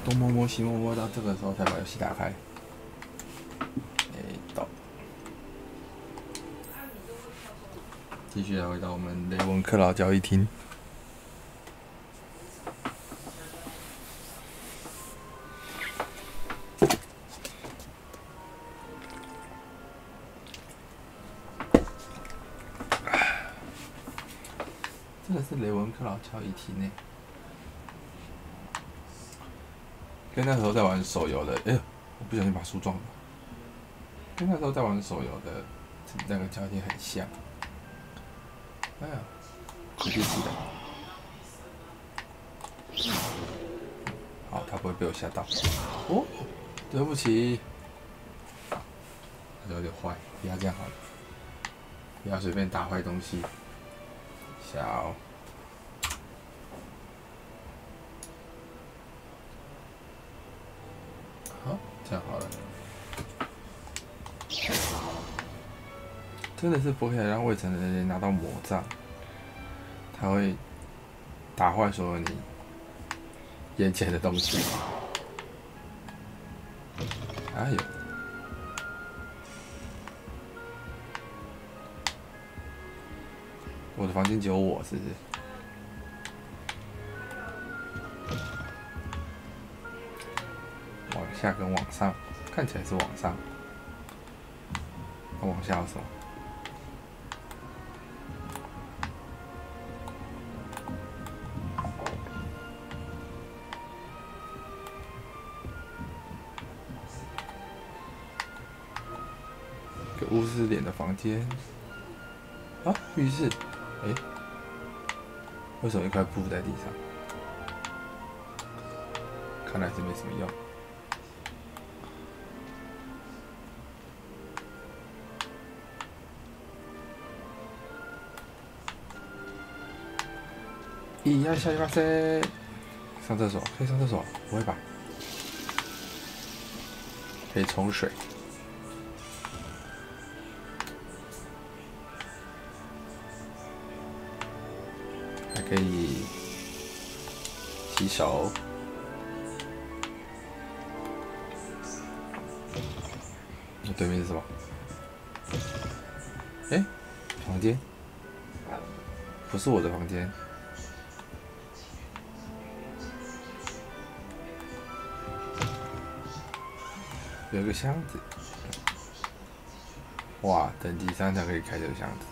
东摸摸西摸摸，到这个时候才把游戏打开。到，继续来回到我们雷文克劳交易厅。这个是雷文克劳交易厅呢。跟那时候在玩手游的，我不小心把书撞了。跟那时候在玩手游的那个交易厅很像。哎呀，不是的。好，他不会被我吓到。哦，对不起，有点坏，不要这样好了，不要随便打坏东西。小。好，这样好了。真的是不可以让未成年人拿到魔杖，他会打坏所有你眼前的东西。哎呦！我的房间只有我，是不是？往下跟往上，看起来是往上。那往下有什么？个巫师脸的房间。啊，浴室。为什么一块布在地上？看来是没什么用。咿呀下一把塞，上厕所可以上厕所，不会吧？可以冲水。还可以洗手。那对面是什么？房间？不是我的房间。有一个箱子。哇，等级3才可以开这个箱子。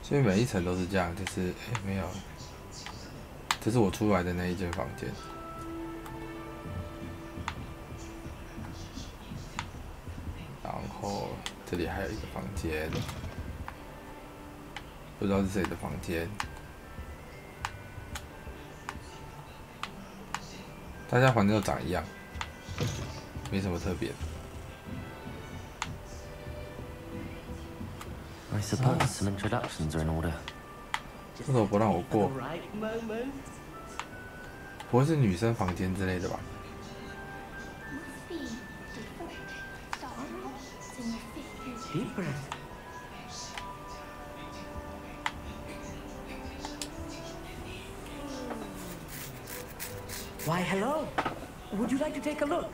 所以每一层都是这样，就是没有，这是我出来的那一间房间。然后这里还有一个房间，不知道是谁的房间。大家房间都长一样，没什么特别的。I suppose some introductions are in order. 为什么不让我过？不会是女生房间之类的吧？ Deep breath. Why, hello. Would you like to take a look?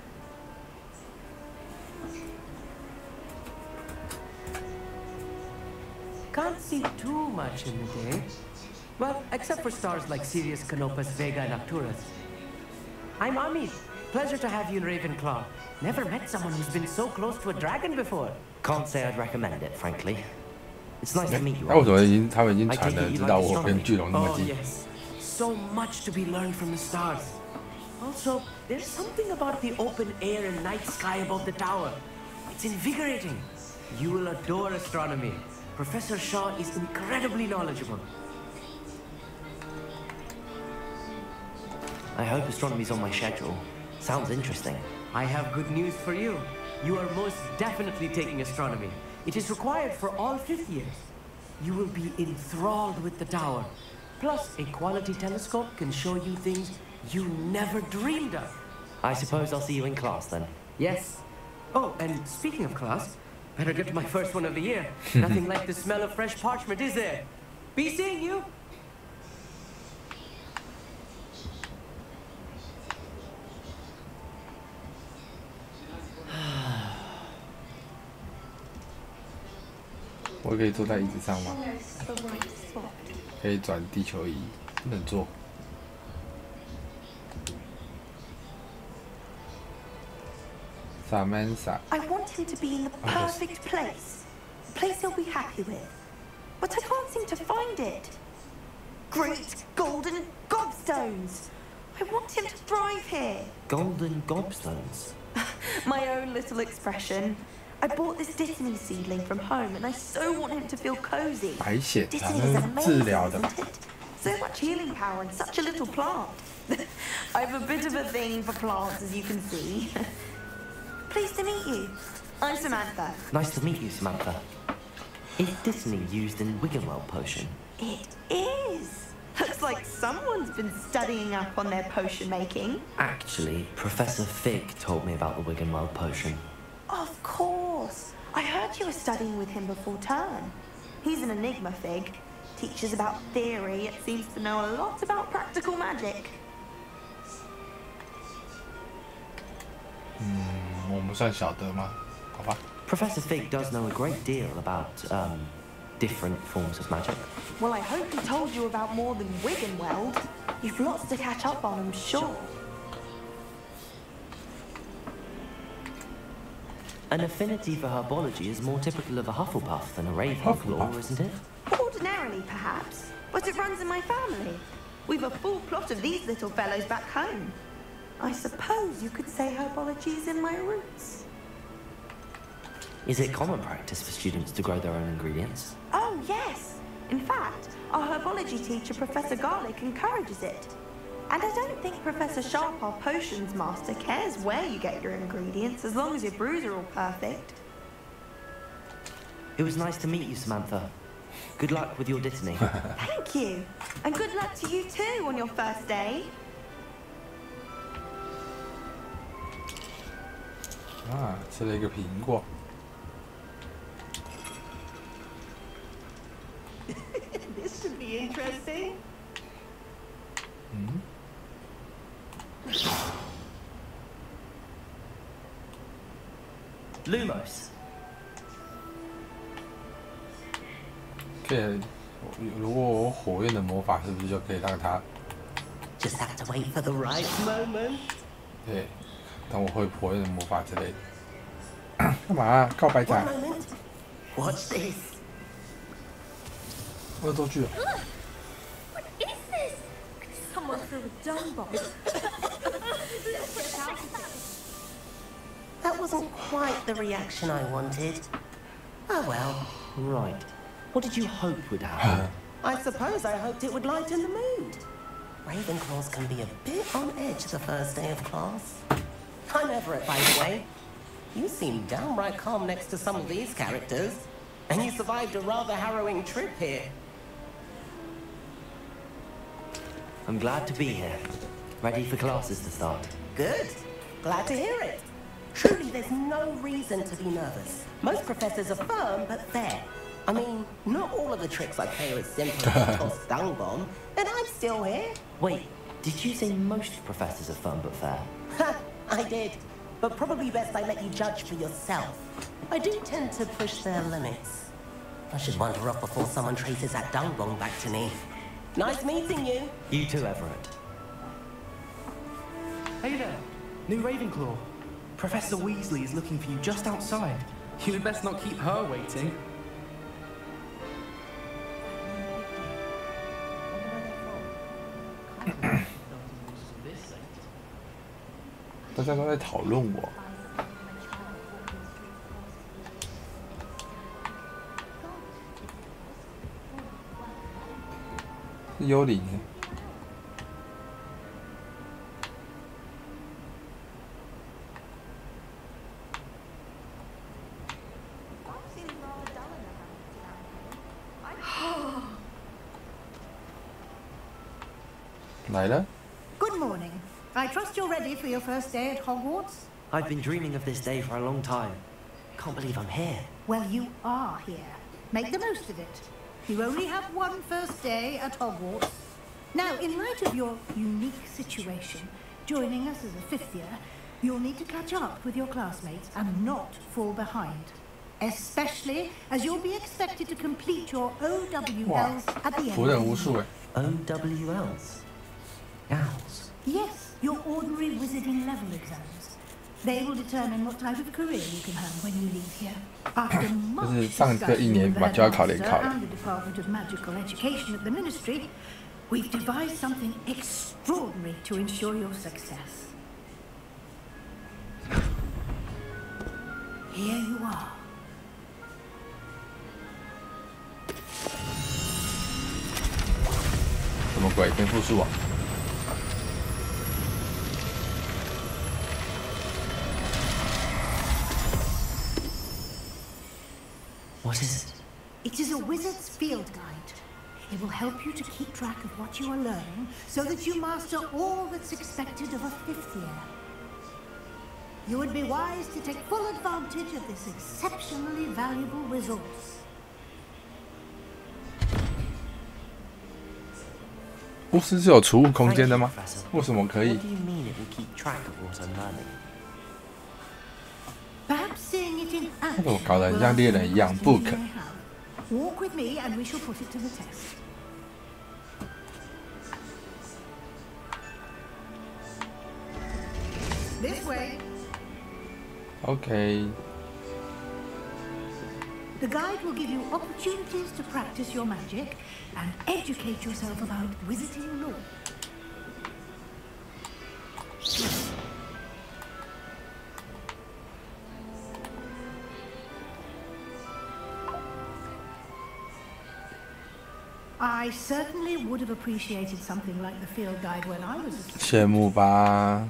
Can't see too much in the day. Well, except for stars like Sirius, Canopus, Vega, and Arcturus. I'm Ami. Pleasure to have you in Ravenclaw. Never met someone who's been so close to a dragon before. Can't say I'd recommend it, frankly. It's nice to meet you. 那为什么他们已经传了，知道我跟巨龙那么 Oh 近？ yes, so much to be learned from the stars. Also, there's something about the open air and night sky above the tower. It's invigorating. You will adore astronomy. Professor Shaw is incredibly knowledgeable. I hope astronomy's on my schedule. Sounds interesting. I have good news for you. You are most definitely taking astronomy. It is required for all 5th years. You will be enthralled with the tower. Plus, a quality telescope can show you things you never dreamed of. I suppose I'll see you in class then. Yes. Oh, and speaking of class, Better get to my first one of the year. Nothing like the smell of fresh parchment, is there? Be seeing you. 我可以坐在椅子上吗？可以转地球仪，不能坐。Samantha. I want him to be in the perfect place. A place he'll be happy with. But I can't seem to find it. Great golden gobstones! I want him to thrive here. Golden gobstones? My own little expression. I bought this Disney seedling from home and I so want him to feel cozy. 白血它 Disney is 是治 amazing, 疗的吧？ isn't it? So much healing power in such a little plant. I've a bit of a thing for plants, as you can see. Pleased to meet you. I'm Samantha. Nice to meet you, Samantha. Is Disney used in Wiggenweld potion? It is. Looks like someone's been studying up on their potion making. Actually, Professor Fig told me about the Wiggenweld potion. Of course. I heard you were studying with him before term. He's an enigma, Fig. Teaches about theory, yet seems to know a lot about practical magic. 我们算晓得吗？好吧。 Professor Fig does know a great deal about, different forms of magic. Well, I hope he told you about more than Wiggenweld. You've lots to catch up on, I'm sure. An affinity for herbology is more typical of a Hufflepuff than a Ravenclaw, isn't it? Ordinarily, perhaps, but it runs in my family. We've a full plot of these little fellows back home. I suppose you could say herbology is in my roots. Is it common practice for students to grow their own ingredients? Oh, yes. In fact, our herbology teacher, Professor Garlick, encourages it. And I don't think Professor Sharp, our potions master, cares where you get your ingredients, as long as your brews are all perfect. It was nice to meet you, Samantha. Good luck with your Disney. Thank you. And good luck to you too on your first day. 啊，吃了一个苹果。 This should be interesting. Lumos. 可以，如果我火焰的魔法，是不是就可以让它？ Just have to wait for the right moment. 对，当我会火焰的魔法之类的。干嘛、啊？告白仔？ One moment. Watch this. 恶作剧。 What is this? Someone threw a dung bomb. That wasn't quite the reaction I wanted. Oh well. Right. What did you hope would happen? I suppose I hoped it would lighten the mood. Ravenclaws can be a bit on edge the first day of class. I'm Everett, by the way. You seem downright calm next to some of these characters. And you survived a rather harrowing trip here. I'm glad to be here. Ready for classes to start. Good. Glad to hear it. Truly, there's no reason to be nervous. Most professors are firm, but fair. I mean, not all of the tricks I play are as simple as a toss dung bomb, and I'm still here. Wait, did you say most professors are firm but fair? Ha! I did. But probably best I let you judge for yourself. I do tend to push their limits. I should wander off before someone traces that dung bomb back to me. Nice meeting you. You too, Everett. Hey there, new Ravenclaw. Professor Weasley is looking for you just outside. You'd best not keep her waiting. 大家都在讨论我。是幽灵。来了。 Good morning. I trust you're ready for your first day at Hogwarts? I've been dreaming of this day for a long time. Can't believe I'm here. Well, you are here. Make the most of it. You only have one first day at Hogwarts. Now, in light of your unique situation, joining us as a fifth year, you'll need to catch up with your classmates and not fall behind. Especially as you'll be expected to complete your OWLs at the end. 仆人无数哎。 OWLs? Owls? Yes, your ordinary wizarding level exams. They will determine what type of career you can have when you leave here. After much 就是上个一 discussion 年 with 把 the 就要考联 headmaster 考了。 and the Department of Magical Education at the Ministry, we've devised something extraordinary to ensure your success. Here you are. 什么鬼？天赋树啊！ What is it? It is a wizard's field guide. It will help you to keep track of what you are learning so that you master all that's expected of a fifth year. You would be wise to take full advantage of this exceptionally valuable resource. 巫师是有储物空间的吗？ Thank you, Professor. 为什么可以 What？do you mean it will keep track of what I'm learning? Perhaps seeing it in 那怎么 action 搞得很 will 像猎人一样 answer ？Book anything you may have. Walk with me and we shall put it to the test. This way. OK， The guide will give you opportunities to practice your magic and educate yourself about wizarding lore. I certainly would have appreciated something like the field guide when I was a student. 羡慕吧？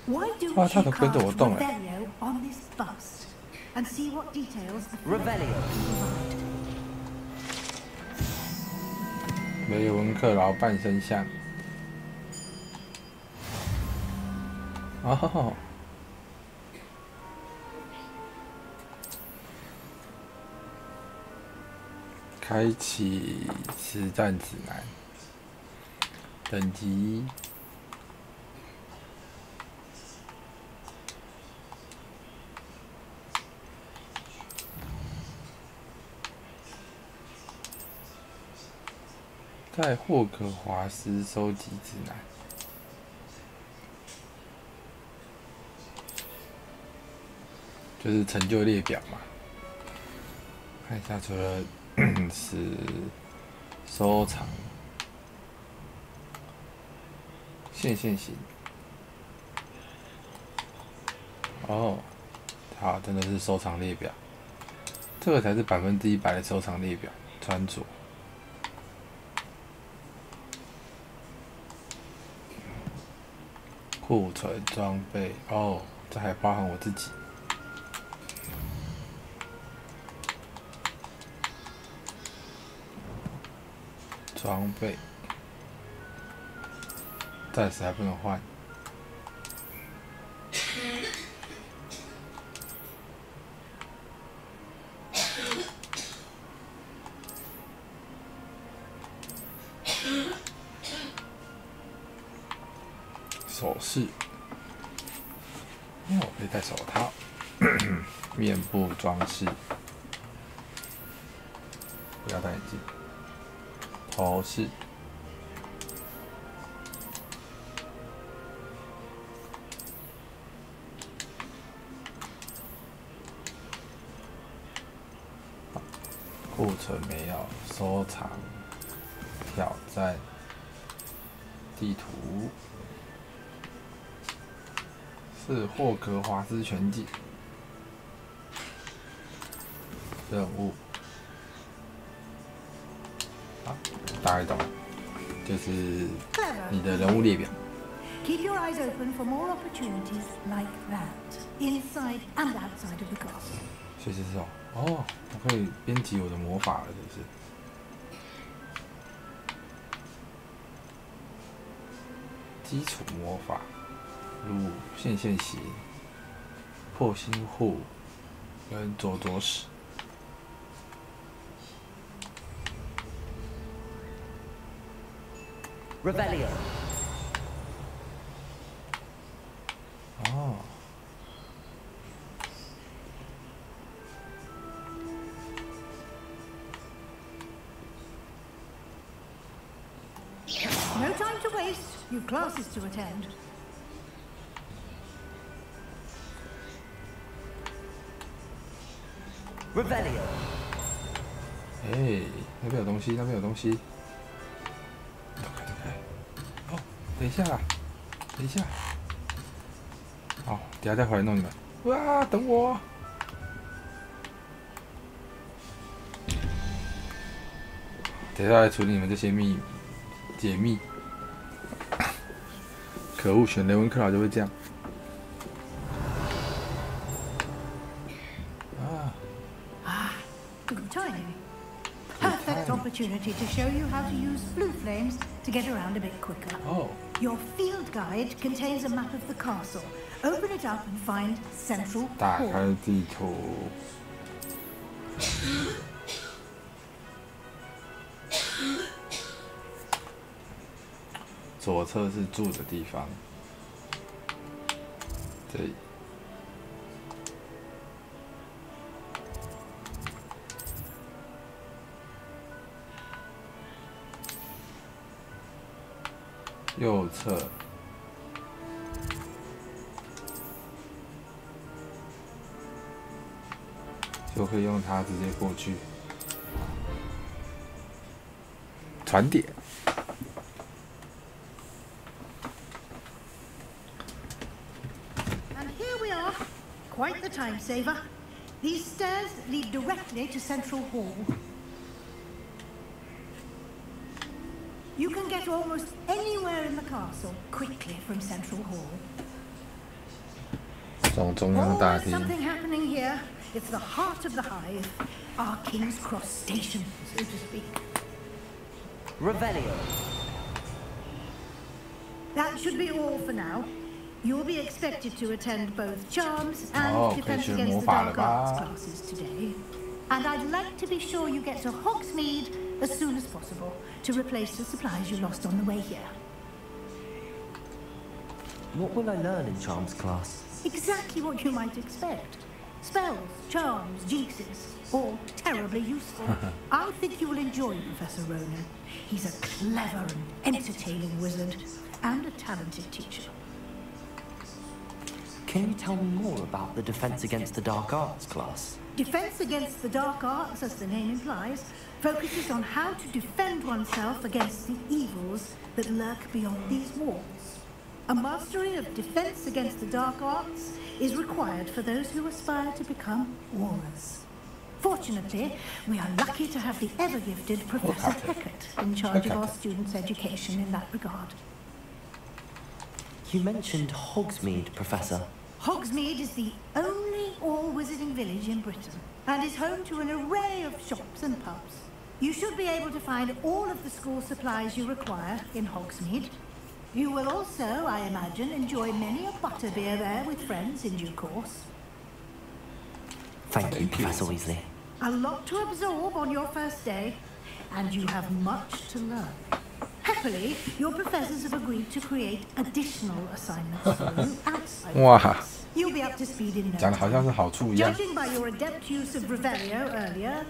Why 哇， don't 他 you 都跟着我 cast 动哎！ Revelio on this bust and see what details the field Revelio. provide? 雷文克劳半身像。哦，开启实战指南，等级。 在霍格华兹收集指南，就是成就列表嘛。看一下，除了是收藏、线型，哦，好，真的是收藏列表，这个才是100%的收藏列表。穿着。 库存装备哦，这还包含我自己。装备暂时还不能换。首饰，哦，可以戴手套。面部装饰，不要戴眼镜。头饰，库存没有，收藏，挑战，地图。 是霍格华兹全景任务，好，大概懂，就是你的人物列表。 Keep your eyes open for more opportunities like that, inside and outside of the castle. 谢谢这种哦，我可以编辑我的魔法了，是不是？基础魔法，如线线鞋、破心护跟左使。Revelio. 哦。No time to waste. You've classes to attend. Revelio. 哎，那边有东西，那边有东西。走开！哦，等一下啦，等一下。哦，等下再回来弄你们。哇，等我！等一下来处理你们这些解密。可恶，选雷文克劳就会这样。Good timing. Perfect opportunity to show you how to use blue flames to get around a bit quicker. Oh. Your field guide contains a map of the castle. Open it up and find Central 打 Hall. 开地图。左侧是住的地方。对。右侧。就可以用它直接过去。传点。And here we are. Quite the time saver. These stairs lead directly to Central Hall. You can get almost anywhere in the castle quickly from Central Hall. 中央大 Always 厅。 something happening here. It's the heart of the hive, our King's Cross station, so to speak. Revelio. That should be all for now. You'll be expected to attend both Charms and Oh, Defense 可以学 Against 魔 the 法了 Dark 吧？ Arts classes today. And I'd like to be sure you get to Hogsmeade as soon as possible to replace the supplies you lost on the way here. What will I learn in Charms class? Exactly what you might expect. Spells, charms, jinxes, all terribly useful. I think you will enjoy Professor Ronan. He's a clever and entertaining wizard, and a talented teacher. Can you tell me more about the Defense Against the Dark Arts class? Defense Against the Dark Arts, as the name implies, focuses on how to defend oneself against the evils that lurk beyond these walls. A mastery of Defense Against the Dark Arts is required for those who aspire to become aurors. Fortunately, we are lucky to have the ever-gifted Professor Heckert in charge of our students' education in that regard. You mentioned Hogsmeade, Professor. Hogsmeade is the only all-wizarding village in Britain and is home to an array of shops and pubs. You should be able to find all of the school supplies you require in Hogsmeade. You will also, I imagine, enjoy many a butterbeer there with friends in due course. Thank you, Professor Weasley. A lot to absorb on your first day, and you have much to learn. Happily, your professors have agreed to create additional assignments for you outside of Wow. class. You'll be up to speed in no 讲的好像是 time. 好处一样。 Judging by your adept use of Revelio earlier,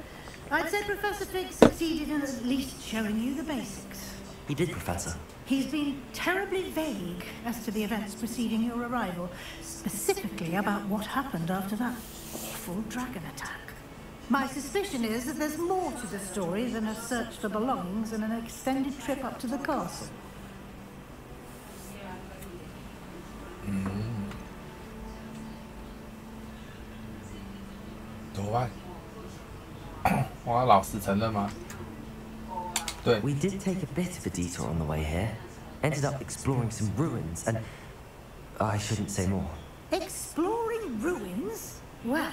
I'd say Professor Fig succeeded in at least showing you the basics. He did, Professor. He's been terribly vague as to the events preceding your arrival, specifically about what happened after that awful dragon attack. My suspicion is that there's more to the story than a search for belongings and an extended trip up to the castle. 怎么办？我要老实承认吗？对。 We did take a bit of a detour on the way here. Ended up exploring some ruins and... I shouldn't say more. Exploring ruins? Well,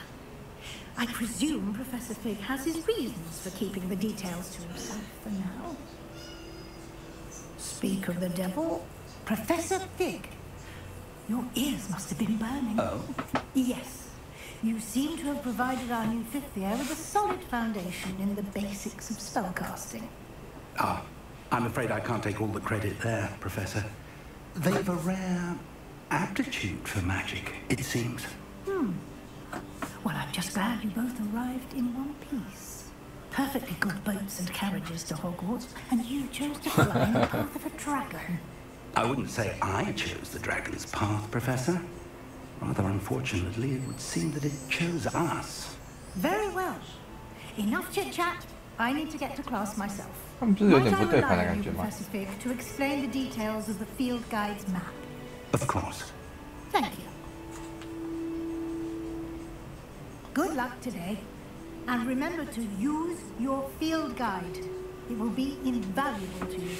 I presume Professor Fig has his reasons for keeping the details to himself for now. Speak of the devil, Professor Fig. Your ears must have been burning. Oh? Yes. You seem to have provided our new fifth year with a solid foundation in the basics of spellcasting. Ah, I'm afraid I can't take all the credit there, Professor. They've a rare aptitude for magic, it seems. Well, I'm just glad you both arrived in one piece. Perfectly good boats and carriages to Hogwarts, and you chose to fly in the path of a dragon. I wouldn't say I chose the dragon's path, Professor. Rather unfortunately, it would seem that it chose us. Very well. Enough chit-chat. I need to get to class myself. 他们就是有 Might 点 I 不对盘的 rely on 感 you, 觉吗？ Professor Fig, to explain the details of the field guide's map? Of course. Thank you. Good luck today. And remember to use your field guide. It will be invaluable to you.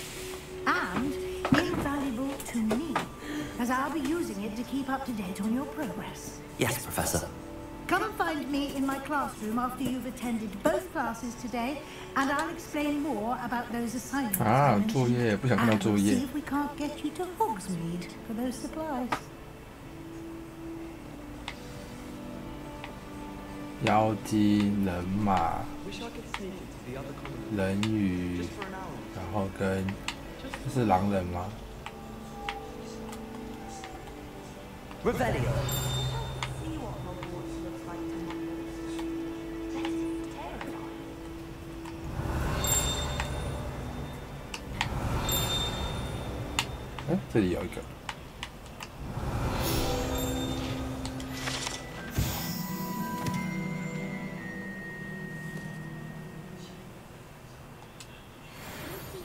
And invaluable to me, as I'll be using it to keep up to date on your progress. Yes, Professor. Come and find me in my classroom after you've attended both classes today, and I'll explain more about those assignments. 啊， I mentioned. 作业不想看到 And 作 we'll 业 see。if we can't get you to Hogsmeade for those supplies. 妖精、人马、人鱼，然后跟这是狼人吗？ Revelio. See what Hogwarts looks like to models. That is terrifying. 哎，这里有一个。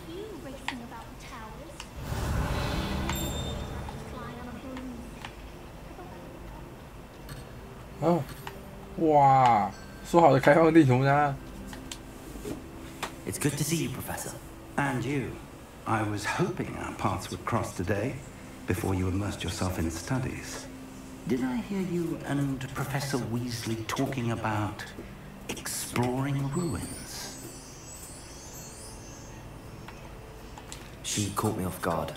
See you racing about the towers. Flying on a broomstick. 哦，哇，说好的开放地图呢？ It's good to see you, Professor. And you. I was hoping our paths would cross today, before you immersed yourself in studies. Did I hear you and Professor Weasley talking about exploring ruins? She caught me off guard.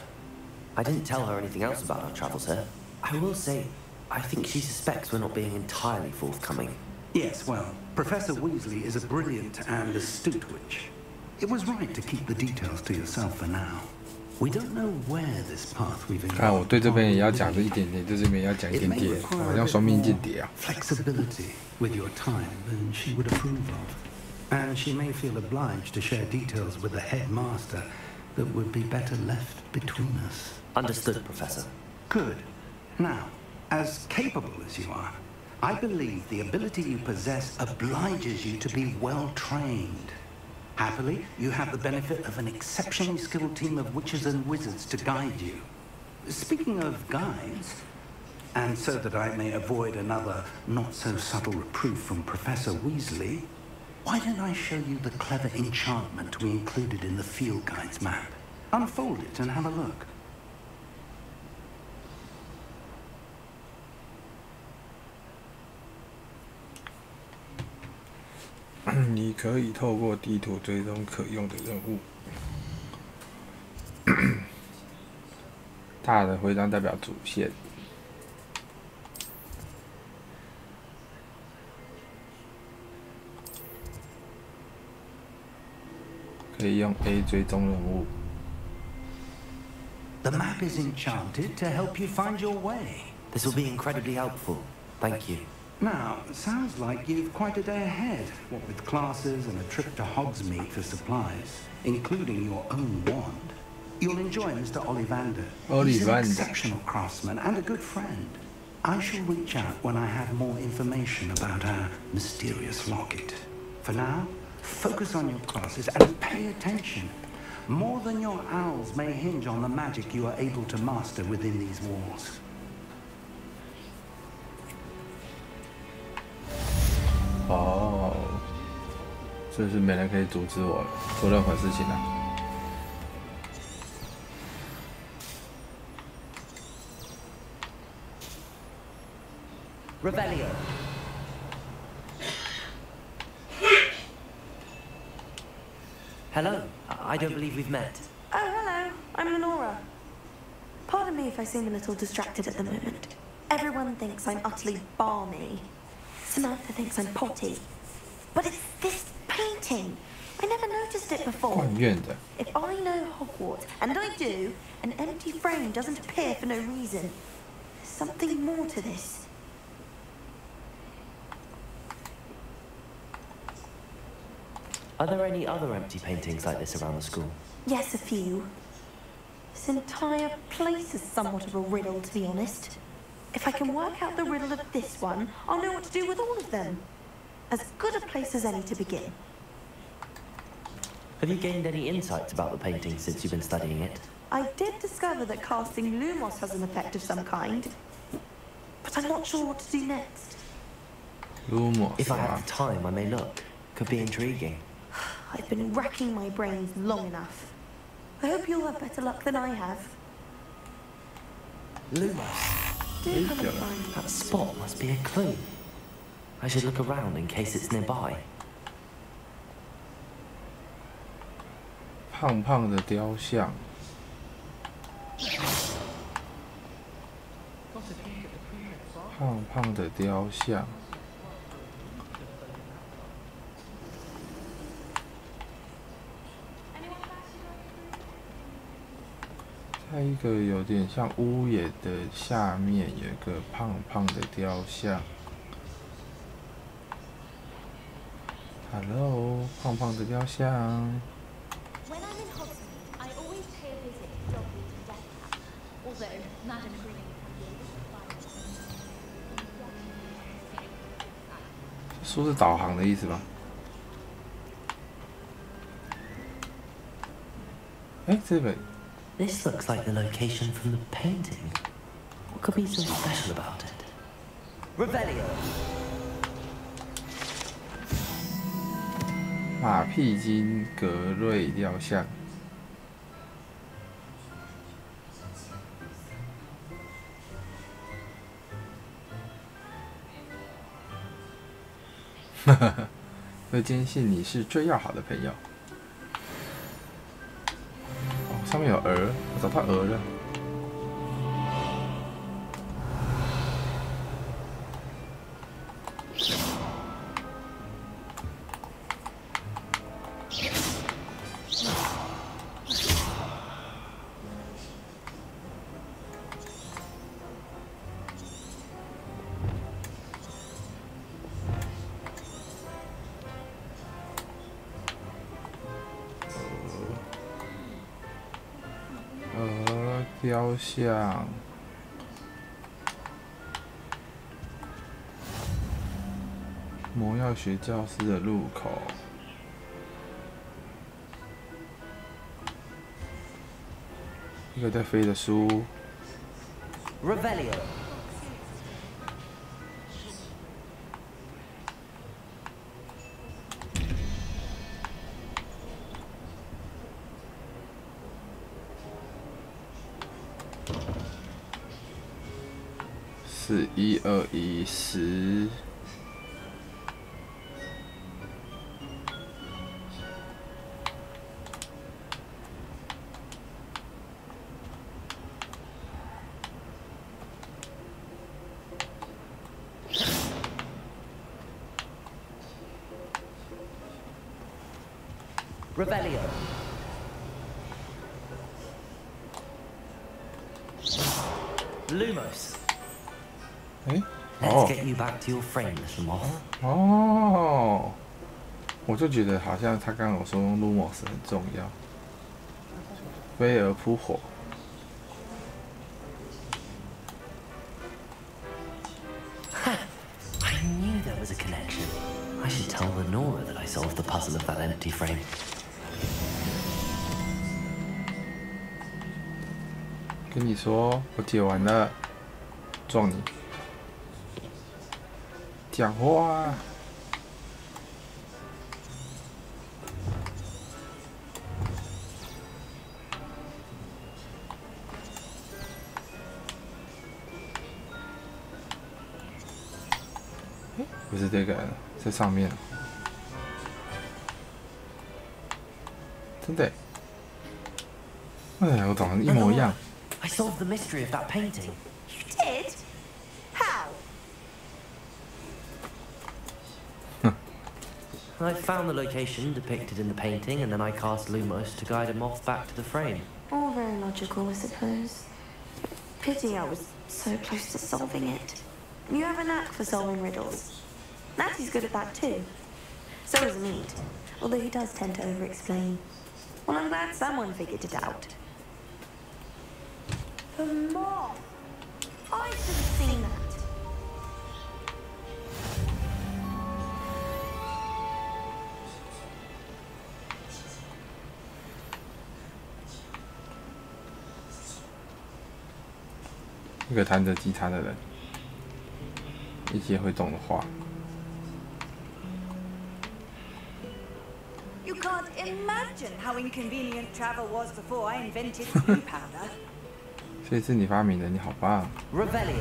I didn't tell her anything else about our travels here. I will say, I think she suspects we're not being entirely forthcoming. Yes, well, Professor Weasley is a brilliant and astute witch. It was right to keep the details to yourself for now. We don't know where this path we've 看我对这边也要讲 embarked 这一点点，对这边也要讲一 It 点 may 点， require 好 a 像 bit 双面 more 间谍啊。 flexibility with your time than she would approve of. And she may feel obliged to share details with the headmaster that would be better left between us. Understood, Professor. Good. Now, as capable as you are, I believe the ability you possess obliges you to be well trained. Happily, you have the benefit of an exceptionally skilled team of witches and wizards to guide you. Speaking of guides, and so that I may avoid another not-so-subtle reproof from Professor Weasley, why don't I show you the clever enchantment we included in the field guide's map? Unfold it and have a look. 你可以透过地图追踪可用的任务。大的徽章代表主线。可以用 A 追踪任务。 The map is enchanted to help you find your way. This will be incredibly helpful. Thank you. Now, sounds like you've quite a day ahead, what with classes and a trip to Hogsmeade for supplies, including your own wand. You'll enjoy Mr. Ollivander. He's an Ollivander. exceptional craftsman and a good friend. I shall reach out when I have more information about our mysterious locket. For now, focus on your classes and pay attention. More than your owls may hinge on the magic you are able to master within these walls. 哦，这是没人可以阻止我做任何事情了。 Revelio. Hello. I don't believe we've met. Oh, hello. I'm Lenora. Pardon me if I seem a little distracted at the moment. Everyone thinks I'm utterly balmy. Samantha thinks I'm potty. But it's this painting. I never noticed it before. 惯院的。 If I know Hogwarts, and I do, an empty frame doesn't appear for no reason. There's something more to this. Are there any other empty paintings like this around the school? Yes, a few. This entire place is somewhat of a riddle, to be honest. If I can work out the riddle of this one, I'll know what to do with all of them. As good a place as any to begin. Have you gained any insights about the painting since you've been studying it? I did discover that casting Lumos has an effect of some kind, but I'm not sure what to do next. Lumos If I have the time, I may look. Could be intriguing. I've been racking my brains long enough. I hope you'll have better luck than I have. Lumos. Do come and find me. That spot must be a clue. I should look around in case it's nearby. 胖胖的雕像。胖胖的雕像。在一个有点像屋檐的下面，有一个胖胖的雕像。Hello， 胖胖的雕像。 When I'm in Hogsmeade, I always pay a visit to Dogwood and Deathcap. Although Madam Green can be a little funny. 书是导航的意思吧？哎，这本 This looks like the location from the painting. What could be so special about it? Revelio. 马屁精格瑞雕像。哈哈哈，会坚信你是最要好的朋友。哦，上面有鹅，我找到鹅了。雕像，魔药学教室的入口，一个在飞的书。Revelio. 是1210。Revelio. Lumos. 哎， Let's get you back to your frame, little moth. 哦，我就觉得好像他刚刚有说用 Lumos 很重要，飞蛾扑火。I knew there was a connection. I should tell Lenora that I solved the puzzle of that empty frame. 跟你说，我解完了，撞你。讲话。不是这个，在上面。真的。哎，我长得一模一样。I solved the mystery of that painting. You did? How? I found the location depicted in the painting, and then I cast Lumos to guide him off back to the frame. All very logical, I suppose. Pity I was so close to solving it. You have a knack for solving riddles. Natty's good at that too. So is Mead, although he does tend to over-explain. Well, I'm glad someone figured it out. The moth! I should have seen that. 一个弹着吉他的人，一些会动的画。You can't imagine how inconvenient travel was before I invented glue powder. 所以是你发明的，你好棒。Revelio.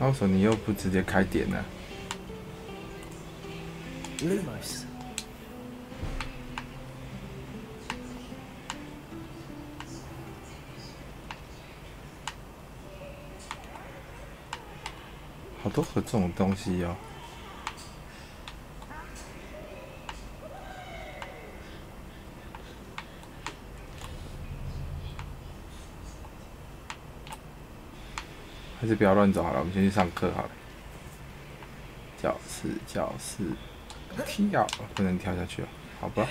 那为什么你又不直接开点呢？ Lumos. 好多盒这种东西哦。还是不要乱走好了，我们先去上课好了。教室，教室，跳，不能跳下去了，好吧。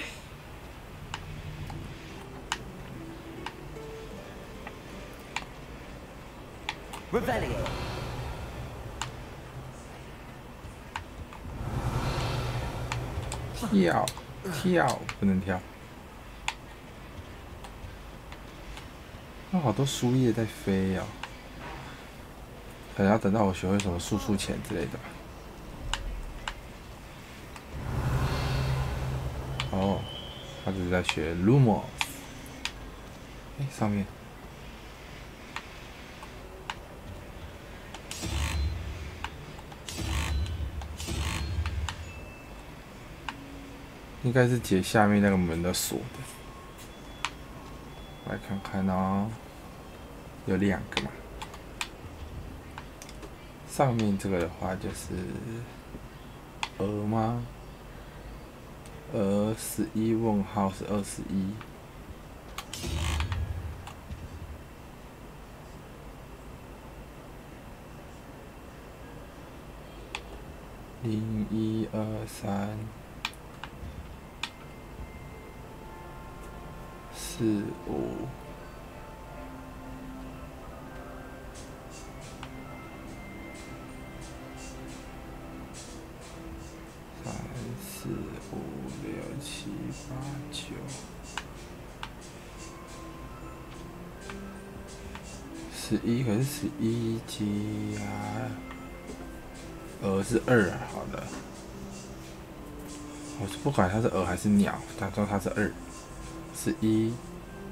Revelio. 跳，跳，不能跳。那好多书页在飞哦。可能要等到我学会什么速速潜之类的吧。哦，他只是在学 Lumos。上面。应该是解下面那个门的锁的。来看看哦，有2个嘛。上面这个的话就是鹅吗？11问号是21。0123。45。3、4、5、6、7、8、9。11可是11加是2啊，好的。我是不管它是鹅还是鸟，当做它是2。11、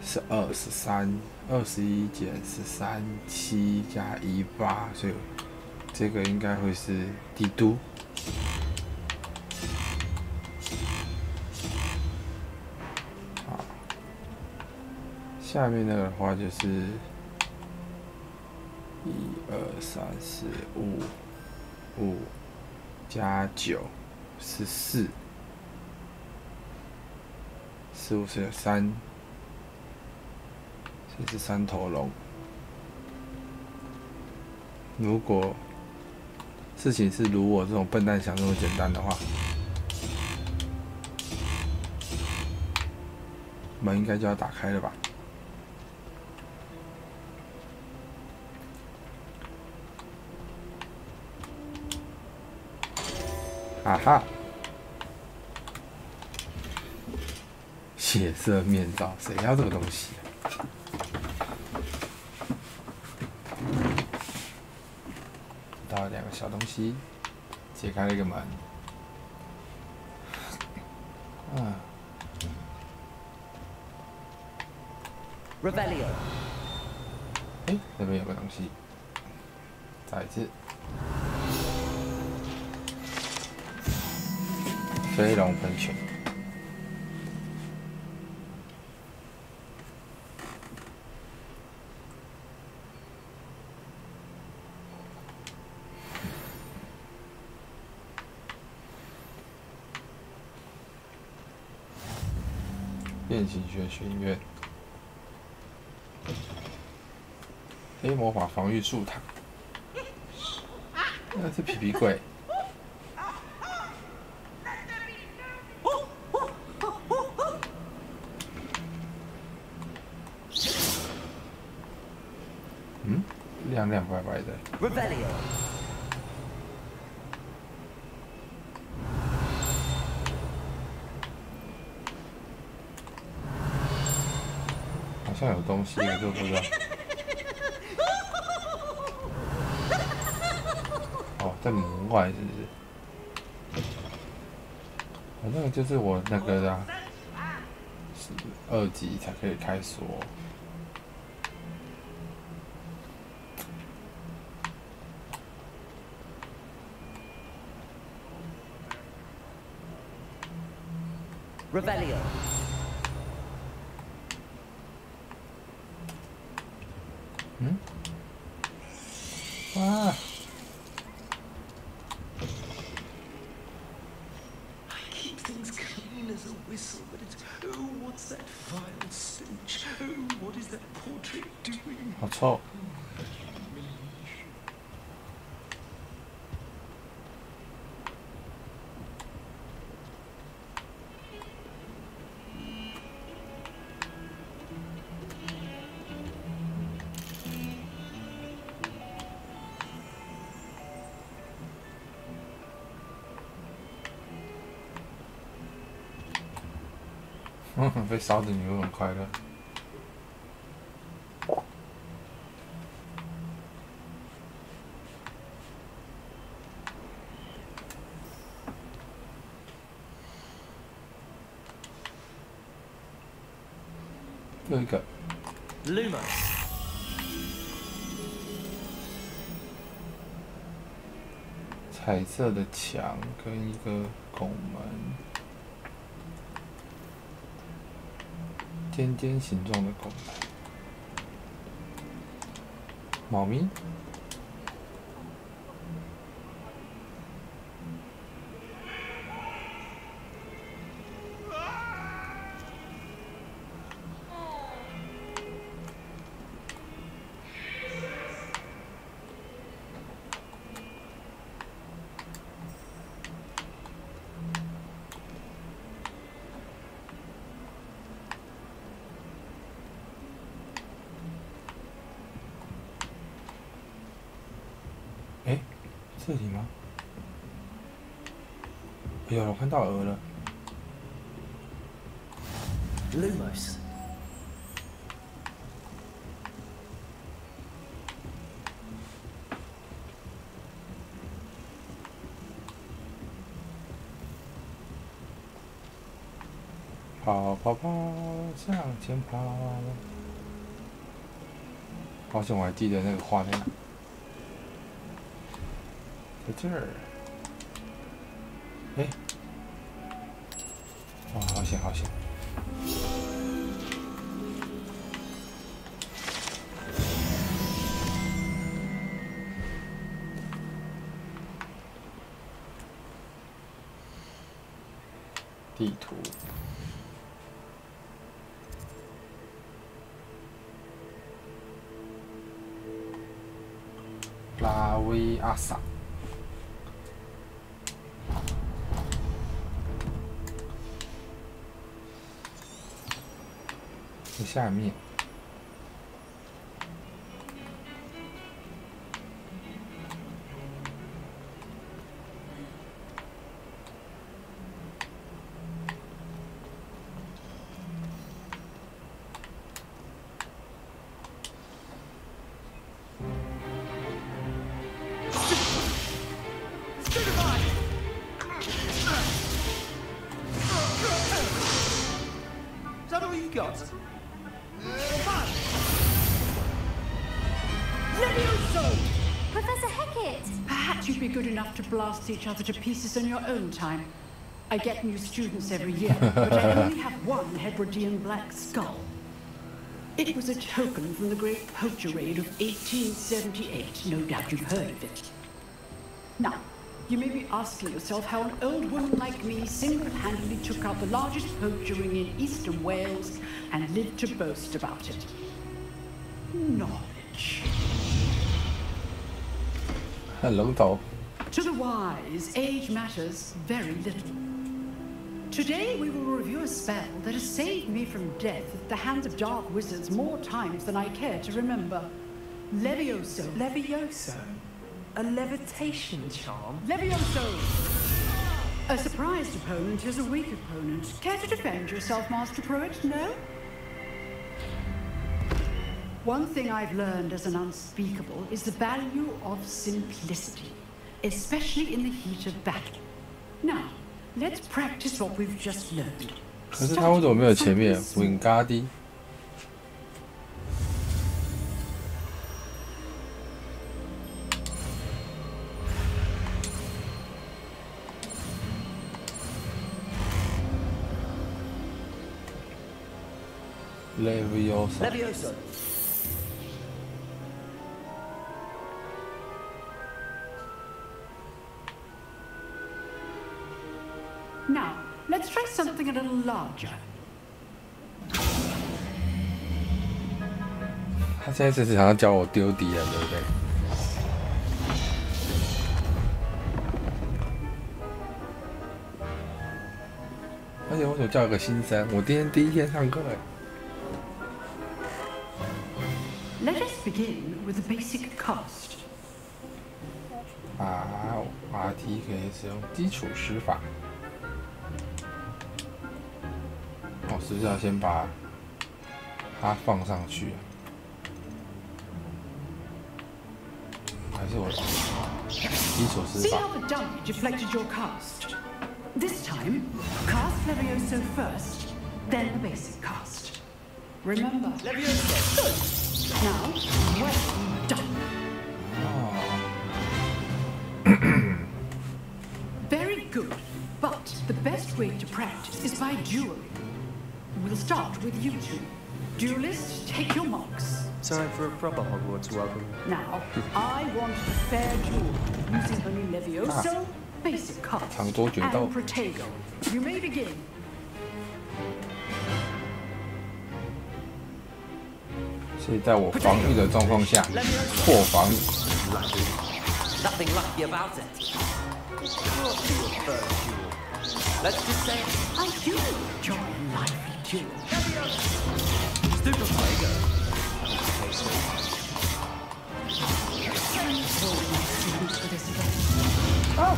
12、13、21减13、7加1、8，所以这个应该会是帝都。好，下面那个的话就是1、2、3、4、5加9是4。15是3，这是3头龙。如果事情是如我这种笨蛋想那么简单的话，门应该就要打开了吧？啊哈！血色面罩，谁要这个东西？到了2个小东西，解开了一个门。Revelio. 那边有个东西，再一次。飞龙喷泉。变形学学院，黑魔法防御术塔，那是皮皮鬼。嗯，亮亮白白的。Revelio. 好像有东西，我就不知道。哦，在门外是不是？哦，那个就是我那个的、啊，是2级才可以开锁。Revelio. 嗯？哇！ I keep things clean as a whistle, but it's oh, what's that vile stench? Oh, what is that portrait doing? 好臭！被烧的你会很快乐。又一个。Lumos. 彩色的墙跟一个拱门。 尖尖形状的拱门，猫咪，哎，这里吗？有了，我看到鹅了。 Lumos. 跑跑跑，向前跑！好像我还记得那个画在哪，在这儿。哎，哇，好险好险！地图。 拉维阿萨，在下面。Professor Hecat! Perhaps you'd be good enough to blast each other to pieces on your own time. I get new students every year, but I only have one Hebridean black skull. It was a token from the Great Poacher Raid of 1878. No doubt you've heard of it. Now, You may be asking yourself how an old woman like me single-handedly took out the largest poacher ring in eastern Wales and lived to boast about it. Knowledge. 很笼统。 To the wise, age matters very little. Today we will review a spell that has saved me from death at the hands of dark wizards more times than I care to remember. Levioso. Levioso? A levitation charm? Levioso! A surprised opponent is a weak opponent. Care to defend yourself, Master Pruitt? No? One thing I've learned as an unspeakable is the value of simplicity, especially in the heat of battle. Now, let's practice what we've just learned. 可是他为什么没有前面 Wingardi？ Leviosa。 Levioso. Now, let's try something a little larger. 他现在是想要教我丢敌人，对不对？而且为什么叫一个新生？我今天第一天上课哎。 Let us begin with the basic cast. RT 可以使用基础施法。哦，是不是要先把它放上去啊？还是我基础施 See 法？ how the dummy deflected your cast. This time, cast Levioso first, then the basic cast. Remember. Levioso. Good. Now, well done. 哦。 Very good. But the best way to practice is by dueling. We'll start with you two. Duelists, take your marks. Time for a proper Hogwarts welcome. Now, I want a fair duel using only Levioso, basic cast, 长桌决斗 and Protego. You may begin. 所以在我防御的状况下破防。 Nothing lucky about it. Let's just say I do enjoy lively duels. Stupid Tiger. Oh,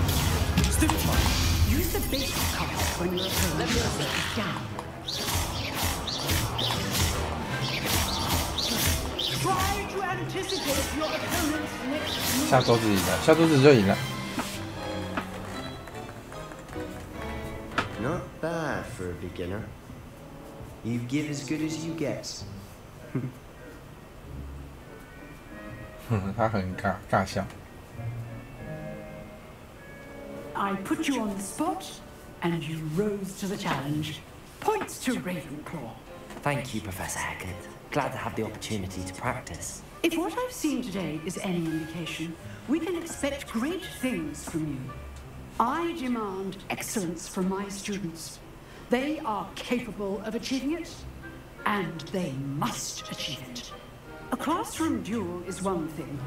Stupid Tiger. use the basic cast when your opponent is down. Try to anticipate your opponent's next move. 下桌子赢了，下桌子就赢了。 Not bad for a beginner. You give as good as you get. 他很尬笑。 I put you on the spot, and you rose to the challenge. Points to Ravenclaw. Thank you, Professor Hackett. Glad to have the opportunity to practice. If what I've seen today is any indication, we can expect great things from you. I demand excellence from my students. They are capable of achieving it, and they must achieve it. A classroom duel is one thing,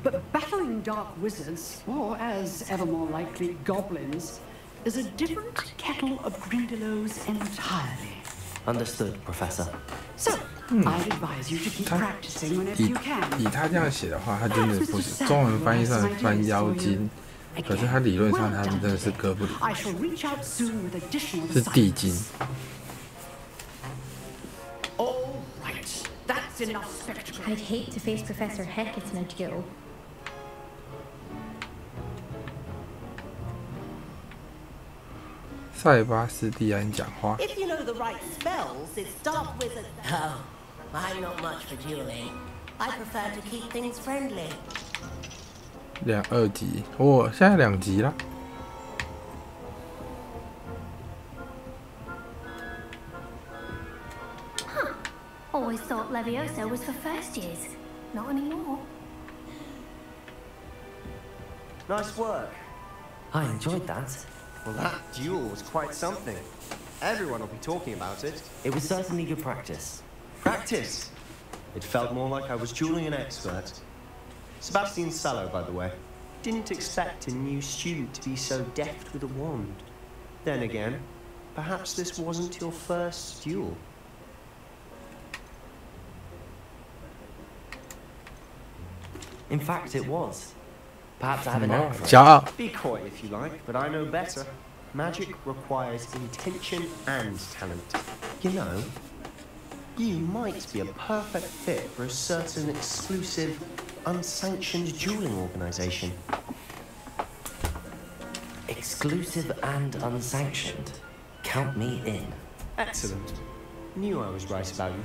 but battling dark wizards, or as ever more likely, goblins, is a different kettle of grindylows entirely. Understood, Professor. So, I'd advise you to keep practicing whenever you can. 以他这样写的话，他真的不是中文翻译上翻妖精，可是他理论上他们真的是哥布林， I shall reach out soon with additional 是地精。 All right, that's enough spectacle. I'd hate to face Professor Hackett in a duel. 塞巴斯蒂安讲话。 If you know the right spells, it's dark wizard. Oh, I'm not much for dueling. I prefer to keep things friendly. 2级，哦，现在2级了。 Huh. Always thought Levioso was for first years. Not anymore. Nice work. I enjoyed that. Well, that duel was quite something. Everyone will be talking about it. It was certainly good practice. Practice? It felt more like I was dueling an expert. Sebastian Sallow, by the way. Didn't expect a new student to be so deft with a wand. Then again, perhaps this wasn't your first duel. In fact, it was. Perhaps I have an knack for it. Be coy if you like, but I know better. Magic requires intention and talent. You know, you might be a perfect fit for a certain exclusive, unsanctioned dueling organization. Exclusive and unsanctioned. Count me in. Excellent. Knew I was right about you.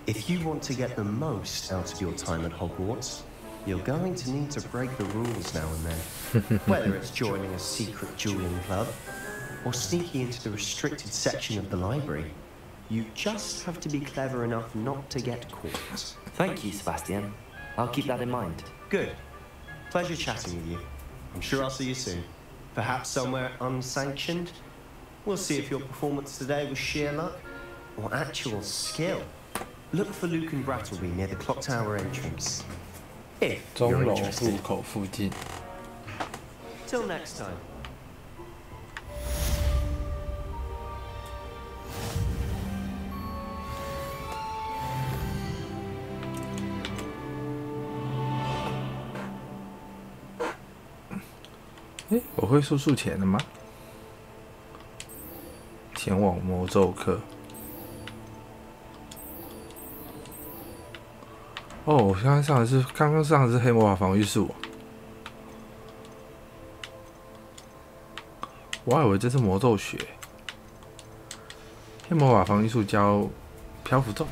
If you want to get the most out of your time at Hogwarts, you're going to need to break the rules now and then. Whether it's joining a secret dueling club, or sneaking into the restricted section of the library, you just have to be clever enough not to get caught. Thank you, Sebastian. I'll keep that in mind. Good. Pleasure chatting with you. I'm sure I'll see you soon. Perhaps somewhere unsanctioned? We'll see if your performance today was sheer luck or actual skill. Look for Luke and Brattleby near the clock tower entrance. If you're interested. Till next time. 我会速速钱了吗？前往魔咒课。哦，我刚刚上的是黑魔法防御术。我还以为这是魔咒学。黑魔法防御术教漂浮咒。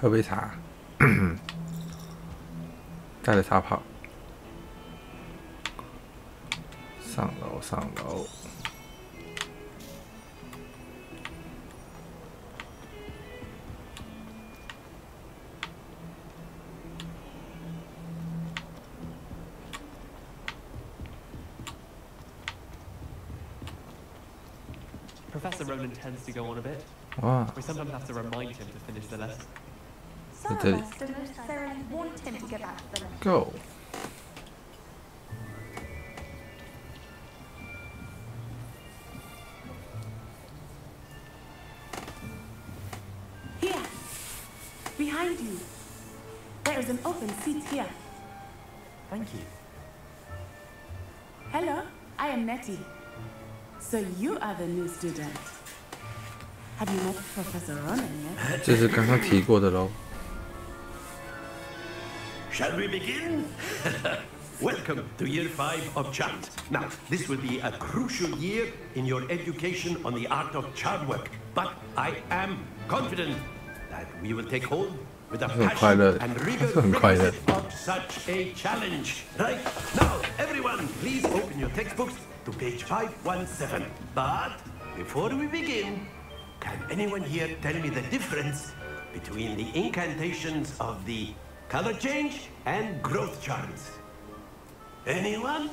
喝杯茶，带着茶跑，上楼。Professor Roland tends to go on a bit. Wow. We sometimes have to remind him to finish the lesson. Some of us don't necessarily want him to get back to the lesson. Go. Here, behind you. There is an open seat here. Thank you. Hello, I am Nettie. So you are the new student. Have you met Professor Ronan yet? 这是刚刚提过的咯。 Shall we begin? Welcome to Year 5 of Chant. Now, this will be a crucial year in your education on the art of charm work. But I am confident that we will take hold with the passion and rigor requisite of such a challenge. Right? Now, everyone, please open your textbooks to page 517. But before we begin, can anyone here tell me the difference between the incantations of the color change and growth charms? Anyone?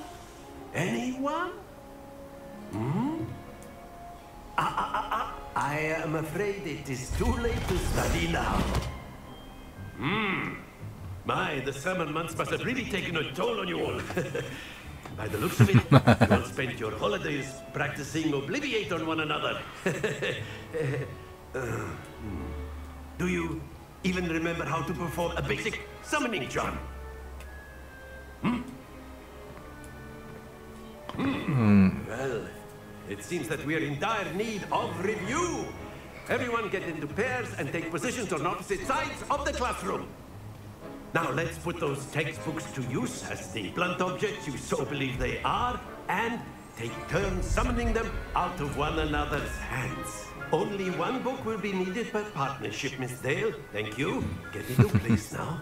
Anyone? I am afraid it is too late to study now. My, the summer months must have really taken a toll on you all. By the looks of it, you all spent your holidays practicing Obliviate on one another. Do you even remember how to perform a basic summoning charm? Well, it seems that we are in dire need of review. Everyone get into pairs and take positions on opposite sides of the classroom. Now let's put those textbooks to use as the blunt objects you so believe they are, and take turns summoning them out of one another's hands. Only one book will be needed per partnership, Miss Dale. Thank you. Get into place now.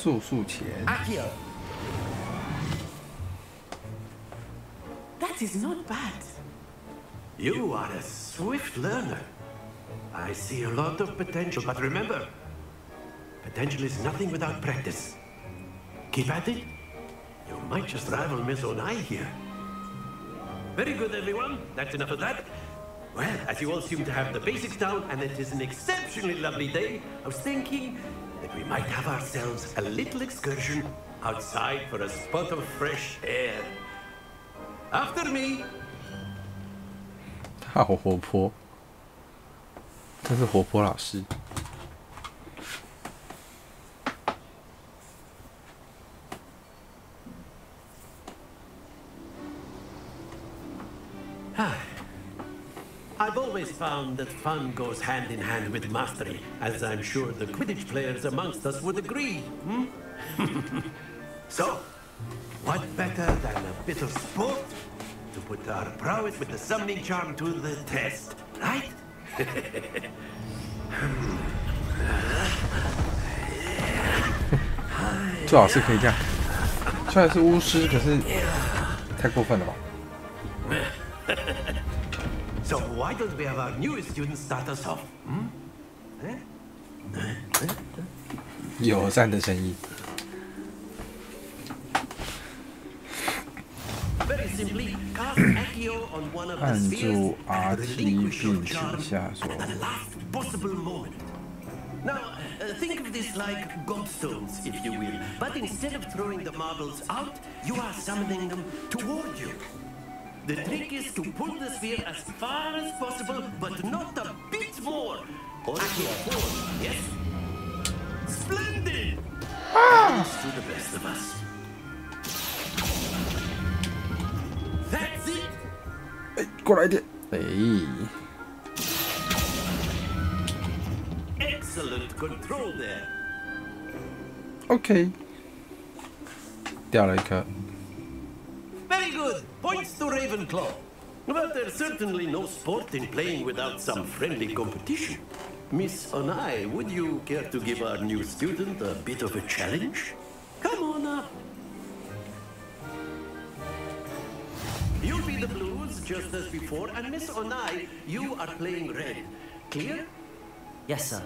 速钱。 Akio. That is not bad. You are a swift learner. I see a lot of potential, but remember, potential is nothing without practice. Keep at it. You might just rival Miss Onai here. Very good, everyone. That's enough of that. Well, as you all seem to have the basics down, and it is an exceptionally lovely day, I was thinking that we might have ourselves a little excursion outside for a spot of fresh air. After me. 他好活泼，真是活泼老师。I've always found that fun goes hand in hand with mastery, as I'm sure the Quidditch players amongst us would agree. So, what better than a bit of sport to put our prowess with the summoning charm to the test, right? 最好是可以这样。虽然是巫师，可是太过分了吧？ So why don't we have our newest student start us off? 友善的声音。 Very simply, cast Accio on one of the spheres and relinquish your charm at the last possible moment. Now, think of this like gobstones, if you will. But instead of throwing the marbles out, you are summoning them toward you. The trick is to pull the sphere as far as possible, but not a bit more. Or forward, yes? Splendid! Thanks to the best of us. That's it! 哎，过来一点。哎。 Excellent control there. OK， 掉了一颗。 Very good. Points to Ravenclaw. But there's certainly no sport in playing without some friendly competition. Miss Onai, would you care to give our new student a bit of a challenge? Come on up. You'll be the blues just as before, and Miss Onai, you are playing red. Clear? Yes, sir.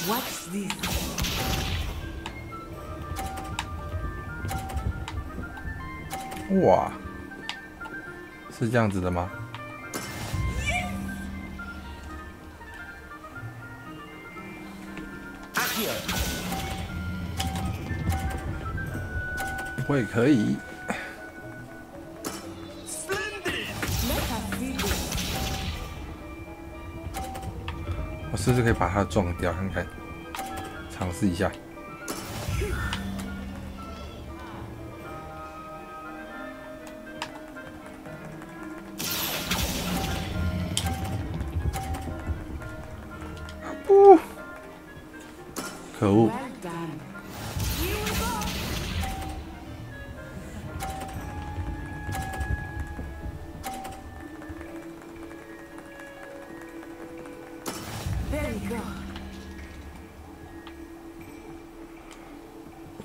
What's this? Wow. 是这样子的吗？我也可以。我是不是可以把它撞掉看看？尝试一下。不，可恶！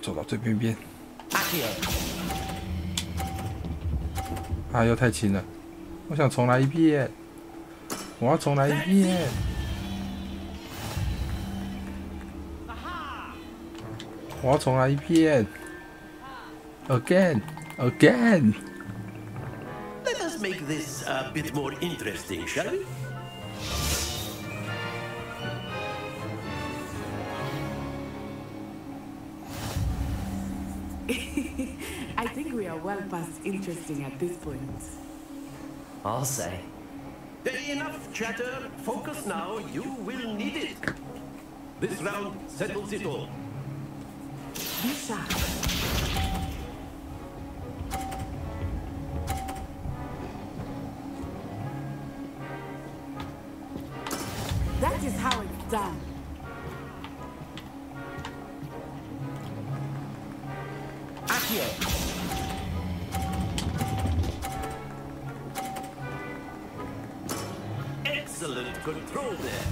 走到最边边。啊，又太轻了！我想重来一遍，我要重来一遍。我要重来一遍。Again, again. Let us make this a bit more interesting, shall we? I think we are well past interesting at this point. I'll say. Enough chatter. Focus now. You will need it. This round settles it all. Be sharp. That is how it's done. excellent control there.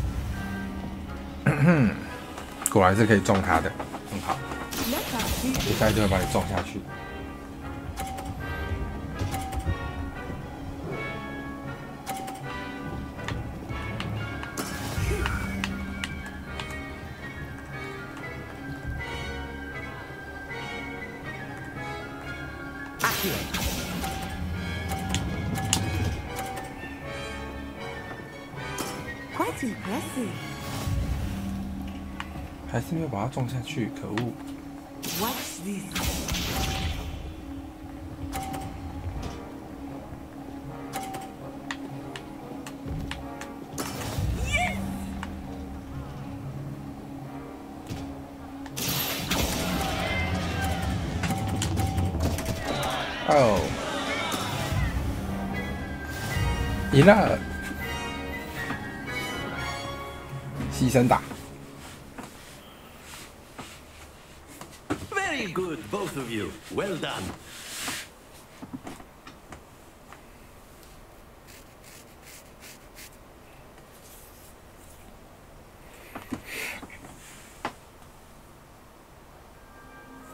果然是可以中它的，很好。接下来就会把你撞下去。Quite impressive. 还是没有把它撞下去，可恶！ What's this? Yes! 哦，赢了！牺牲打。 Very good, both of you. Well done.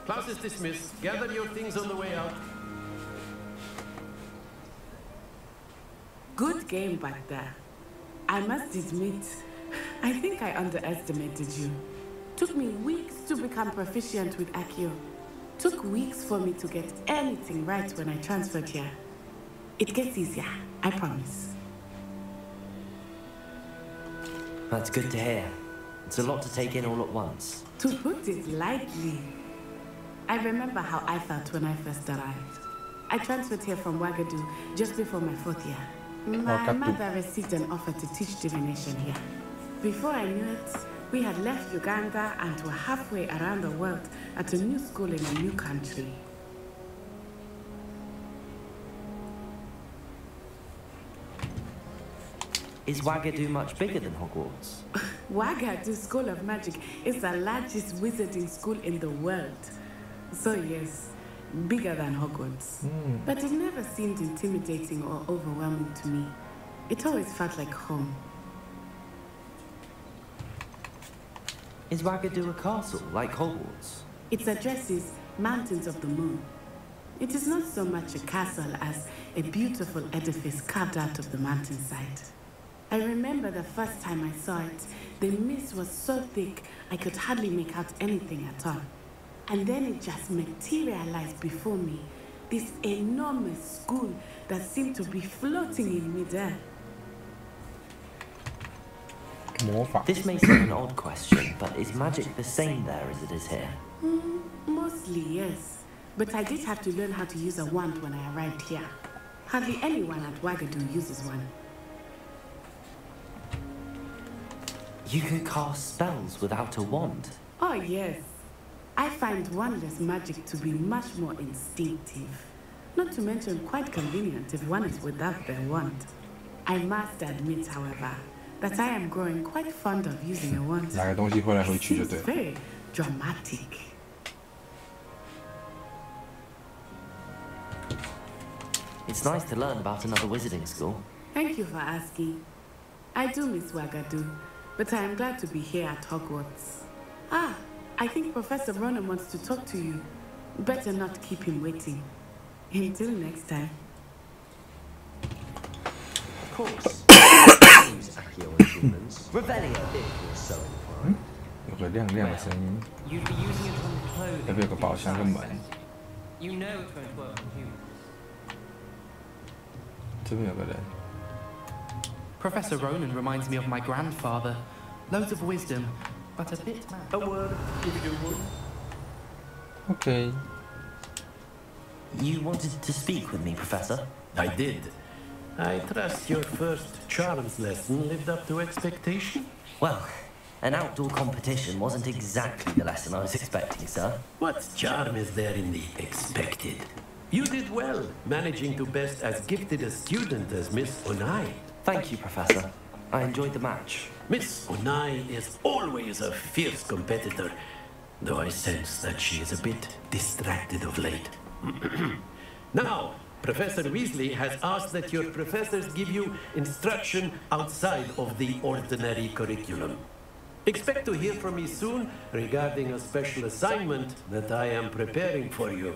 Class is dismissed. Gather your things on the way out. Good game back there. I must admit, I think I underestimated you. Took me weeks to become proficient with Accio. Took weeks for me to get anything right when I transferred here. It gets easier, I promise. That's good to hear. It's a lot to take in all at once. To put it lightly, I remember how I felt when I first arrived. I transferred here from Ouagadougou just before my 4th year. My mother received an offer to teach divination here. Before I knew it, we had left Uganda and were halfway around the world at a new school in a new country. Is Ouagadougou much bigger than Hogwarts? Ouagadougou School of Magic is the largest wizarding school in the world. So yes, bigger than Hogwarts. But it never seemed intimidating or overwhelming to me. It always felt like home. Is Ouagadougou a castle, like Hogwarts? Its address is Mountains of the Moon. It is not so much a castle as a beautiful edifice carved out of the mountainside. I remember the first time I saw it, the mist was so thick I could hardly make out anything at all. And then it just materialized before me, this enormous school that seemed to be floating in midair. This may seem an odd question, but is magic the same there as it is here? Mostly, yes. But I did have to learn how to use a wand when I arrived here. Hardly anyone at Ouagadougou uses one. You can cast spells without a wand? Oh, yes. I find wandless magic to be much more instinctive. Not to mention quite convenient if one is without their wand. I must admit, however, that I am growing quite fond of using a wand. It's very dramatic. It's nice to learn about another wizarding school. Thank you for asking. I do miss Ouagadougou, but I am glad to be here at Hogwarts. Ah, I think Professor Ronan wants to talk to you. Better not keep him waiting. Until next time. Of course. Revelio, if you're so inclined. 有个亮亮的声音。 You'd be using it on clothing. 那边有个宝箱跟门。 You know it won't work on humans. 这边有个人。 Professor Ronan reminds me of my grandfather. Loads of wisdom, but a bit mad. A word, if you would. Okay. You wanted to speak with me, Professor? I did. I trust your first charms lesson lived up to expectation? Well, an outdoor competition wasn't exactly the lesson I was expecting, sir. What charm is there in the expected? You did well, managing to best as gifted a student as Miss Onai. Thank you, Professor. I enjoyed the match. Miss Onai is always a fierce competitor, though I sense that she is a bit distracted of late. Now, Professor Weasley has asked that your professors give you instruction outside of the ordinary curriculum. Expect to hear from me soon regarding a special assignment that I am preparing for you.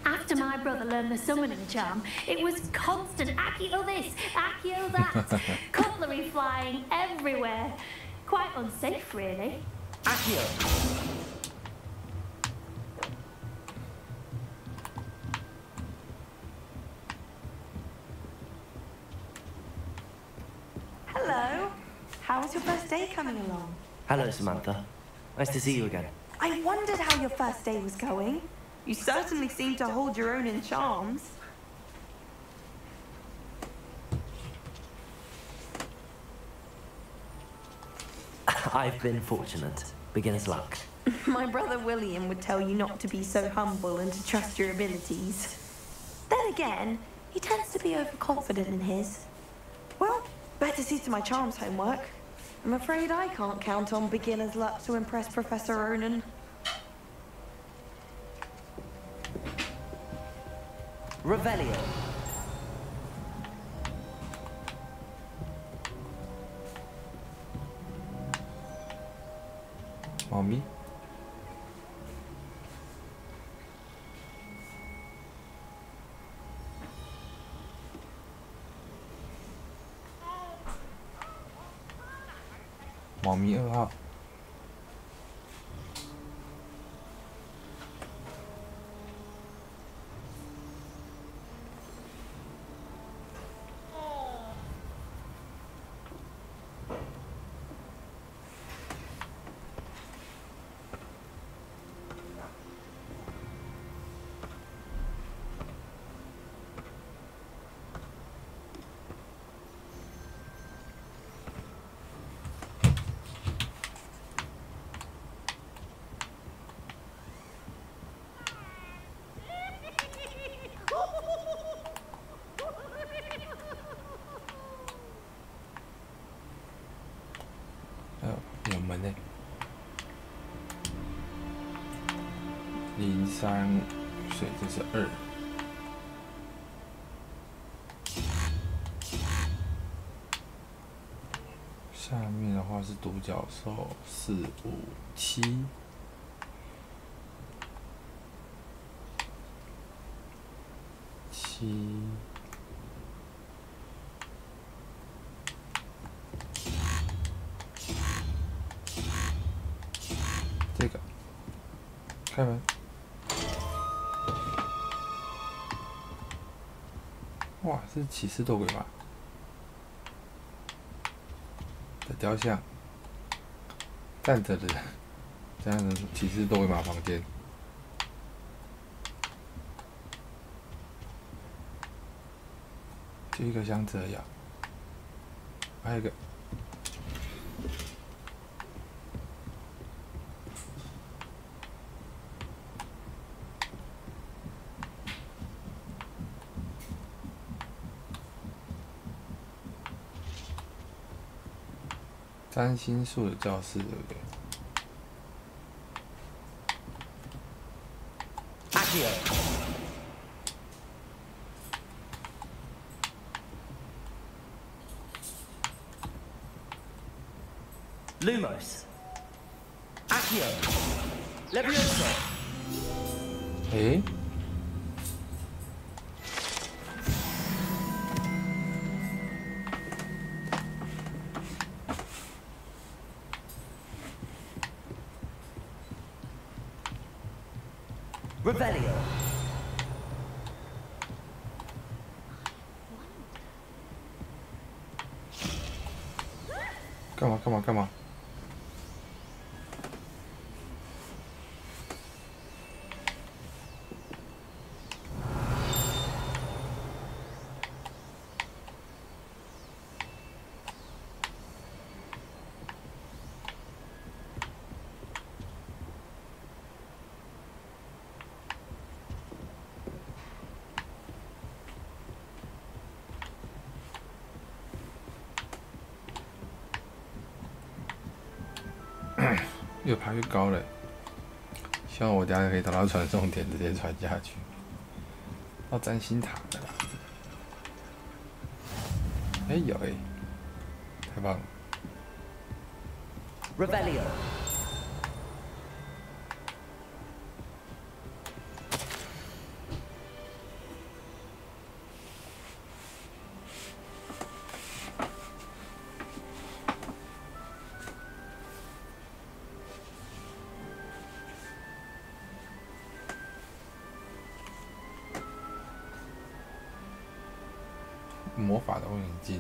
After my brother learned the summoning charm, it was constant Accio this, Accio that, cutlery flying everywhere. Quite unsafe, really. Accio! Hello. How's your first day coming along? Hello, Samantha. Nice to see you again. I wondered how your first day was going. You certainly seem to hold your own in charms. I've been fortunate. Beginner's luck. My brother William would tell you not to be so humble and to trust your abilities. Then again, he tends to be overconfident in his. Well, better see to my charms homework. I'm afraid I can't count on beginner's luck to impress Professor Ronan. Revelio. Mommy. Mommy 2号。有门呢，03，所以这是2。下面的话是独角兽457。这个开门，哇，这是骑士斗鬼吧的雕像，站着的人，这样的骑士斗鬼马房间。就一个箱子而已啊，还有一个。占星术的教室，对不对？Lumos. Accio. Levioso. 诶。Revelio. 干嘛？越爬越高了。希望我等下可以找到传送点，直接传下去。要占星塔的啦。有太棒了。Revelio. 魔法的望远镜。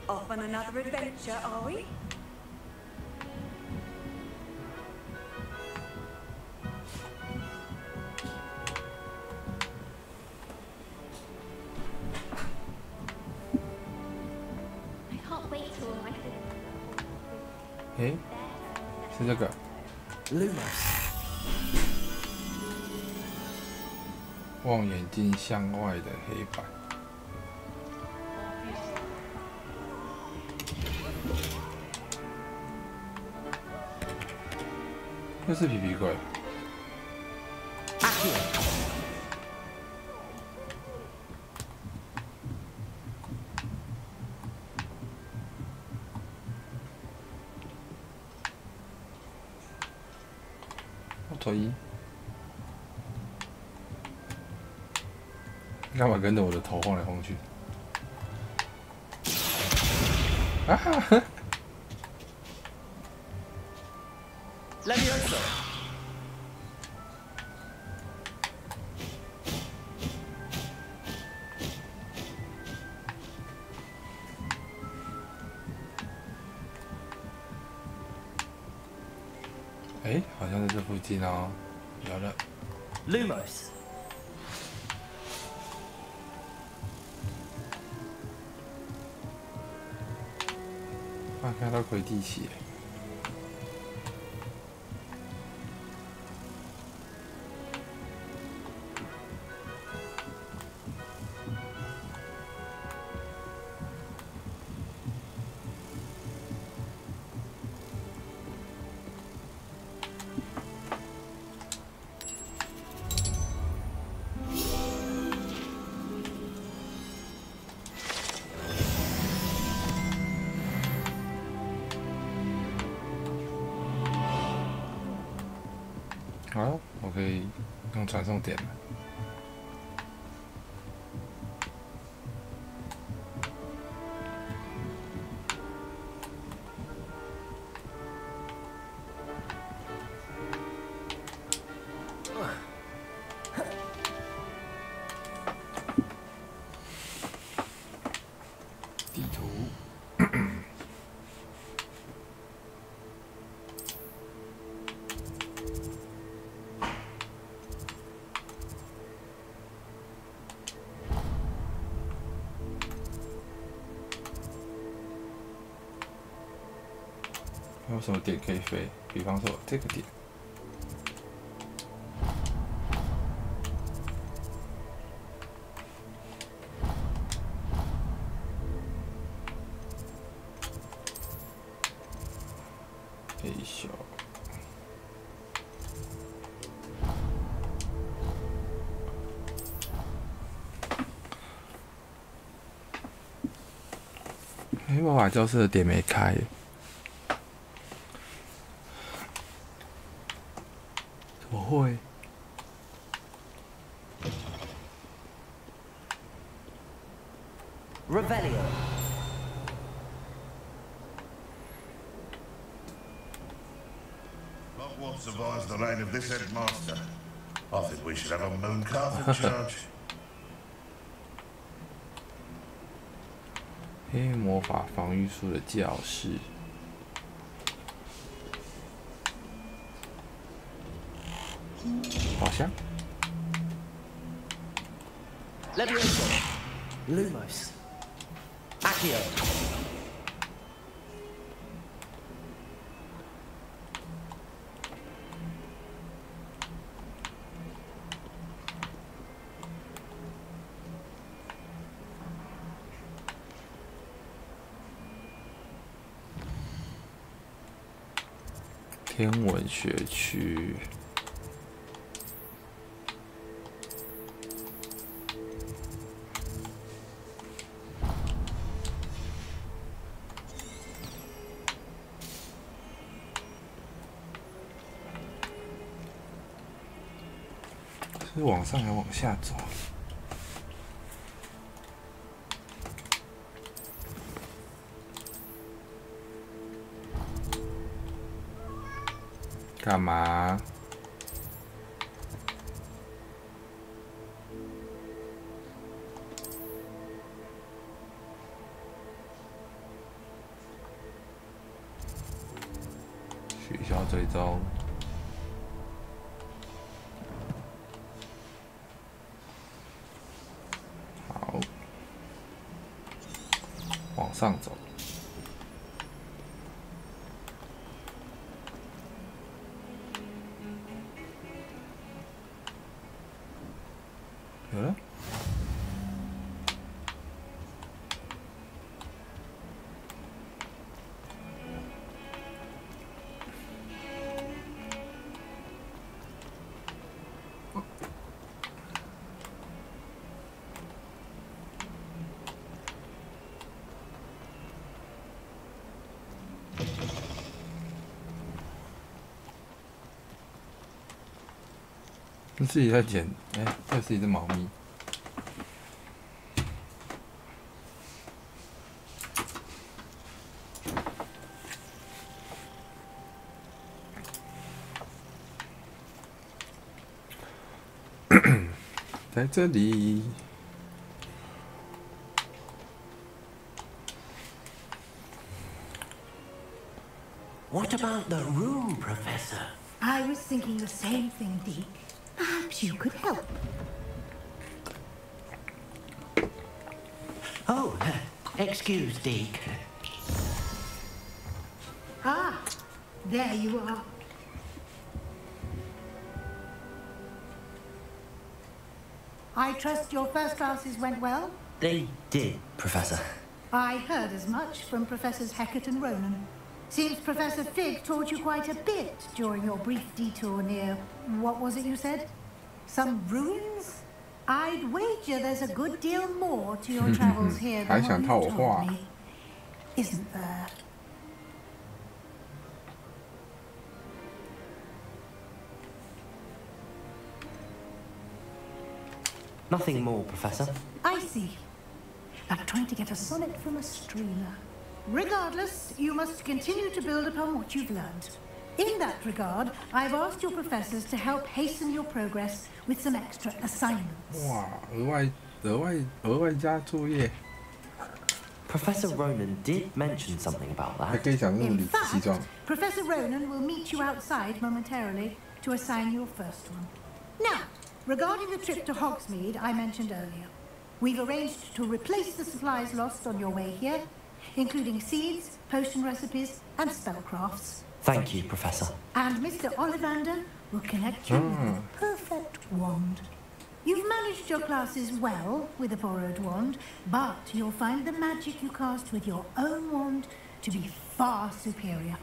Off on another adventure, are we? I 是这个。Lumos。望远镜向外的黑板。又是皮皮鬼。脱衣。你干嘛跟着我的头晃来晃去？啊哈！ Levioso. Eh, 好像在这附近哦，有了。Lumos. 啊，看到魁地奇。 好，我可以用传送点了。地图。还有什么点可以飞？比方说这个点。可以修。魔法教室的点没开。 怎么会？ Revelio. Hogwarts survives the reign of this headmaster. I think we should have a moon calf in charge. 黑魔法防御术的教室。 宝箱。 Levioso. Lumos. Accio. 天文学区。是往上还往下走？干嘛？取消追踪。好，往上走。 有了，你自己在捡，哎，这是一只猫咪。在这里。 What about the room, Professor? I was thinking the same thing, Deke. Perhaps you could help. Oh, excuse, Deke. Ah, there you are. I trust your first classes went well? They did, Professor. I heard as much from Professors Hecat and Ronan. Seems Professor Fig taught you quite a bit during your brief detour near... what was it you said? Some ruins? I'd wager there's a good deal more to your travels here than what you told me. Isn't there? Nothing more, Professor. I see. Like trying to get a sonnet from a streamer. Regardless, you must continue to build upon what you've learned. In that regard, I've asked your professors to help hasten your progress with some extra assignments. Wow, 额外加作业。 Professor Ronan did mention something about that. In fact, Professor Ronan will meet you outside momentarily to assign your first one. Now, regarding the trip to Hogsmeade I mentioned earlier, we've arranged to replace the supplies lost on your way here, including seeds, potion recipes, and spellcrafts. Thank you, Professor. And Mr. Ollivander will connect you with the perfect wand. You've managed your classes well with a borrowed wand, but you'll find the magic you cast with your own wand to be far superior.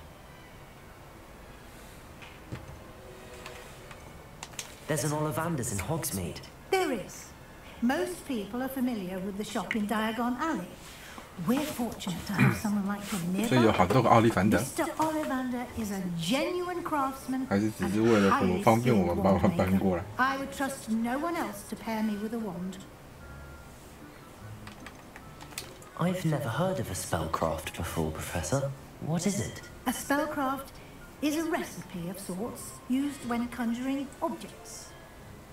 There's an Ollivander's in Hogsmeade. There is. Most people are familiar with the shop in Diagon Alley. We're fortunate to have someone like him nearby. 所以有好多个奥利凡德。 Mr. Ollivander is a genuine craftsman 还是只是为了方便我们把它搬过来？ I would trust no one else to pair me with a wand. I've never heard of a spellcraft before, Professor. What is it? A spellcraft is a recipe of sorts used when conjuring objects.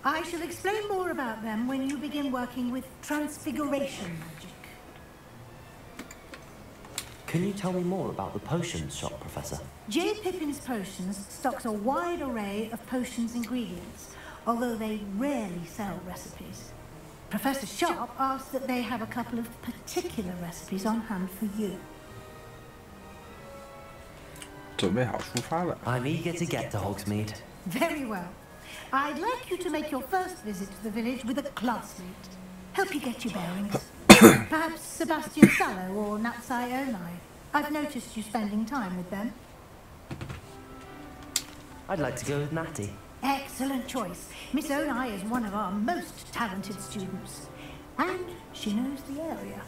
I shall explain more about them when you begin working with transfiguration magic. Can you tell me more about the potions shop, Professor? J. Pippin's Potions stocks a wide array of potions ingredients, although they rarely sell recipes. Professor Sharp asked that they have a couple of particular recipes on hand for you. 准备好出发了。 I'm eager to get to Hogsmeade. Very well. I'd like you to make your first visit to the village with a classmate. Help you get your bearings. Perhaps Sebastian Sallow or Natsai Onai. I've noticed you spending time with them. I'd like to go with Natty. Excellent choice. Miss Onai is one of our most talented students. And she knows the area.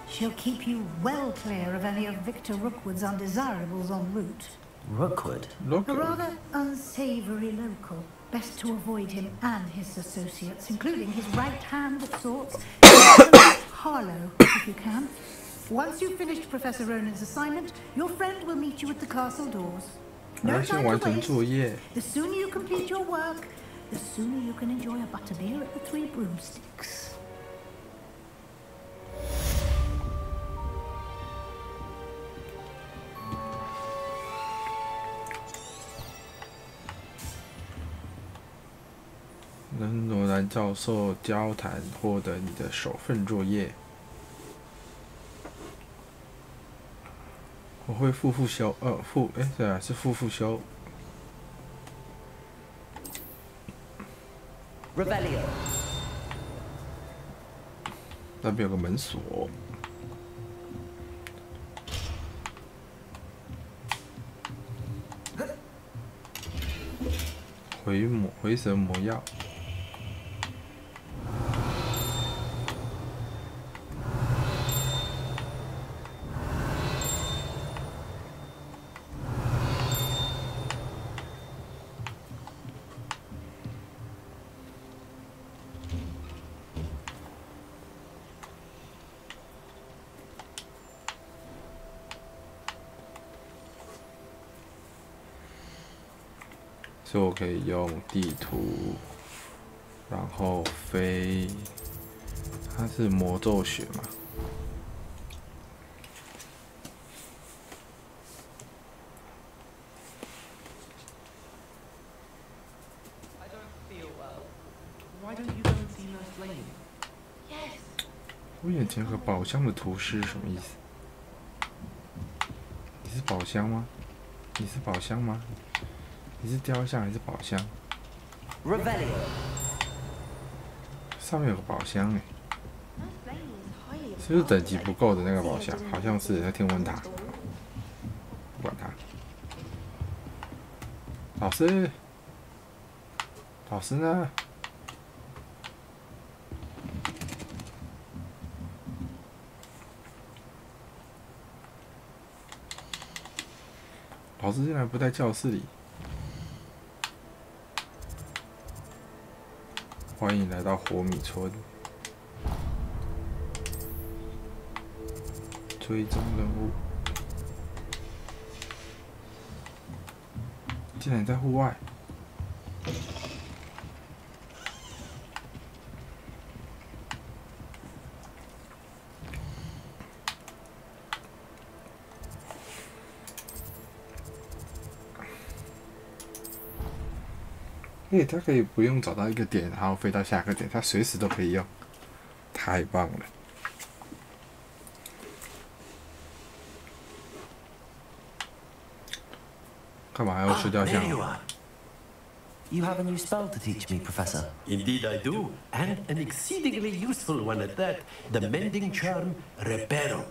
She'll keep you well clear of any of Victor Rookwood's undesirables en route. Rookwood? A rather unsavory local. Best to avoid him and his associates, including his right hand of sorts, Harlow, if you can. Once you've finished Professor Ronan's assignment, your friend will meet you at the castle doors. No time to waste. The sooner you complete your work, the sooner you can enjoy a butterbeer at the Three Broomsticks. 跟罗兰教授交谈，获得你的首份作业。我会复修，对啊，是复修。Rebellion。那边有个门锁。回神魔药。所以我可以用地图，然后飞。它是魔咒学嘛？我眼前有个宝箱的图示，什么意思？你是宝箱吗？你是宝箱吗？你是雕像还是宝箱？ Rebellion。上面有个宝箱哎，是不是等级不够的那个宝箱？好像是那天文塔。不管它。老师，老师呢？老师竟然不在教室里。 欢迎来到火米村。追踪任务，竟然在户外。它可以不用找到一个点，然后飞到下个点，它随时都可以用，太棒了！干嘛要吃雕像？You have a new spell to teach me, Professor. Indeed I do, and an exceedingly useful one at that. The mending charm, Reparo.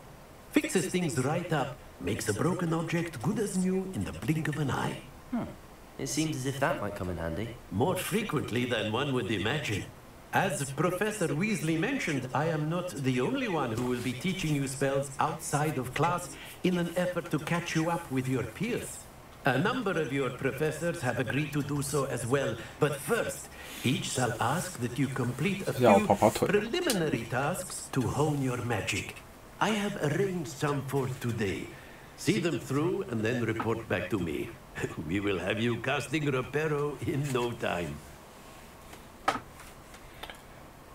Fixes things right up, makes a broken object good as new in the blink of an eye. It seems as if that might come in handy. More frequently than one would imagine. As Professor Weasley mentioned, I am not the only one who will be teaching you spells outside of class in an effort to catch you up with your peers. A number of your professors have agreed to do so as well, but first, each shall ask that you complete a few preliminary tasks to hone your magic. I have arranged some for today. See them through and then report back to me. We will have you casting Reparo in no time.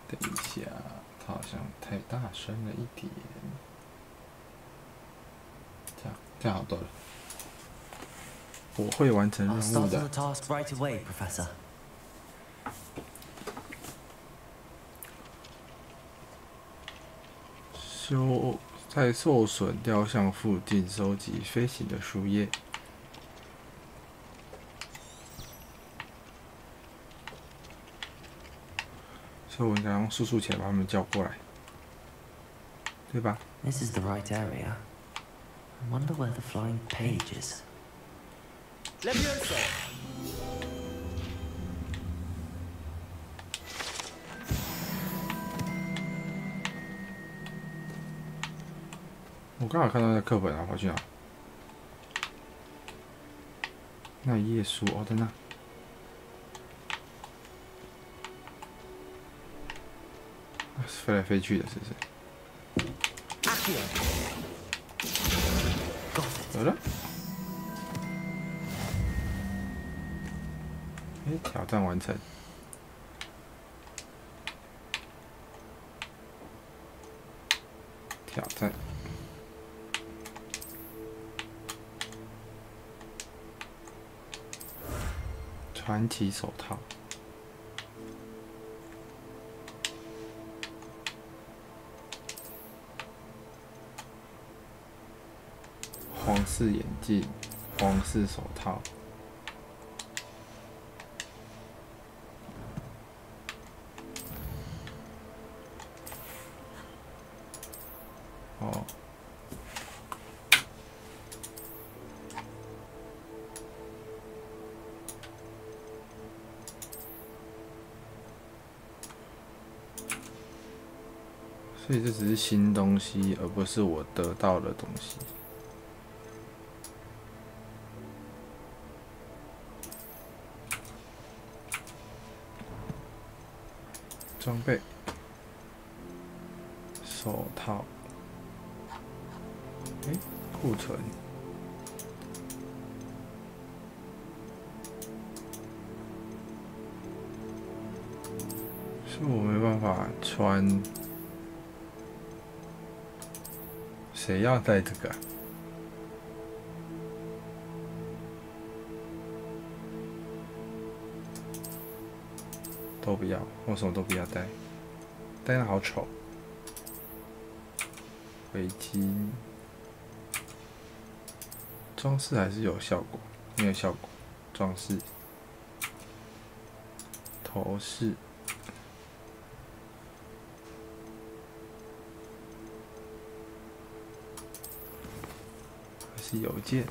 等一下，它好像太大声了一点。这样好多了。我会完成任务的。 Right away, Professor. 在受损雕像附近收集飞行的树叶。 所以我应该用速速前把他们叫过来，对吧 ？This is the right area. I wonder where the flying page is. Leviosa. 我刚好看到那课本啊，跑去哪？那一页书哦，在那。飞来飞去的，是不是？有了。挑战完成。挑战。传奇手套。皇室眼镜，皇室手套。哦。所以这只是新东西，而不是我得到的东西。装备，手套，库存，是我没办法穿，谁要带这个啊？都不要，我什么都不要带，戴那好丑。围巾，装饰还是有效果，没有效果。装饰，头饰，还是邮件。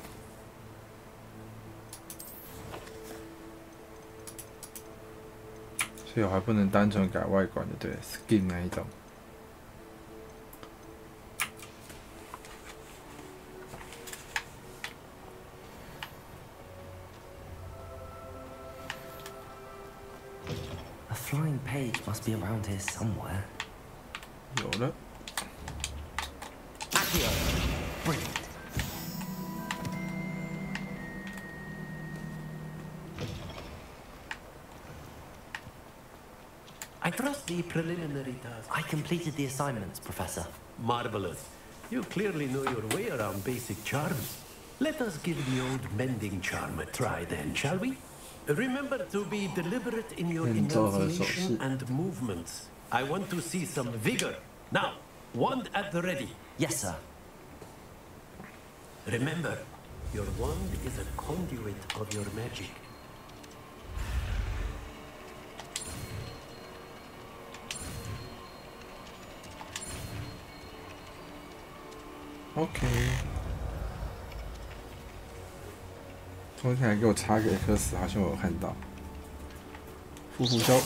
所以我还不能单纯改外观的，对 ，skin 那一种。A flying page must be around here somewhere. 有了。Brilliant. I trust the preliminary task. I completed the assignments, Professor. Marvelous. You clearly know your way around basic charms. Let us give the old mending charm a try then, shall we? Remember to be deliberate in your enunciation and movements. I want to see some vigor. Now, wand at the ready. Yes, sir. Remember, your wand is a conduit of your magic. OK。昨天还给我插个颗死，好像我有看到。复修。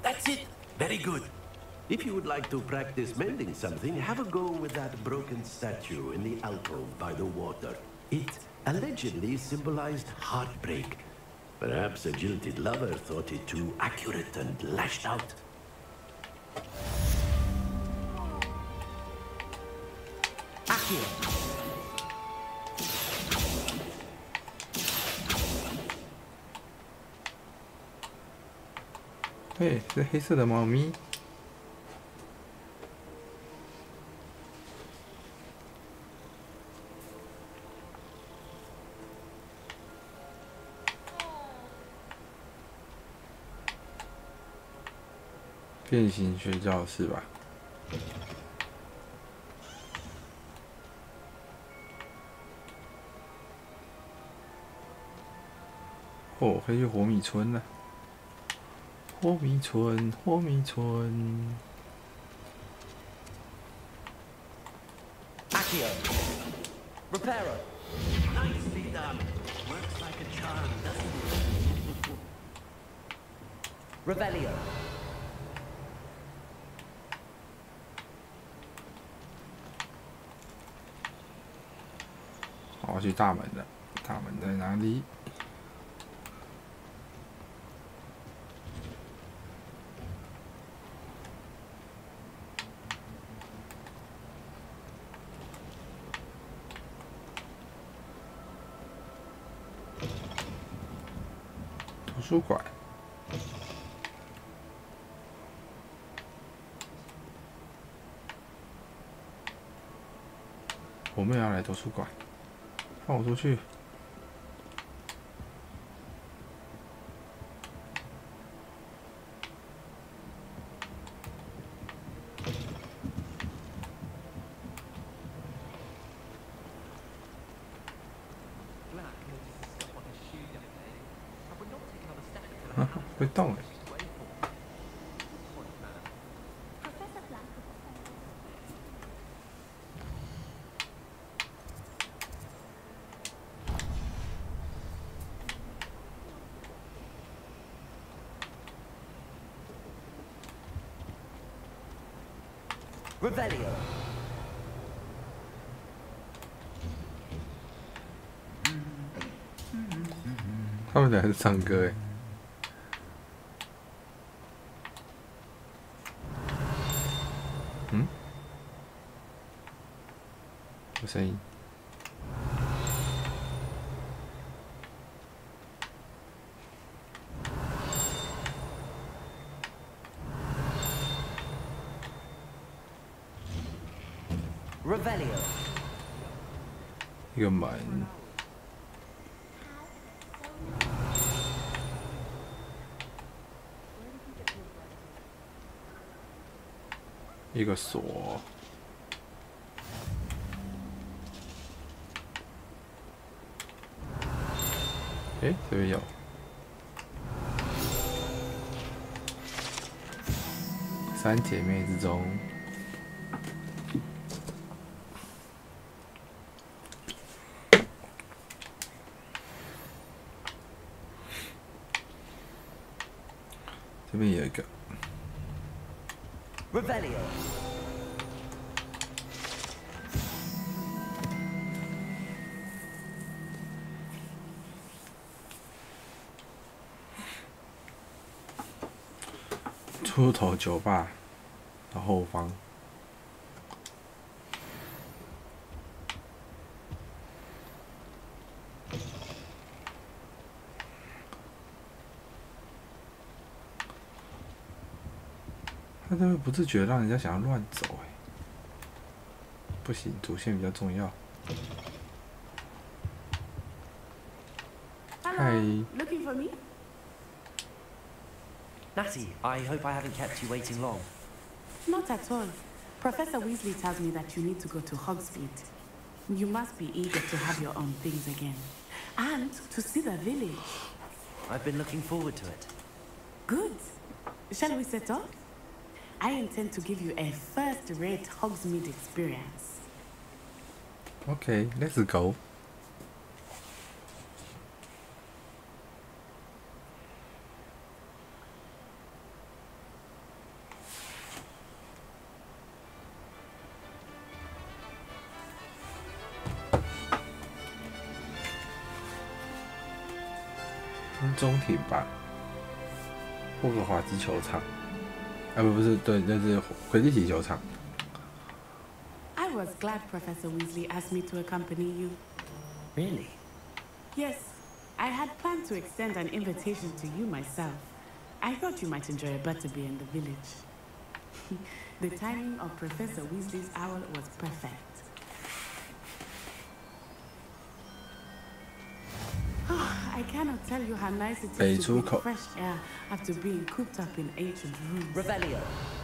That's it. Very good. If you would like to practice mending something, have a go with that broken statue in the alcove by the water. It allegedly symbolized heartbreak. Perhaps a jilted lover thought it too accurate and lashed out. Accio. 对，是黑色的猫咪。变形学教室吧。哦，可以去火米村了。火米村，火米村。Accio. Reparo. Nicely done. Works like a charm, doesn't it? Revelio. 去大门了，大门在哪里？图书馆。我们也要来图书馆，放我出去。啊，会动哎！ Revelio. 他们俩是唱歌哎。嗯？有声音。Revelio. 一个门，一个锁，哎，这边有。 三姐妹之中，这边有一个。Revelio. 出头酒吧的后方，他都会不自觉让人家想要乱走哎，不行，主线比较重要。嗨。 Looking for me? Natty, I hope I haven't kept you waiting long. Not at all. Professor Weasley tells me that you need to go to Hogsmeade. You must be eager to have your own things again. And to see the village. I've been looking forward to it. Good. Shall we set off? I intend to give you a first-rate Hogsmeade experience. Okay, let's go. 中庭吧，霍格华兹球场，啊不是，对，那是魁地奇球场。I was glad Professor Weasley asked me to accompany you. Really? Yes, I had planned to extend an invitation to you myself. I thought you might enjoy a butterbeer in the village. The timing of Professor Weasley's owl was perfect. I cannot tell you how nice it is to breathe fresh air after being cooped up in ancient rooms. Revelio.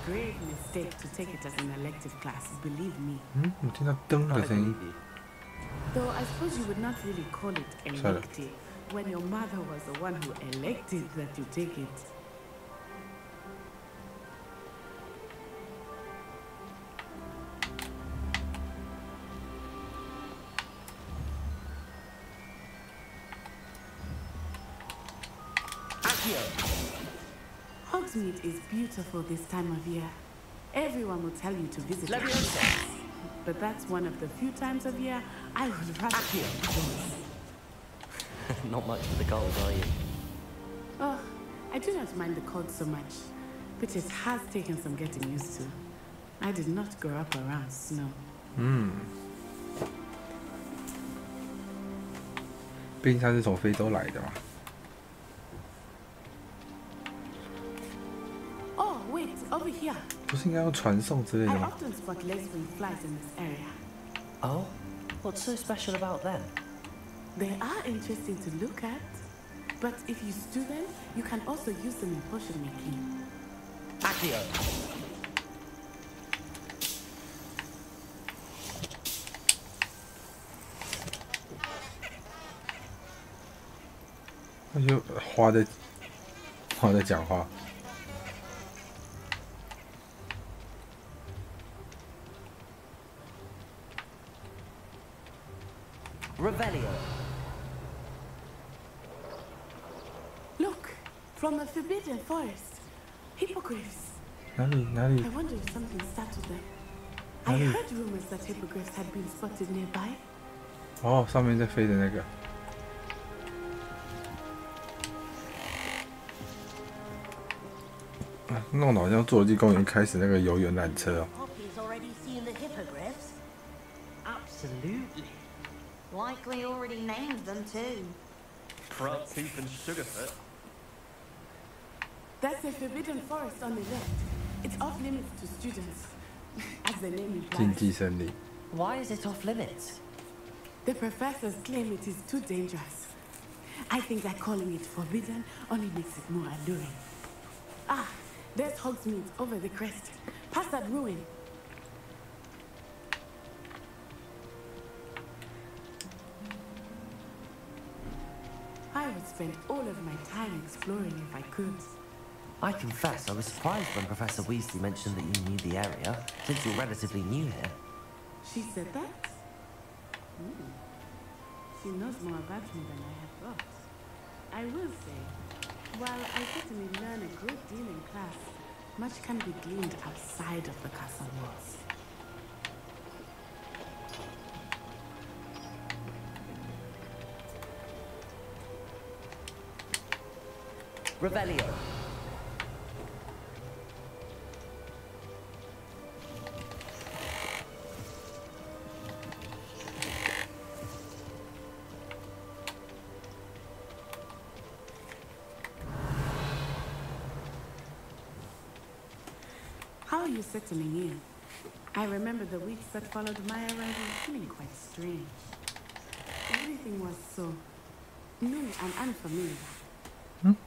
Grave mistake to take it as an elective class, believe me. 我听到灯的声音。 Though I suppose you would not really call it elective when your mother was the one who elected that you take it. Hogsmeade is beautiful this time of year. Everyone will tell you to visit it. but that's one of the few times of year I would rather. Not much for the cold, are you? Oh, I do not mind the cold so much, but it has taken some getting used to. I did not grow up around snow. 毕竟他是从非洲来的嘛。Oh, wait, over here. 不是应该用传送之类的 I 吗？ often spot lacewing flies in this area. Oh? What's so special about them? They are interesting to look at, but if you stew them, you can also use them in potion making. Accio! 那就花在讲话。Revelio. Look, from a forbidden forest. Hippogriffs. 哪里 I wonder if something startled them. I 哪里？ heard rumors that hippogriffs had been spotted nearby. 哦，上面在飞的那个。弄得好像侏罗纪公园开始那个游园缆车哦。 Poppy's already seen the hippogriffs. Absolutely. Likely already named them too. Frogtooth and Sugarfoot. That's a forbidden forest on the left. It's off limits to students, as the name 禁 implies. 忌森林。 Why is it off limits? The professors claim it is too dangerous. I think that calling it forbidden only makes it more alluring. Ah, there's Hogsmeade over the crest, past that ruin. I would spend all of my time exploring if I could. I confess I was surprised when Professor Weasley mentioned that you knew the area, since you're relatively new here. She said that? She knows more about me than I had thought. I will say, while I certainly learn a great deal in class, much can be gleaned outside of the castle walls. Revelio. How are you settling in? I remember the weeks that followed my arrival feeling quite strange. Everything was so new and unfamiliar.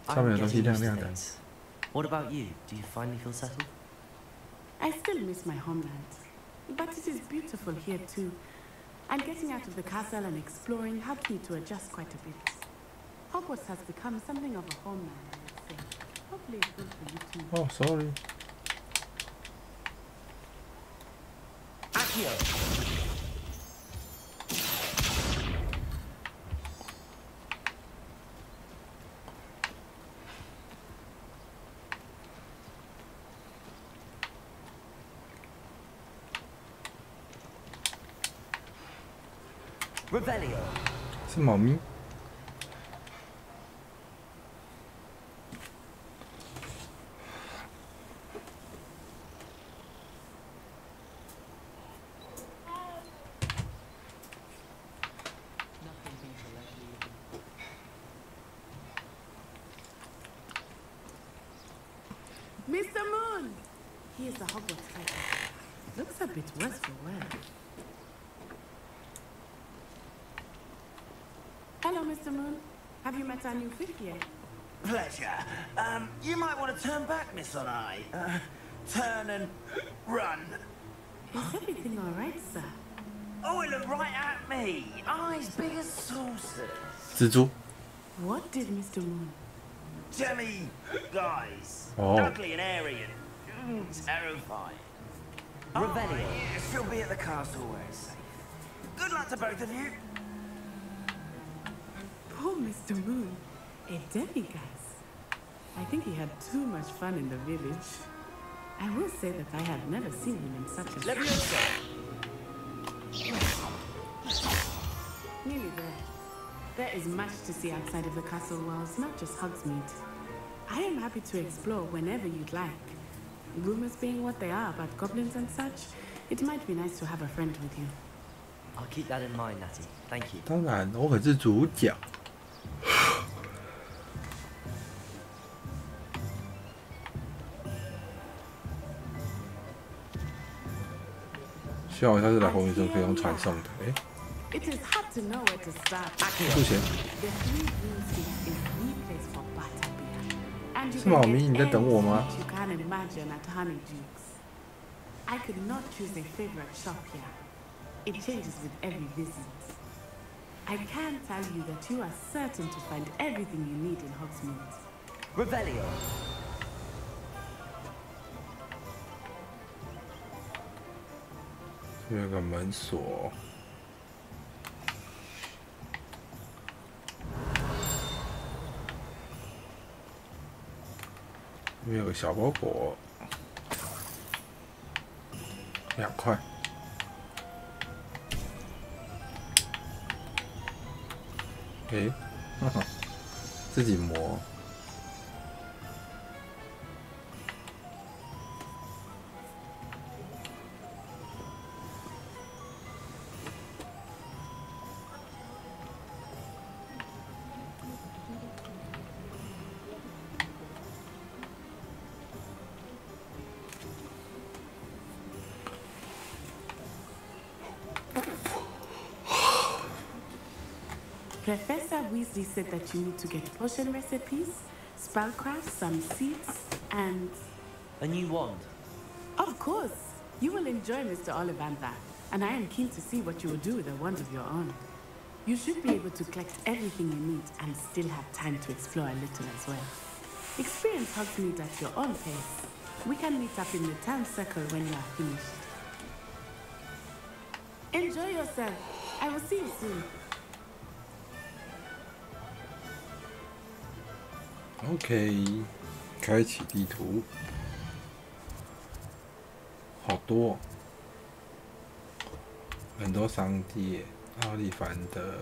上面有东西亮亮的。 What about you? Do you finally feel settled? I still miss my homeland, but it is beautiful here too. And getting out of the castle and exploring helped me to adjust quite a bit. Hogwarts has become something of a homeland, I would say. Hopefully it's good for you too. Oh, sorry. Accio. Revelio. 是猫咪。Mr. Moon! He is the Hogwarts fighter. Looks a bit worse for wear. Hello, Mr. Moon. Have you met our new fifth year? Pleasure. You might want to turn back, Miss Onai. Turn and run. Is everything all right, sir? Oh, it looked right at me. Eyes big as saucers. 蜘蛛。 What did Mr. Moon? Demi guys. Oh. Ugly and airy and terrifying. Revelio. Oh, yes, she'll be at the castle where it's safe. Good luck to both of you. Poor Mr. Moon. A demiguise. I think he had too much fun in the village. I will say that I have never seen him in such a... Leviosa. Nearly there. There is much to see outside of the castle walls, not just Hogsmeade. I am happy to explore whenever you'd like. Rumors being what they are about goblins and such, it might be nice to have a friend with you. I'll keep that in mind, Natty. Thank you. 当然，我可是主角。希望我下次来红云村可以用传送的。哎， It is hard to know where to start. 不行。 The Three Broomsticks is the place for butterbeer. And you 是吗？ can 我 get 你在等我吗？ anything you can imagine at Honeydukes. I could not choose a favorite shop here. It changes with every visit. I can tell you that you are certain to find everything you need in Hogsmeade. Revelio. 这有个门锁。这边有个小包裹，2块。诶，哈哈，自己磨。Professor Weasley said that you need to get potion recipes, spellcraft, some seeds, and... A new wand. Of course! You will enjoy Mr. Ollivander, and I am keen to see what you will do with a wand of your own. You should be able to collect everything you need and still have time to explore a little as well. Experience Hogsmeade at your own pace. We can meet up in the town circle when you are finished. Enjoy yourself. I will see you soon. OK， 开启地图，好多，很多商店，奥利凡的，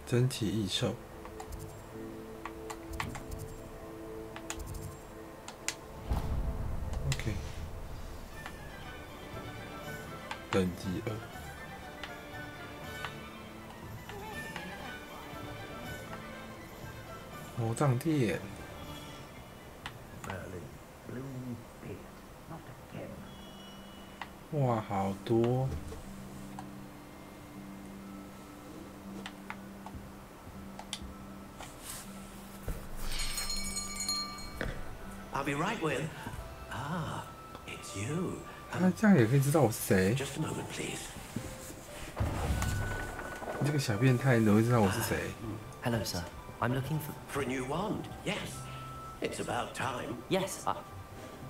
珍奇异兽 ，OK， 等级2。魔杖店，哇，好多！ I'll be right with. Ah, it's you. 他这样也可以知道我是谁？ Just a moment, please. 你这个小变态，你怎么会知道我是谁 Hello, sir. I'm looking for a new wand. Yes, it's about time. Yes,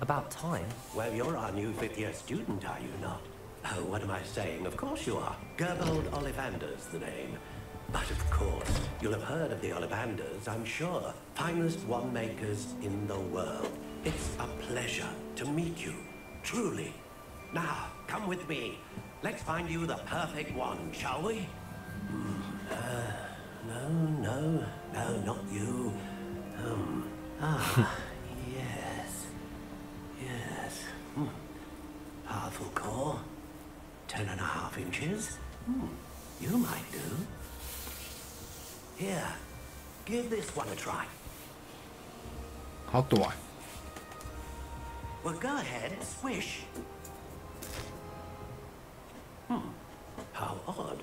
about time. Well, you're our new 5th year student, are you not? Oh, what am I saying? Of course you are. Gerbold Ollivander's the name. But of course, you'll have heard of the Ollivanders, I'm sure. Finest wand makers in the world. It's a pleasure to meet you, truly. Now, come with me. Let's find you the perfect wand, shall we? No, not you. Yes. Powerful core. 10.5 inches. You might do. Here, give this one a try. 好短。 Well, go ahead, swish. How odd.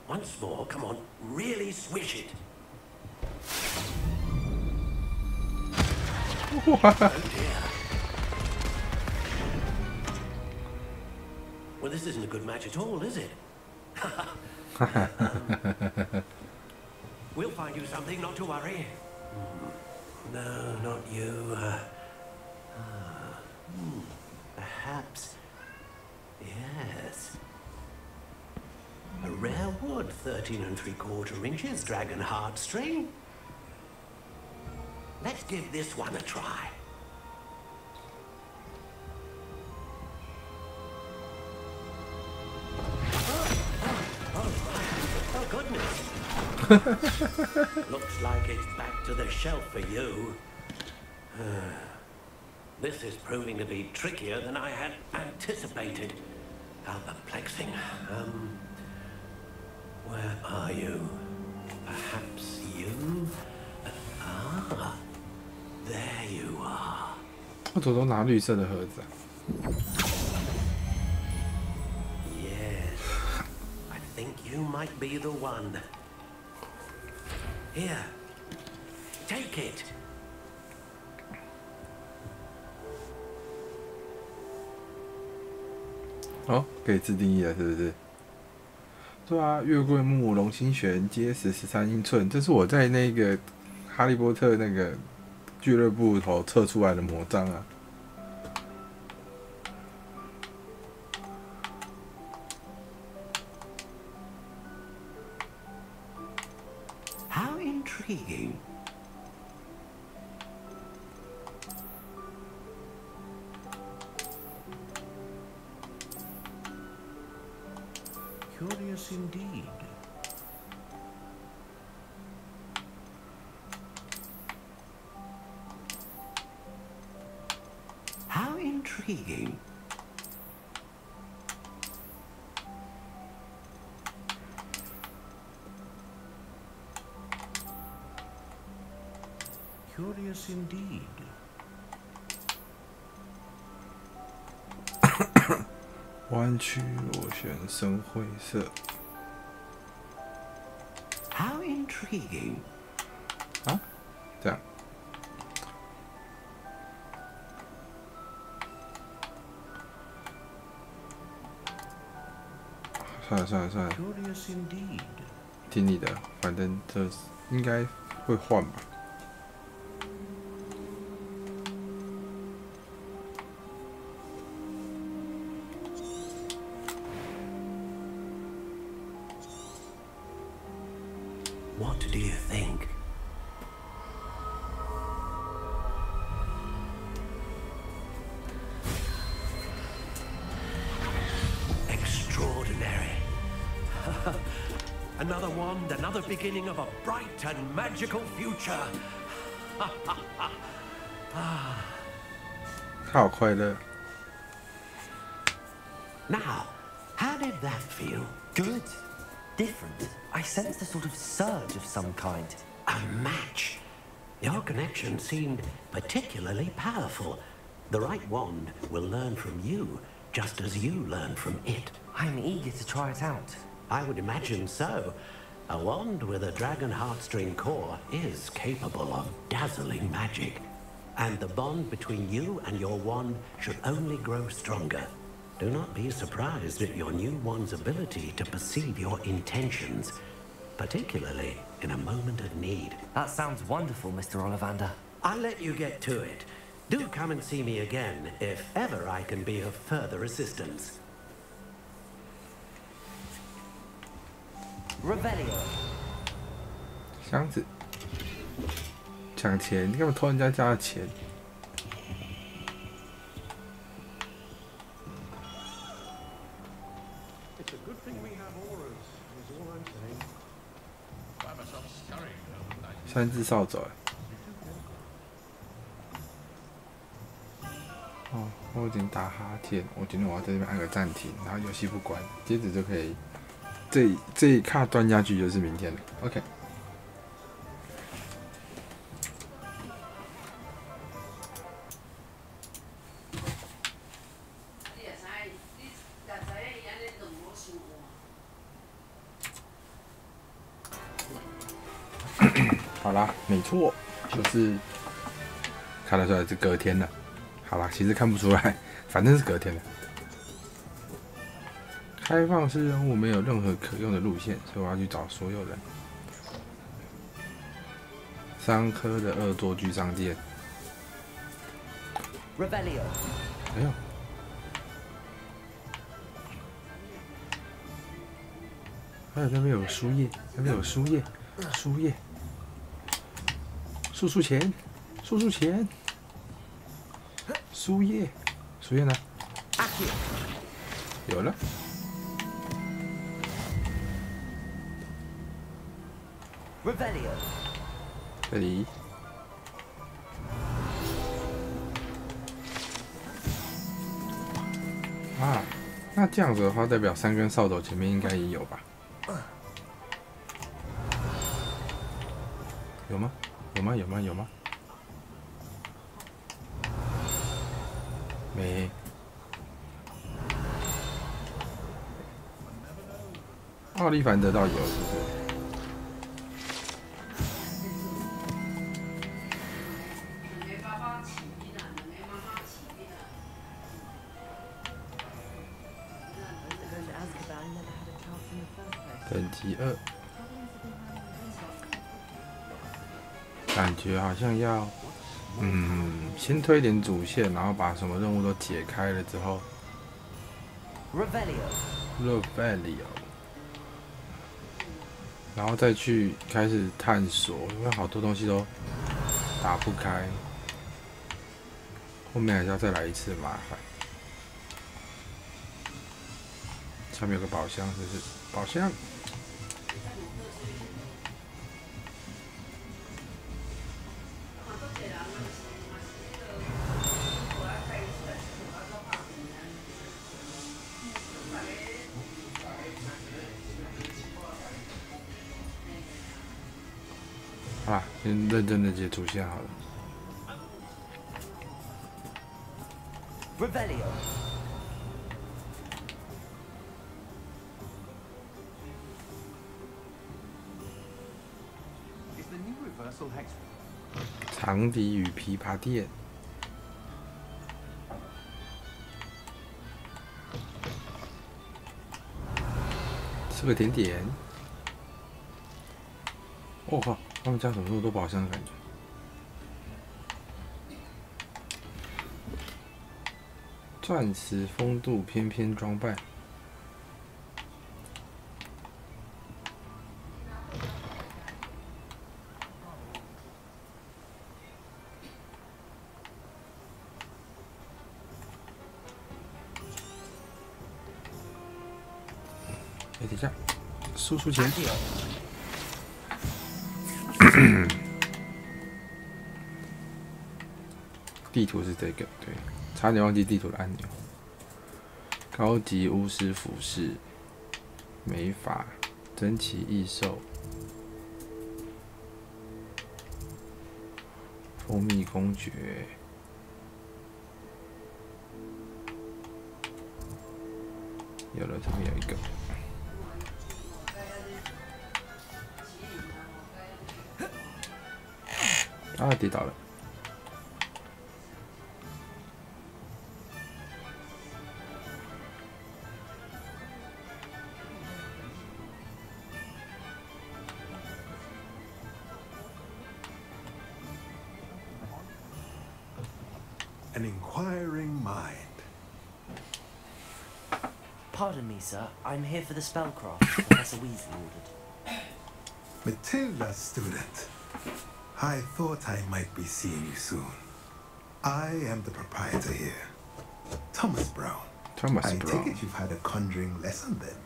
Once more, come on, really swish it. What? Oh dear. Well, this isn't a good match at all, is it? We'll find you something, not to worry. No, not you. Perhaps. Yes. A rare wood, 13 3/4 inches, dragon heartstring. Let's give this one a try. Looks like it's back to the shelf for you. This is proving to be trickier than I had anticipated. How perplexing. Where are you? Perhaps you? Ah, there you are. 我怎么都拿绿色的盒子啊？ Yes, I think you might be the one. Here, take it. 哦，可以自定义了，是不是？对啊，月桂木、龙心弦、结实13英寸，这是我在那个哈利波特那个俱乐部头测出来的魔杖啊。 How intriguing. Curious indeed. How intriguing. Curious indeed. 弯曲螺旋深灰色。 How intriguing. 啊，这样。算了， Curious indeed. 听你的，反正这应该会换吧。 What do you think? Extraordinary. Another wand, another beginning of a bright and magical future. 他好快乐。 Now, how did that feel? Good. Different. I sensed a sort of surge of some kind. A match. Your connection seemed particularly powerful. The right wand will learn from you, just as you learn from it. I'm eager to try it out. I would imagine so. A wand with a dragon heartstring core is capable of dazzling magic. And the bond between you and your wand should only grow stronger. Do not be surprised at your new wand's ability to perceive your intentions, particularly in a moment of need. That sounds wonderful, Mr. Ollivander. I'll let you get to it. Do come and see me again if ever I can be of further assistance. Revelio. 箱子，抢钱！你干嘛偷人家家的钱？ 3只扫帚，哦，我已经打哈欠，我决定我要在这边按个暂停，然后游戏不关，接着就可以，这一卡断下去就是明天了。OK。好啦，没错，就是看得出来是隔天了。好啦，其实看不出来，反正是隔天了。开放式任务没有任何可用的路线，所以我要去找所有人。3颗的恶作剧商店。Revelio。哎呦！还有那边有书页，那边有书页，书页。 数钱，数钱，输液，输液呢？有了。Revelio. 这里。啊，那这样子的话，代表3根扫帚前面应该也有吧？有吗？有吗？有吗？有吗？没。奥利凡得到有，是不是？等级2，感觉好像要，先推点主线，然后把什么任务都解开了之后 ，Revelio， 然后再去开始探索，因为好多东西都打不开，后面还是要再来一次麻烦。上面有个宝箱，这是宝箱。好啦，先认真的解主线好了。Revelio. Is the new reversal hex? 长笛与琵琶店。吃个甜点。我靠，他们家怎么那么多宝箱的感觉？钻石风度翩翩装扮。哎，等一下，输出前。地图是这个，对，差点忘记地图的按钮。高级巫师服饰、美发、珍奇异兽、蜂蜜公爵。有了，这边有一个。啊，跌倒了。An inquiring mind. Pardon me, sir. I'm here for the spellcraft Professor Weasley ordered. Matilda, student. I thought I might be seeing you soon. I am the proprietor here, Thomas Brown. I take it you've had a conjuring lesson then?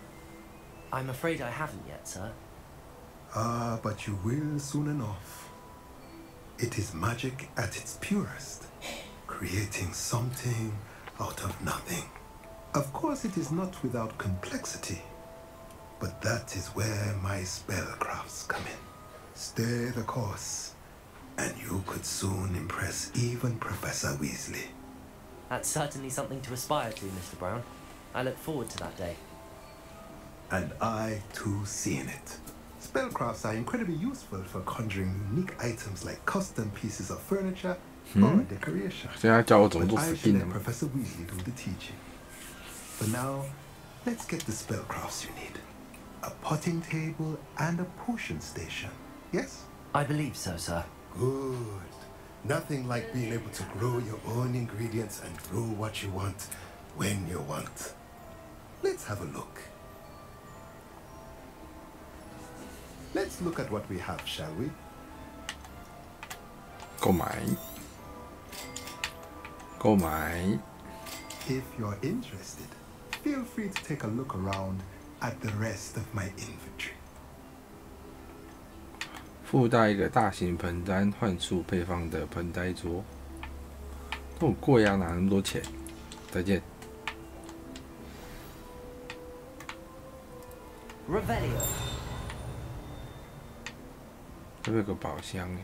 I'm afraid I haven't yet, sir. Ah, but you will soon enough. It is magic at its purest, creating something out of nothing. Of course, it is not without complexity, but that is where my spellcrafts come in. Stay the course, and you could soon impress even Professor Weasley. That's certainly something to aspire to, Mr. Brown. I look forward to that day. And I, too, seen it. Spellcrafts are incredibly useful for conjuring unique items like custom pieces of furniture or decoration. But I should let Professor Weasley do the teaching. For now, let's get the spellcrafts you need. A potting table and a potion station, yes? I believe so, sir. Good. Nothing like being able to grow your own ingredients and grow what you want when you want. Let's have a look. Let's look at what we have, shall we? 购买。购买。 If you're interested, feel free to take a look around at the rest of my inventory. 附带一个大型盆栽幻术配方的盆栽桌，这么贵啊，哪那么多钱？再见。Revelio。这边有个宝箱哎。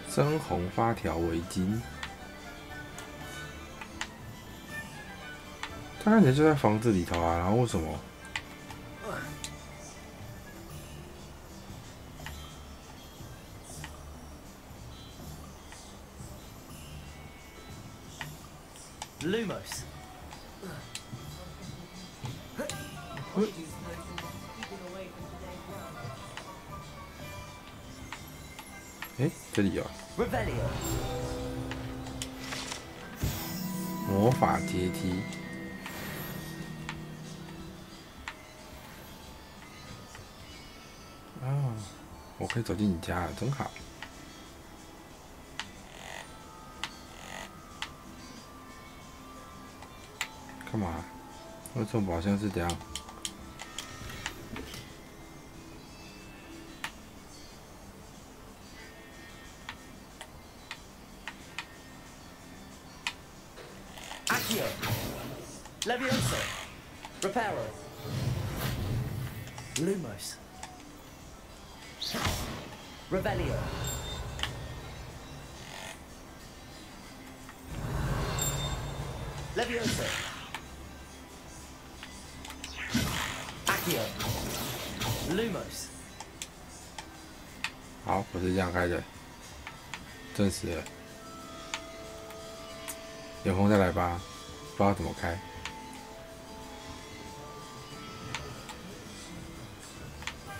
深红发条围巾，他看起来就在房子里头啊，然后为什么？ Lumos. 哎，这里有。Revelio. 魔法阶梯。啊，我可以走进你家了，真好。 干嘛？为什么宝箱是这样？Accio, Levioso, Reparo, Lumos, Revelio, Levioso. Lumos。好，我是这样开的，证实了。有空再来吧，不知道怎么开。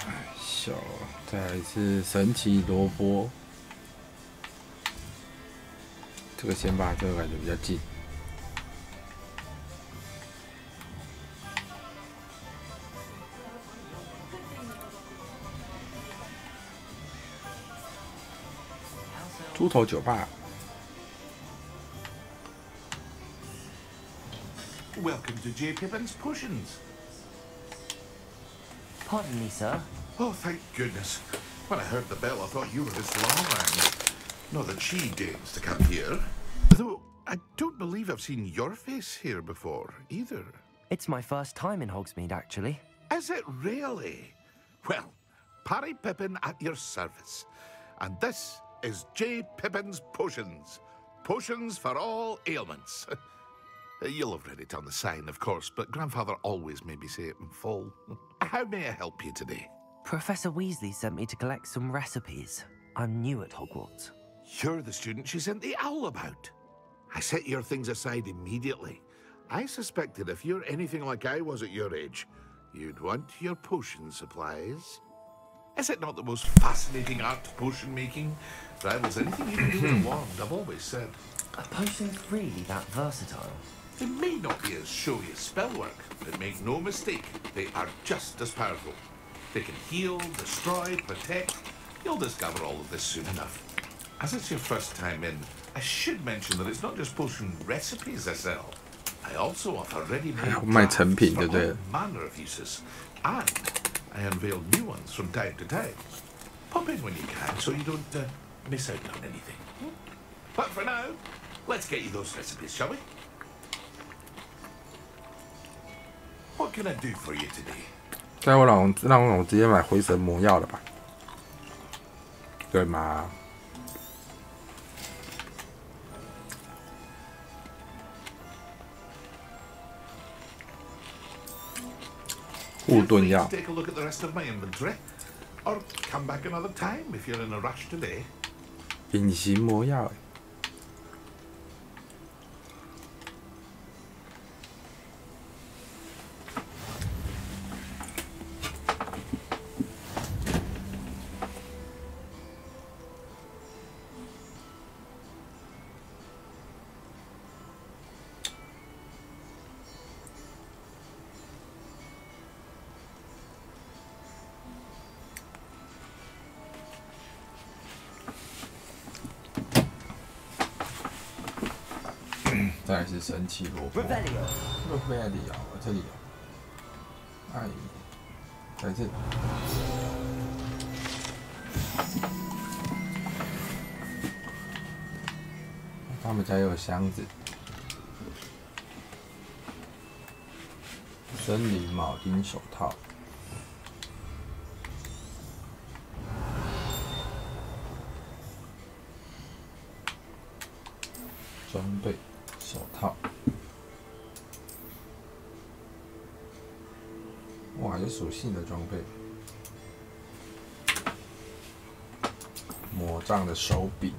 哎，笑了，再来一次神奇萝卜。这个先吧，这个感觉比较近。 猪头酒吧。 Welcome to J. Pippin's Potions. Pardon me, sir. Oh, thank goodness. When I heard the bell, I thought you were Miss Lawman. Not that she deigns to come here. Though, I don't believe I've seen your face here before, either. It's my first time in Hogsmeade, actually. Is it really? Well, Parry Pippin at your service. And this is J. Pippin's Potions. Potions for all ailments. You'll have read it on the sign, of course, but Grandfather always made me say it in full. How may I help you today? Professor Weasley sent me to collect some recipes. I'm new at Hogwarts. You're the student she sent the owl about. I set your things aside immediately. I suspected if you're anything like I was at your age, you'd want your potion supplies. Is it not the most fascinating art, potion making? Rivals anything you can do with a wand, I've always said. Are potions really that versatile? They may not be as showy as spellwork, but make no mistake, they are just as powerful. They can heal, destroy, protect. You'll discover all of this soon enough. As it's your first time in, I should mention that it's not just potion recipes I sell. I also offer ready-made drafts for all manner of uses, and I unveil new ones from time to time. Pop in when you can, so you don't miss out on anything. But for now, let's get you those recipes, shall we? What can I do for you today? 让我直接买回神魔药了吧？对吗？护盾药。 Take a look at the rest of my inventory, or come back another time if you're in a rush today. 隐形魔药。再来是神奇萝卜。Revelio， 这里有。哎，在这里。他们家有箱子。森林铆钉手套。装备手套，哇，有属性的装备，魔杖的手柄，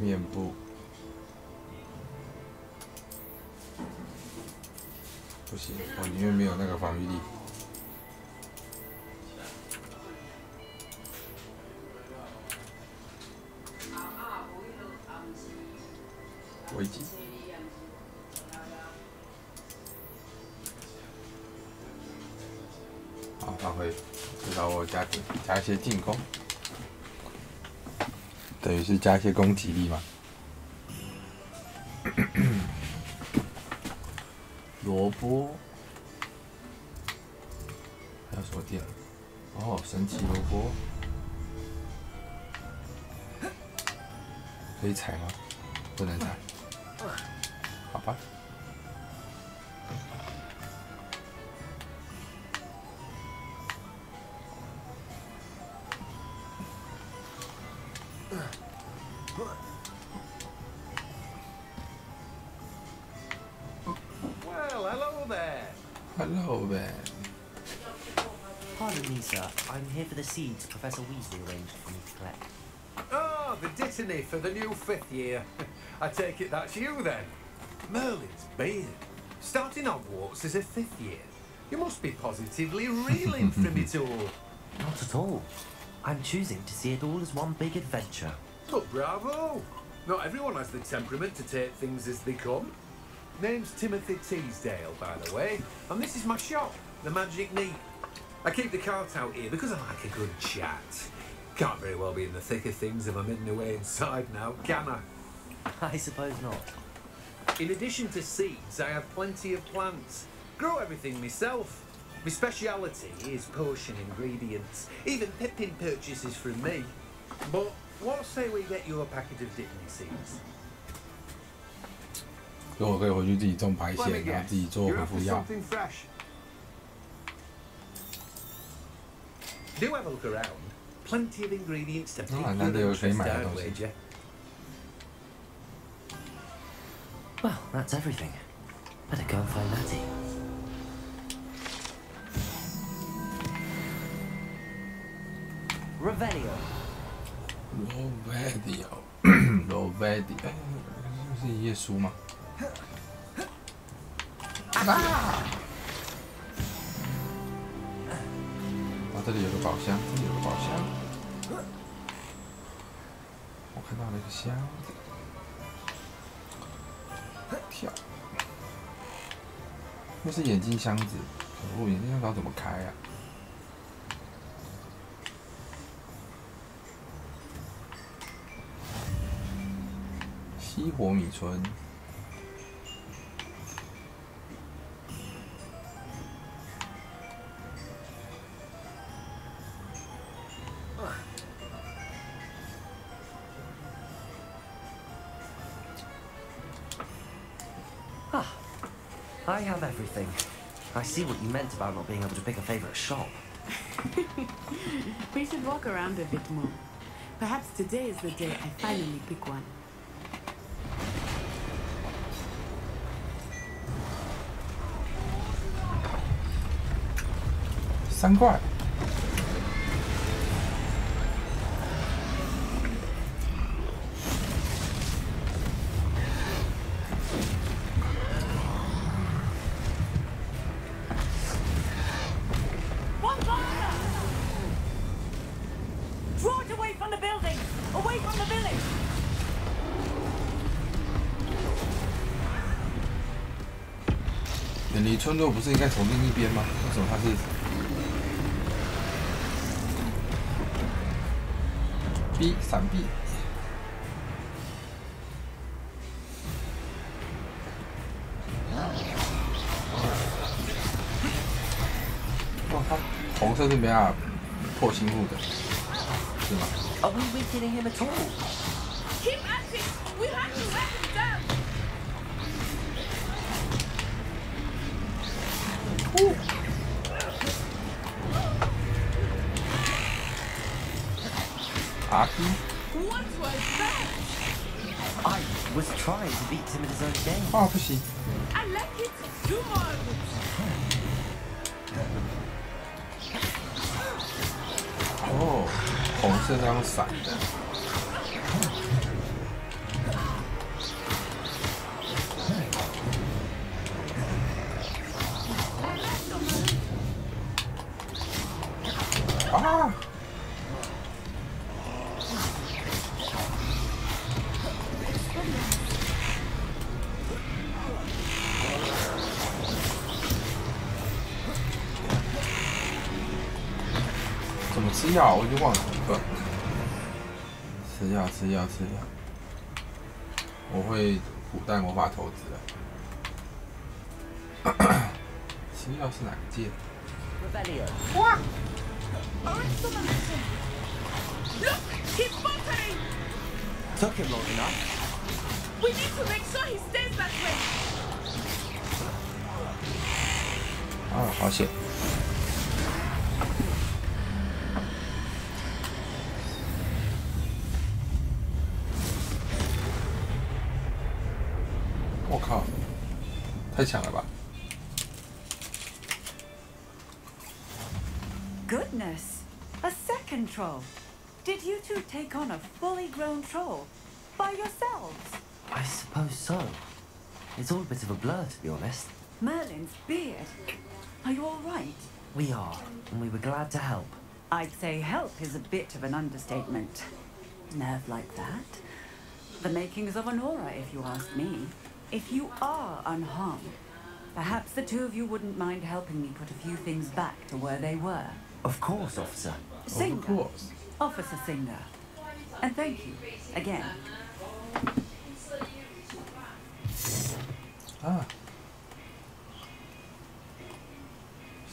面部，不行，我宁愿没有那个防御力。危机。好，发挥，知道我加一些进攻，等于是加一些攻击力嘛。萝卜，还有什么店？哦，神奇萝卜，可以踩吗？不能踩。好吧。Well, hello there. Hello there. Pardon me, sir. I'm here for the seeds Professor Weasley arranged for me to collect. Ah, the dittany for the new 5th year. I take it that's you then. Merlin's beard. Starting Hogwarts as a 5th year. You must be positively reeling from it all. Not at all. I'm choosing to see it all as one big adventure. But bravo! Not everyone has the temperament to take things as they come. Name's Timothy Teasdale, by the way, and this is my shop, the Magic Neat. I keep the cart out here because I like a good chat. Can't very well be in the thick of things if I'm hidden away inside now, can I? I suppose not. In addition to seeds, I have plenty of plants. Grow everything myself. My speciality is potion ingredients. Even Pippin purchases from me. But what say we get you a packet of dittany seeds? 所以我可以回去自己种白线，然后自己做回复药。Do have a look around. Plenty of ingredients to pick难得有可以 interest 买的 out, 东西。 wager. Well, that's everything. Better go and find Matty. Revelio. Rovelio，是一页书吗？啊！这里有个宝箱，这里有个宝箱。我看到了一个箱子，跳。那是眼镜箱子，可恶！眼镜箱子要怎么开啊？激活米村。I have everything. I see what you meant about not being able to pick a favorite shop. We should walk around a bit more. Perhaps today is the day I finally pick one. 3块。Draw it away from the building! Away from the village! 远离村落不是应该从另一边吗？为什么它是？B 闪避。红色是没办法破心护的，是吗？ Are we weakening him at all? Keep at it! We have to let him down! 阿 P。 What was that? I was trying to beat him at his own game. 啊，不行。 I like it. Do more of it. 哦，红色这样闪的。啊！怎么吃药？我已经忘了。吃药，吃药，吃药。我会古代魔法投资了。吃药是哪个键？哇！ Look! Keep buttering! Took him long enough. We need to make sure he stays that way. 啊，好险！我靠，太强了吧！ Goodness! A second troll. Did you two take on a fully grown troll by yourselves? I suppose so. It's all a bit of a blur, to be honest. Merlin's beard. Are you all right? We are, and we were glad to help. I'd say help is a bit of an understatement. Nerve like that? The makings of an aura, if you ask me. If you are unharmed, perhaps the two of you wouldn't mind helping me put a few things back to where they were. Of course, officer. Singer. Of course. Officer Singer. And thank you, again. 啊，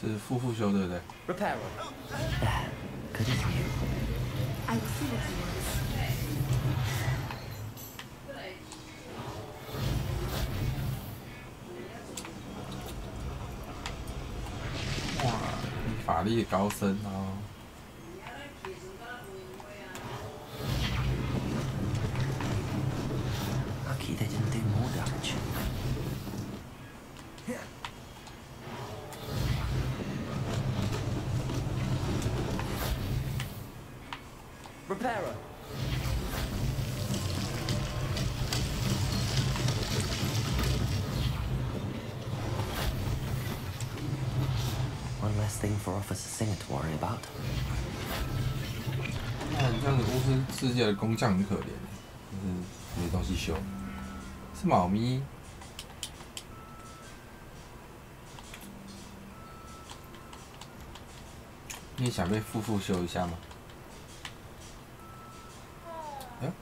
是复修对不对？ Reparo. Good as you. I will see what you want. 哇，法力高深哦。 Lucky they didn't do more damage. Reparo. One less thing for Officer Singer to worry about. 那你这样子，巫师世界的工匠很可怜，就是没东西修。是猫咪。你也想被复修一下吗？哎，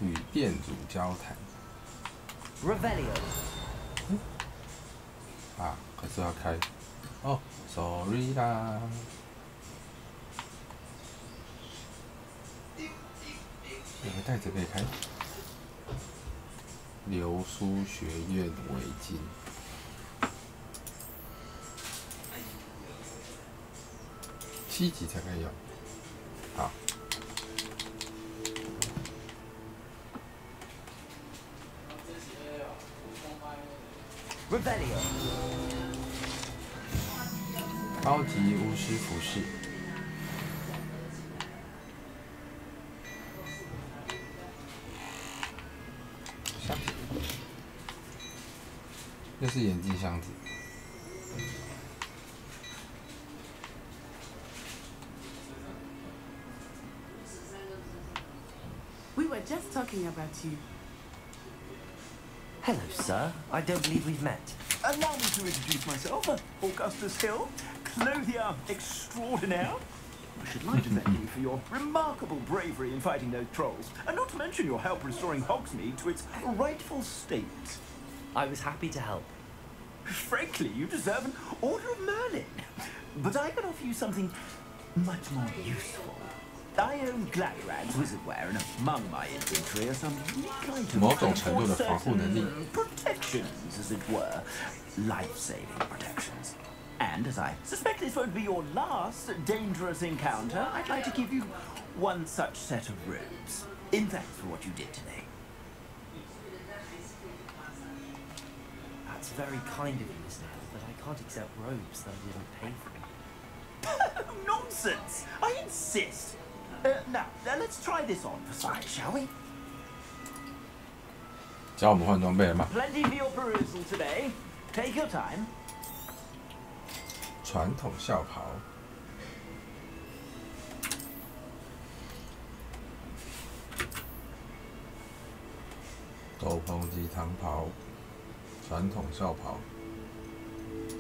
与店主交谈。Revelio. 啊，可是要开。哦 ，sorry 啦。有个袋子可以开。流苏学院围巾。7级才可以用。好。 Revelio. 高级巫师服饰。箱子。又是眼镜箱子。 We were just talking about you. Hello, sir. I don't believe we've met. Allow me to introduce myself. Augustus Hill, clothier extraordinaire. I should like to thank you for your remarkable bravery in fighting those trolls, and not to mention your help restoring Hogsmeade to its rightful state. I was happy to help. Frankly, you deserve an Order of Merlin. But I can offer you something much more useful. I own Gladrag's wizardware, and among my inventory are some unique items for certain protections, as it were. Life-saving protections. And as I suspect this won't be your last dangerous encounter, I'd like to give you one such set of robes, in thanks for what you did today. That's very kind of you, Miss Neville, but I can't accept robes that I didn't pay for. Nonsense! I insist. Now, let's try this on for size, shall we? 教我们换装备了吗？ Plenty for your perusal today. Take your time. 传统校袍，斗篷及长袍，传统校袍。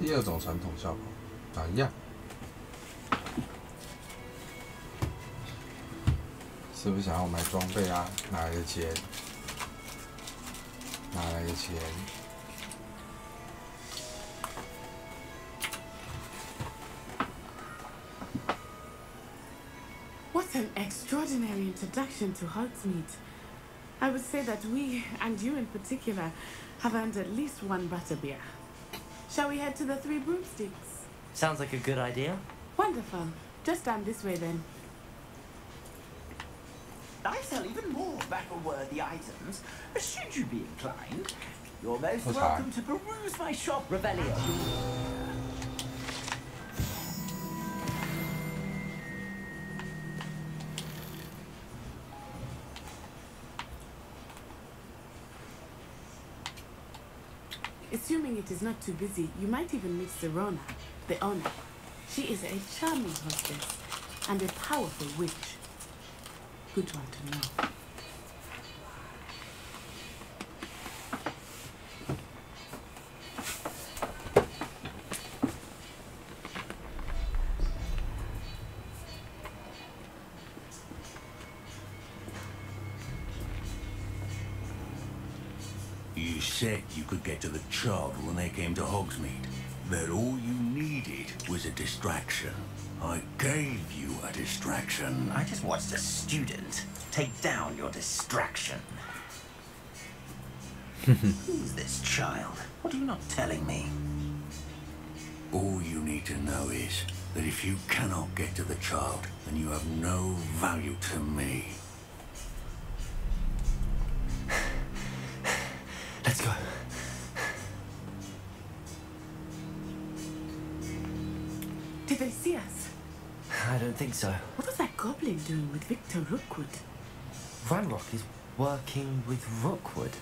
第二种传统校袍长一样，是不是想要买装备啊？哪来的钱？哪来的钱？ What an extraordinary introduction to Hogsmeade. I would say that we, and you in particular, have earned at least one butterbeer. Shall we head to the Three Broomsticks? Sounds like a good idea. Wonderful. Just down this way then. I sell even more battle-worthy items. Should you be inclined, you're most welcome to peruse my shop. Revelio. Assuming it is not too busy, you might even meet Serona, the owner. She is a charming hostess and a powerful witch. Good one to know. You said you could get to the child when they came to Hogsmeade. That all you needed was a distraction. I gave you a distraction. I just watched a student take down your distraction. Who's this child? What are you not telling me? All you need to know is that if you cannot get to the child, then you have no value to me. Let's go. Did they see us? I don't think so. What was that goblin doing with Victor Rookwood? Ranrock is working with Rookwood.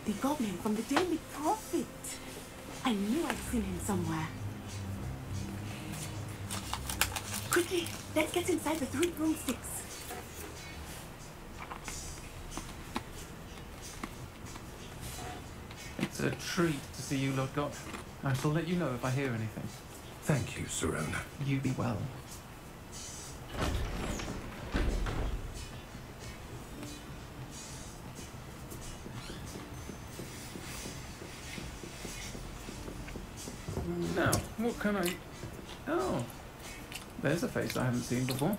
The goblin from the Daily Prophet. I knew I'd seen him somewhere. Quickly, let's get inside the Three Broomsticks. It's a treat to see you, Lord God. I shall let you know if I hear anything. Thank you, Serona. You be well. Now, what can I... Oh, there's a face I haven't seen before.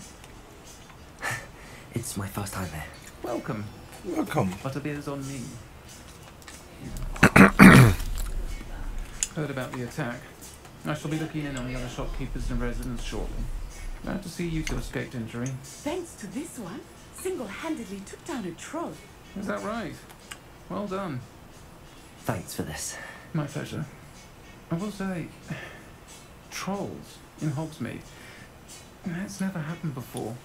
It's my first time there. Welcome. Welcome. Butterbeer's on me. Heard about the attack. I shall be looking in on the other shopkeepers and residents shortly. Glad to see you two escaped injury. Thanks to this one, single-handedly took down a troll. Is that right? Well done. Thanks for this. My pleasure. I will say, trolls in Hogsmeade. That's never happened before.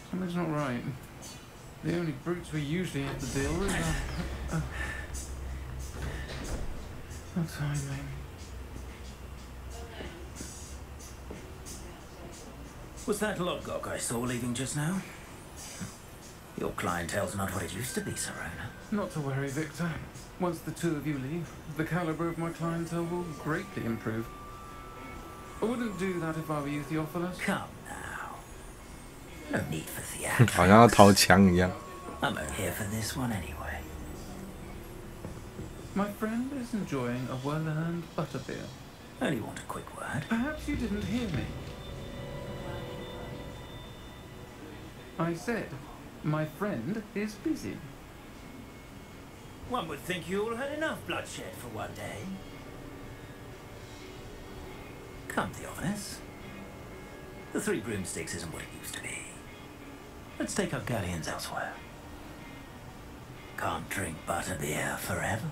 Something's not right. The only brutes we usually have to deal with are... timing. Was that Lodgok I saw leaving just now? Your clientele's not what it used to be, Serona. Not to worry, Victor. Once the two of you leave, the caliber of my clientele will greatly improve. I wouldn't do that if I were you, Theophilus. Come now. No need for theatrics. 好像要掏枪一样。 I'm only here for this one anyway. My friend is enjoying a well-earned butterbeer. Only want a quick word. Perhaps you didn't hear me. I said, my friend is busy. One would think you all had enough bloodshed for one day. Come, Theophilus. The Three Broomsticks isn't what it used to be. Let's take our galleons elsewhere. Can't drink butterbeer forever.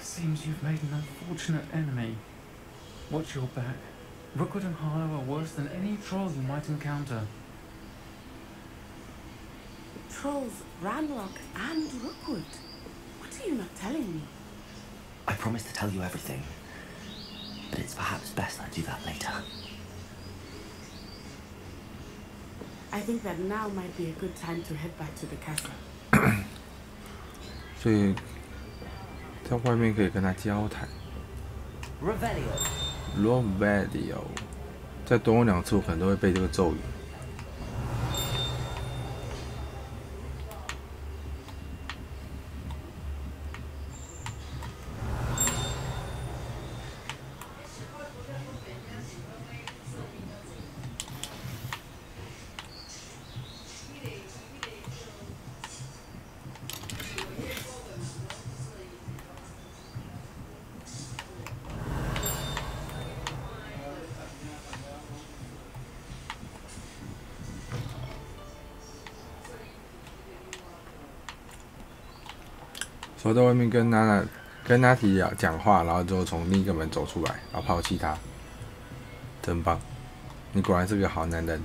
Seems you've made an unfortunate enemy. Watch your back. Rookwood and Harlow are worse than any troll you might encounter. Trolls, Ranrock, and Rookwood. What are you not telling me? I promised to tell you everything, but it's perhaps best I do that later. I think that now might be a good time to head back to the castle. 所以在外面可以跟他交谈。Revelio， 再多用2次，我可能都会背这个咒语。我在外面跟娜提讲话，然后就从另一个门走出来，然后抛弃他，真棒！你果然是个好男人。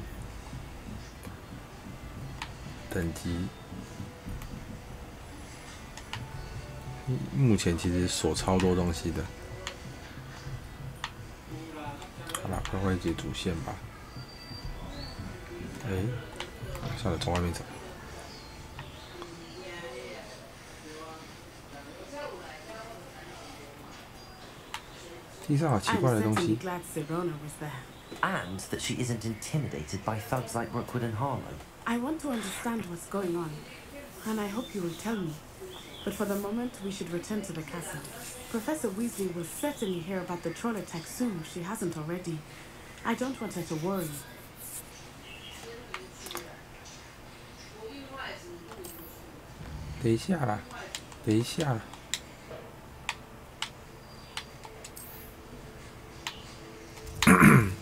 等级，目前其实锁超多东西的。好了，快快解主线吧。算了，从外面走。 地上好奇怪的东西。 And that she isn't intimidated by thugs like Rookwood and Harlow. I want to understand what's going on, and I hope you will tell me. But for the moment, we should return to the castle. Professor Weasley will certainly hear about the troll attack soon if she hasn't already. I don't want her to worry. 等一下啦，等一下啦。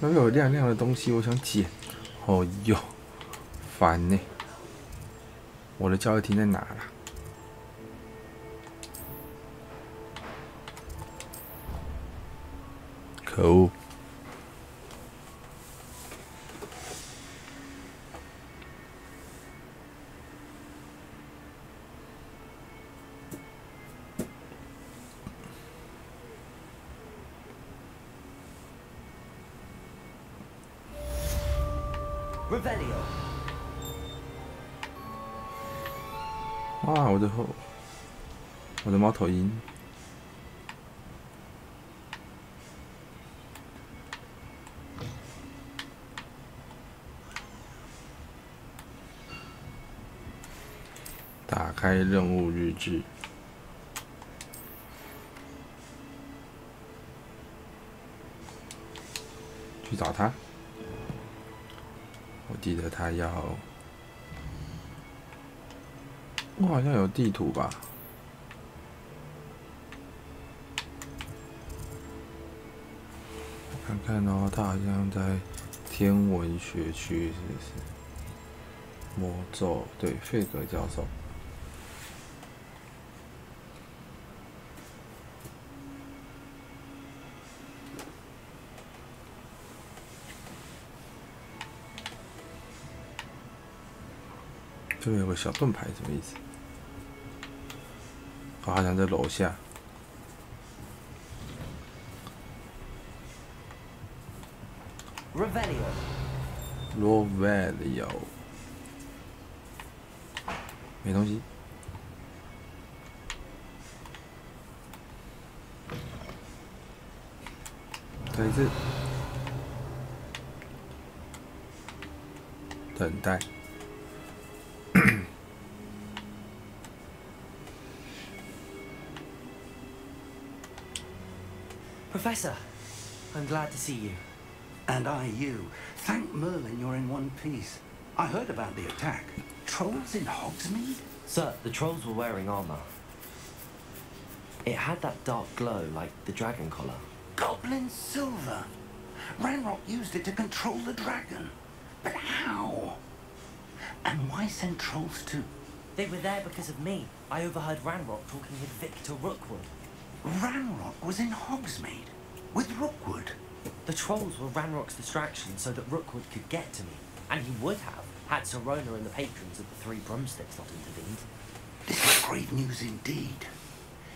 那边有亮亮的东西，我想捡。哦哟，烦呢！我的交易厅在哪啦？可恶！哇，我的猫头鹰。打开任务日志。去找他。我记得他要。 我好像有地图吧？我看看哦，他好像在天文学区，是不是？魔咒，对，费格教授。这边有个小盾牌，什么意思？ 我好像在楼下。Revelio。没东西。这一次等待。Professor, I'm glad to see you. And I you. Thank Merlin you're in one piece. I heard about the attack. Trolls in Hogsmeade? Sir, the trolls were wearing armor. It had that dark glow like the dragon collar. Goblin silver. Ranrock used it to control the dragon. But how? And why send trolls too? They were there because of me. I overheard Ranrock talking with Victor Rookwood. Ranrock was in Hogsmeade with Rookwood. The trolls were Ranrock's distraction so that Rookwood could get to me. And he would have, had Serona and the patrons of the Three Broomsticks not intervened. This is grave news indeed.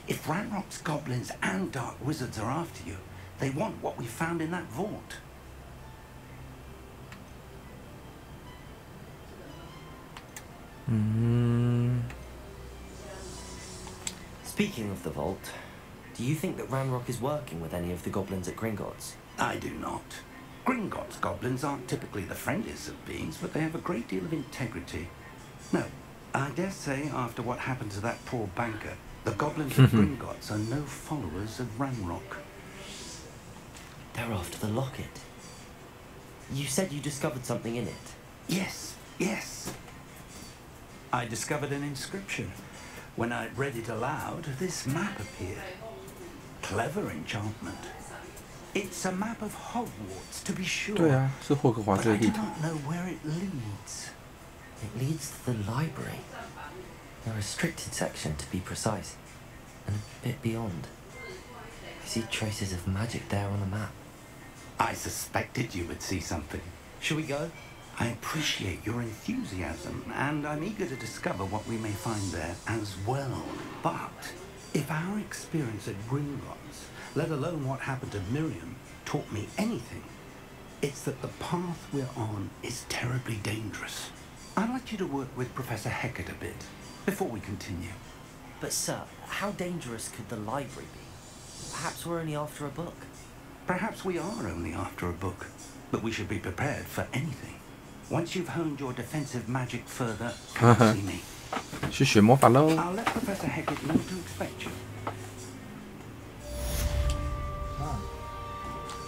If Ranrock's goblins and dark wizards are after you, they want what we found in that vault. Speaking of the vault, do you think that Ranrock is working with any of the goblins at Gringotts? I do not. Gringotts goblins aren't typically the friendliest of beings, but they have a great deal of integrity. No, I dare say after what happened to that poor banker, the goblins of Gringotts are no followers of Ranrock. They're after the locket. You said you discovered something in it. Yes, yes. I discovered an inscription. When I read it aloud, this map appeared. Clever enchantment. It's a map of Hogwarts, to be sure. 对啊，是霍格华兹的地图。 But I do not know where it leads. It leads to the library. A restricted section, to be precise. And a bit beyond. I see traces of magic there on the map. I suspected you would see something. Shall we go? I appreciate your enthusiasm, and I'm eager to discover what we may find there as well. But if our experience at Gringotts, let alone what happened to Miriam, taught me anything, it's that the path we're on is terribly dangerous. I'd like you to work with Professor Hecat a bit before we continue. But sir, how dangerous could the library be? Perhaps we're only after a book. Perhaps we are only after a book, but we should be prepared for anything. Once you've honed your defensive magic further, come see me. 去学魔法喽 I'll let Professor Hecat know to expect you.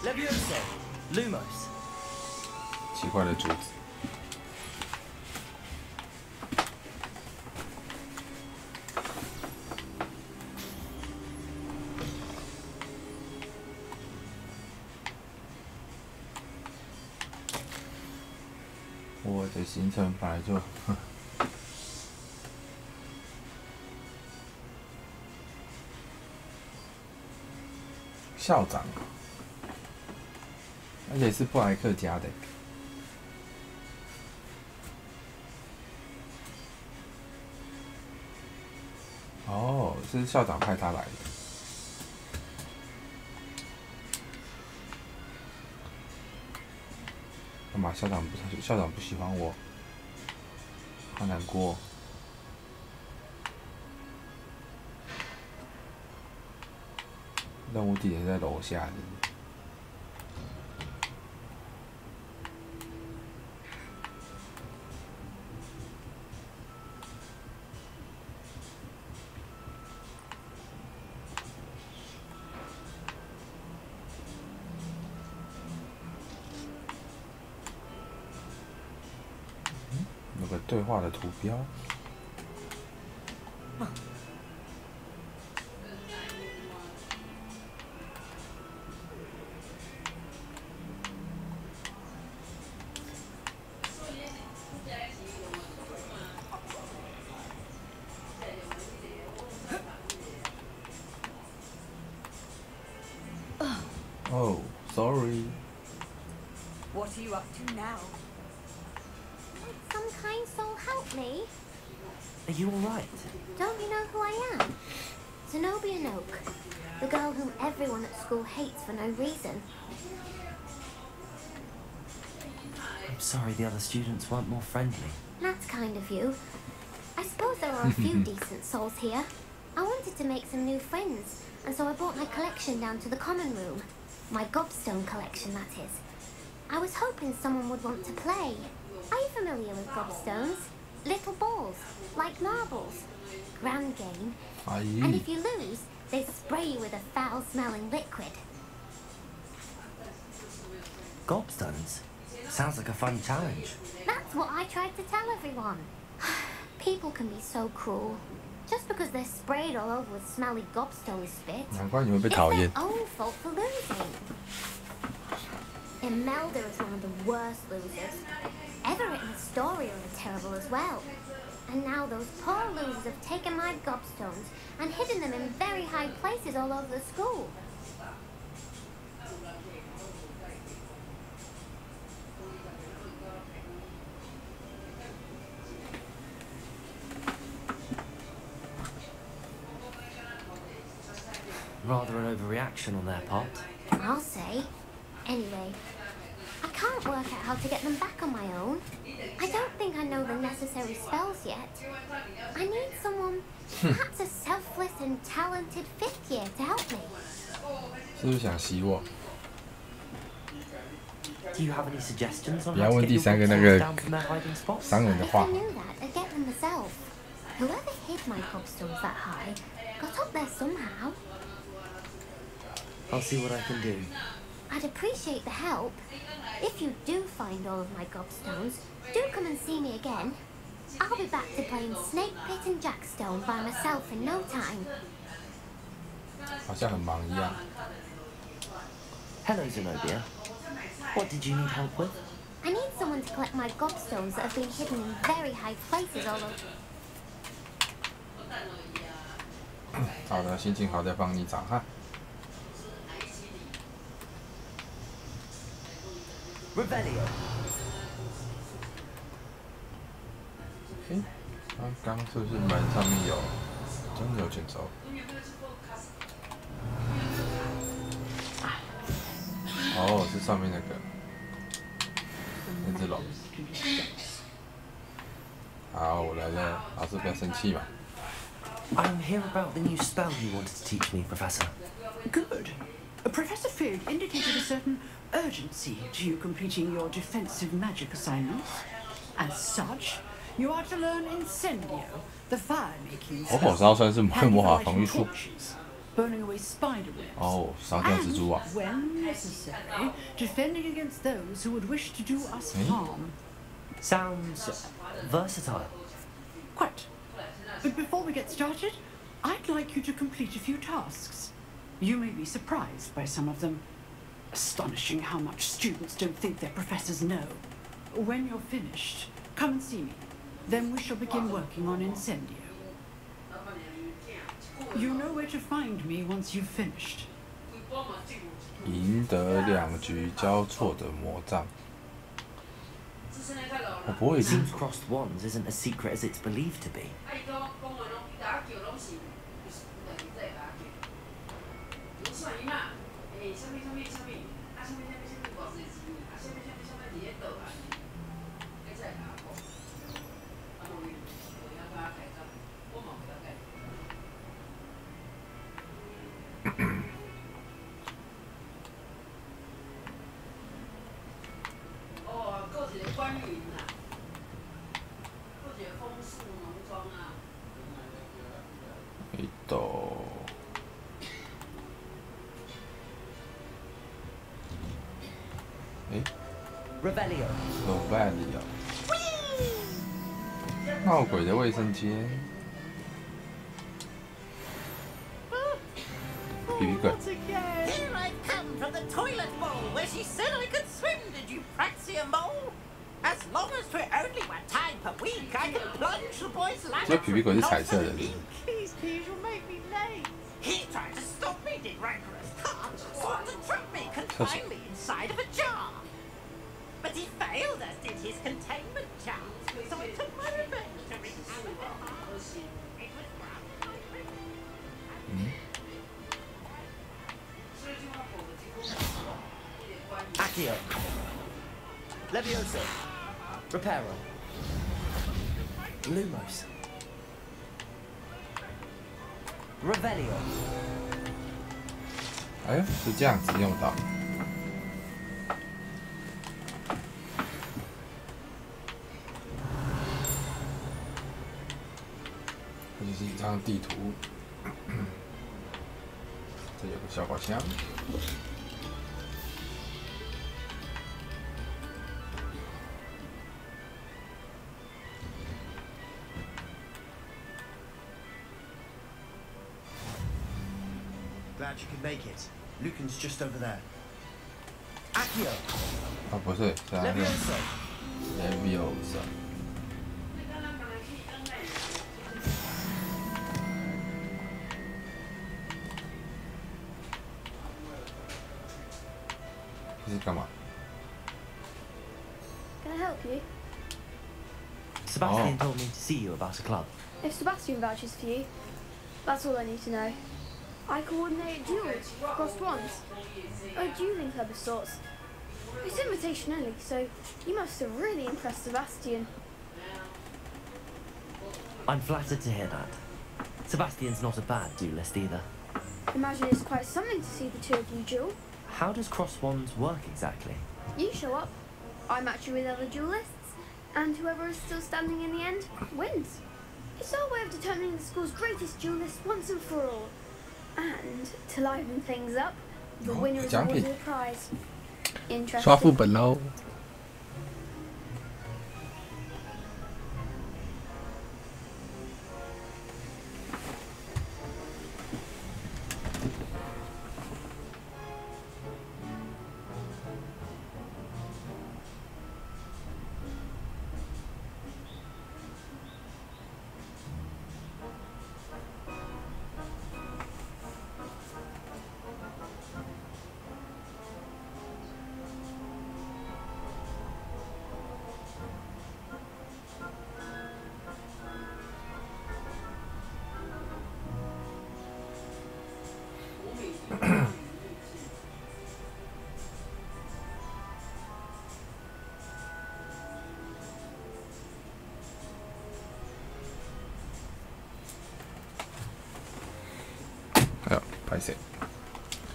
Leviosa, Lumos. 奇怪的竹子。我的行程本来就，校长，而且是布莱克家的。哦，是校长派他来的。干嘛？校长不喜欢我，好难过。任务地点在楼下的。有个对话的图标。Oh, sorry. What are you up to now? Some kind soul help me. Are you alright? Don't you know who I am? Zenobia Noak, the girl whom everyone at school hates for no reason. I'm sorry the other students weren't more friendly. That's kind of you. I suppose there are a few decent souls here. I wanted to make some new friends, and so I brought my collection down to the common room. My gobstone collection, that is. I was hoping someone would want to play. Are you familiar with gobstones? Little balls, like marbles. Grand game. And if you lose, they spray you with a foul-smelling liquid. Gobstones? Sounds like a fun challenge. That's what I tried to tell everyone. People can be so cruel. Just because they're sprayed all over with smelly gobstone spit, it's their own fault for losing. Imelda is one of the worst losers. Everett and Story are terrible as well. And now those poor losers have taken my gobstones and hidden them in very high places all over the school. Rather an overreaction on their part. I'll say. Anyway, I can't work out how to get them back on my own. I don't think I know the necessary spells yet. I need someone, perhaps a selfless and talented 5th year to help me. 是不是想洗我？ Do you have any suggestions on 不 how 要 to 问 get 第 your 三个那 gobstones 个 down from their hiding spots? 伤人的 If 话 I。knew that, I'd get them myself. Whoever hid my gobstones that high got up there somehow. I'll see what I can do. I'd appreciate the help. If you do find all of my gobstones, do come and see me again. I'll be back to playing Snake Pit and Jackstone by myself in no time. 好像很忙一样。 Hello, Zenobia. What did you need help with? I need someone to collect my gobstones that have been hidden in very high places all over. 好的，心情好再帮你找哈。 Revelio. 刚是不是门上面有真的有卷轴？哦，是上面那个那只龙。好，我来了，老师不要生气嘛。 I'm here about the new spell you wanted to teach me, Professor. Good. Professor Fig indicated a certain urgency to you completing your defensive magic assignments. As such, you are to learn Incendio, the fire-making 火火烧算是魔法防御术。 burning away spider webs. 哦，烧掉蜘蛛网。 And, when necessary, defending against those who would wish to do us harm. Sounds versatile. Quite. But before we get started, I'd like you to complete a few tasks. You may be surprised by some of them. Astonishing how much students don't think their professors know. When you're finished, come and see me. Then we shall begin working on Incendio. You know where to find me once you've finished. 赢得2局交错的魔杖。我不会 Seems crossed wands isn't as secret as it's believed to be. Revelio. Revelio. 闹鬼的卫生间。比比鬼。 Here I've come from the toilet bowl where she said I could swim. Did you praxia mole? As long as we're only 1 time per week, I can plunge the boy's life. 这比比鬼是彩色的。 Please, you'll make me late. He tried to stop me, did rancorous cunt. Sought to trap me, confine me inside of a jar. But he failed, as did his containment charms. So I took my revenge to wreak havoc. It was Accio. Levioso. Reparo. Lumos. Revelio. 哎，是这样子用到。这就是一张地图。这有个小宝箱。Glad you could make it. Lucan's just over there. Accio. 啊，不是，是阿亮。Leviosa。这是干嘛 Can I help you? Sebastian told me to see you about a club. If Sebastian vouches for you, that's all I need to know. I coordinate duels across wands. A dueling club of sorts. It's invitation only, so you must have really impressed Sebastian. I'm flattered to hear that. Sebastian's not a bad duelist either. Imagine it's quite something to see the two of you duel. How does cross wands work exactly? You show up, I match you with other duelists, and whoever is still standing in the end wins. It's our way of determining the school's greatest duelist once and for all. And to liven things up, the winner is awarded a prize. 刷副本喽。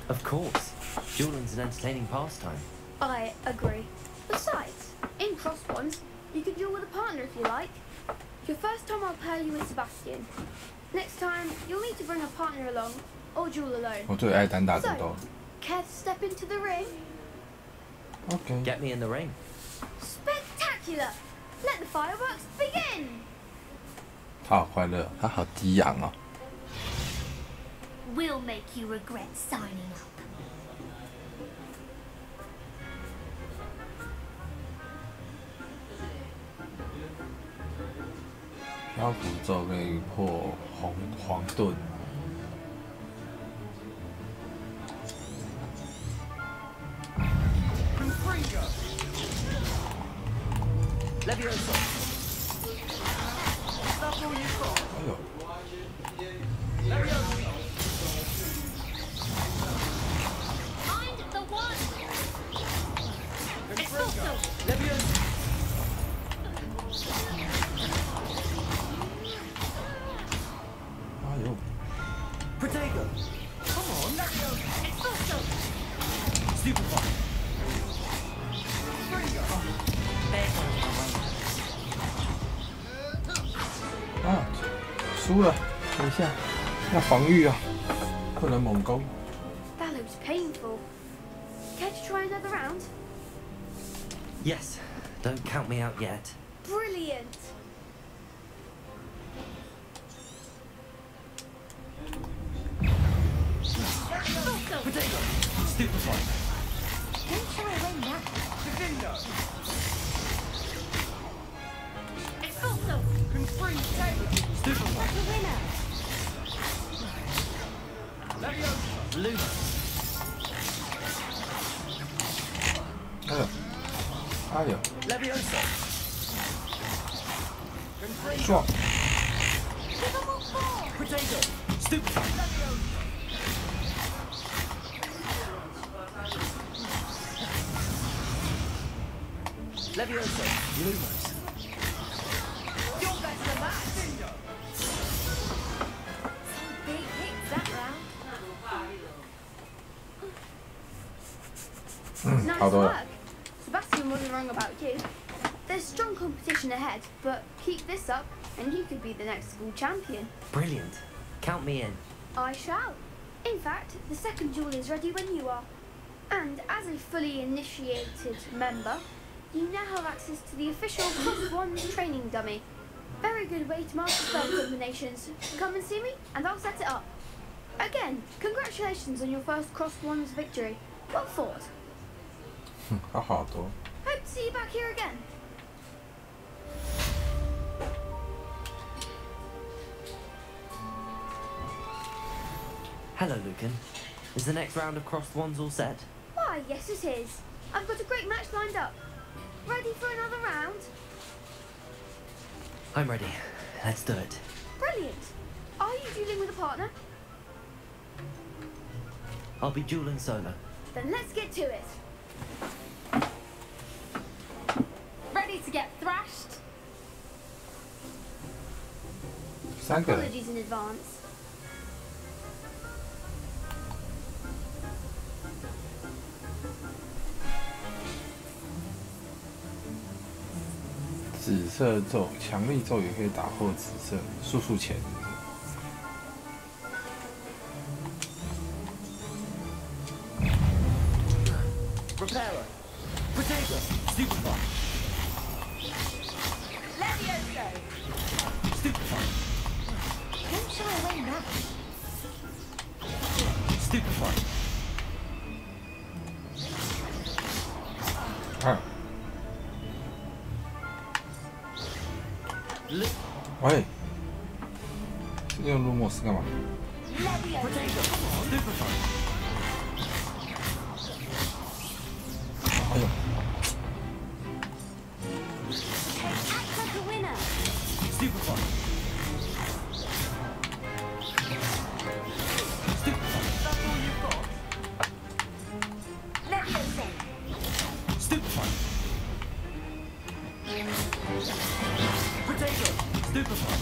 Of course. Dueling's an entertaining pastime. I agree. Besides, in cross wands, you can duel with a partner if you like. Your first time I'll pair you with Sebastian. Next time, you'll need to bring a partner along, or duel alone. 我最爱单打独斗。 Care to step into the ring? Okay. Get me in the ring. Spectacular! Let the fireworks begin! 他好快乐，他好激昂哦。 We'll make you regret signing up. 漂浮咒可以破黄盾。 Leviosa. That's all you've got. 哎呦。 Leviosa. Find the one. Expulso. Leviosa.哎呦。 Protego. Come on. Leviosa. Expulso. Stupefy. Trigger. 啊，输了！等一下，要防御啊，不能猛攻。 That looks painful. Care to try another round? Yes. Don't count me out yet. Brilliant. Protego. Stupefy. Don't shy away now. Defendo. Expulso. Confree. Stupefy. What's the winner? Leviosa. Luma. 哎呦，哎呦， Leviosa. 撞！ Protego. Stupefy. Leviosa. Lumos. You're better than that. Big hits that round. 好多了。 Sebastian wasn't wrong about you. There's strong competition ahead, but keep this up and you could be the next school champion. Brilliant. Count me in. I shall. In fact, the second duel is ready when you are. And as a fully initiated member, you now have access to the official Crossed Wands training dummy. Very good way to master spell combinations. Come and see me and I'll set it up. Again, congratulations on your first Crossed Wands victory. Well fought. 好好多。 Hope to see you back here again. Hello, Lucan. Is the next round of Crossed Wands all set? Why, yes it is. I've got a great match lined up. Ready for another round? I'm ready. Let's do it. Brilliant. Are you dueling with a partner? I'll be dueling solo. Then let's get to it. Ready to get thrashed? Apologies in advance. 紫色咒，强力咒也可以打破紫色，速速前。 Repairer. Potato. Stupefy. Levioso. Stupefy. Don't shy away now. Stupefy. 喂，用卢莫斯干嘛？ Levioso. Stupefy. 哎呦！ Act like a winner. Stupefy. Stupefy. That's all you've got. Levioso. Stupefy. Potato. Stupefy.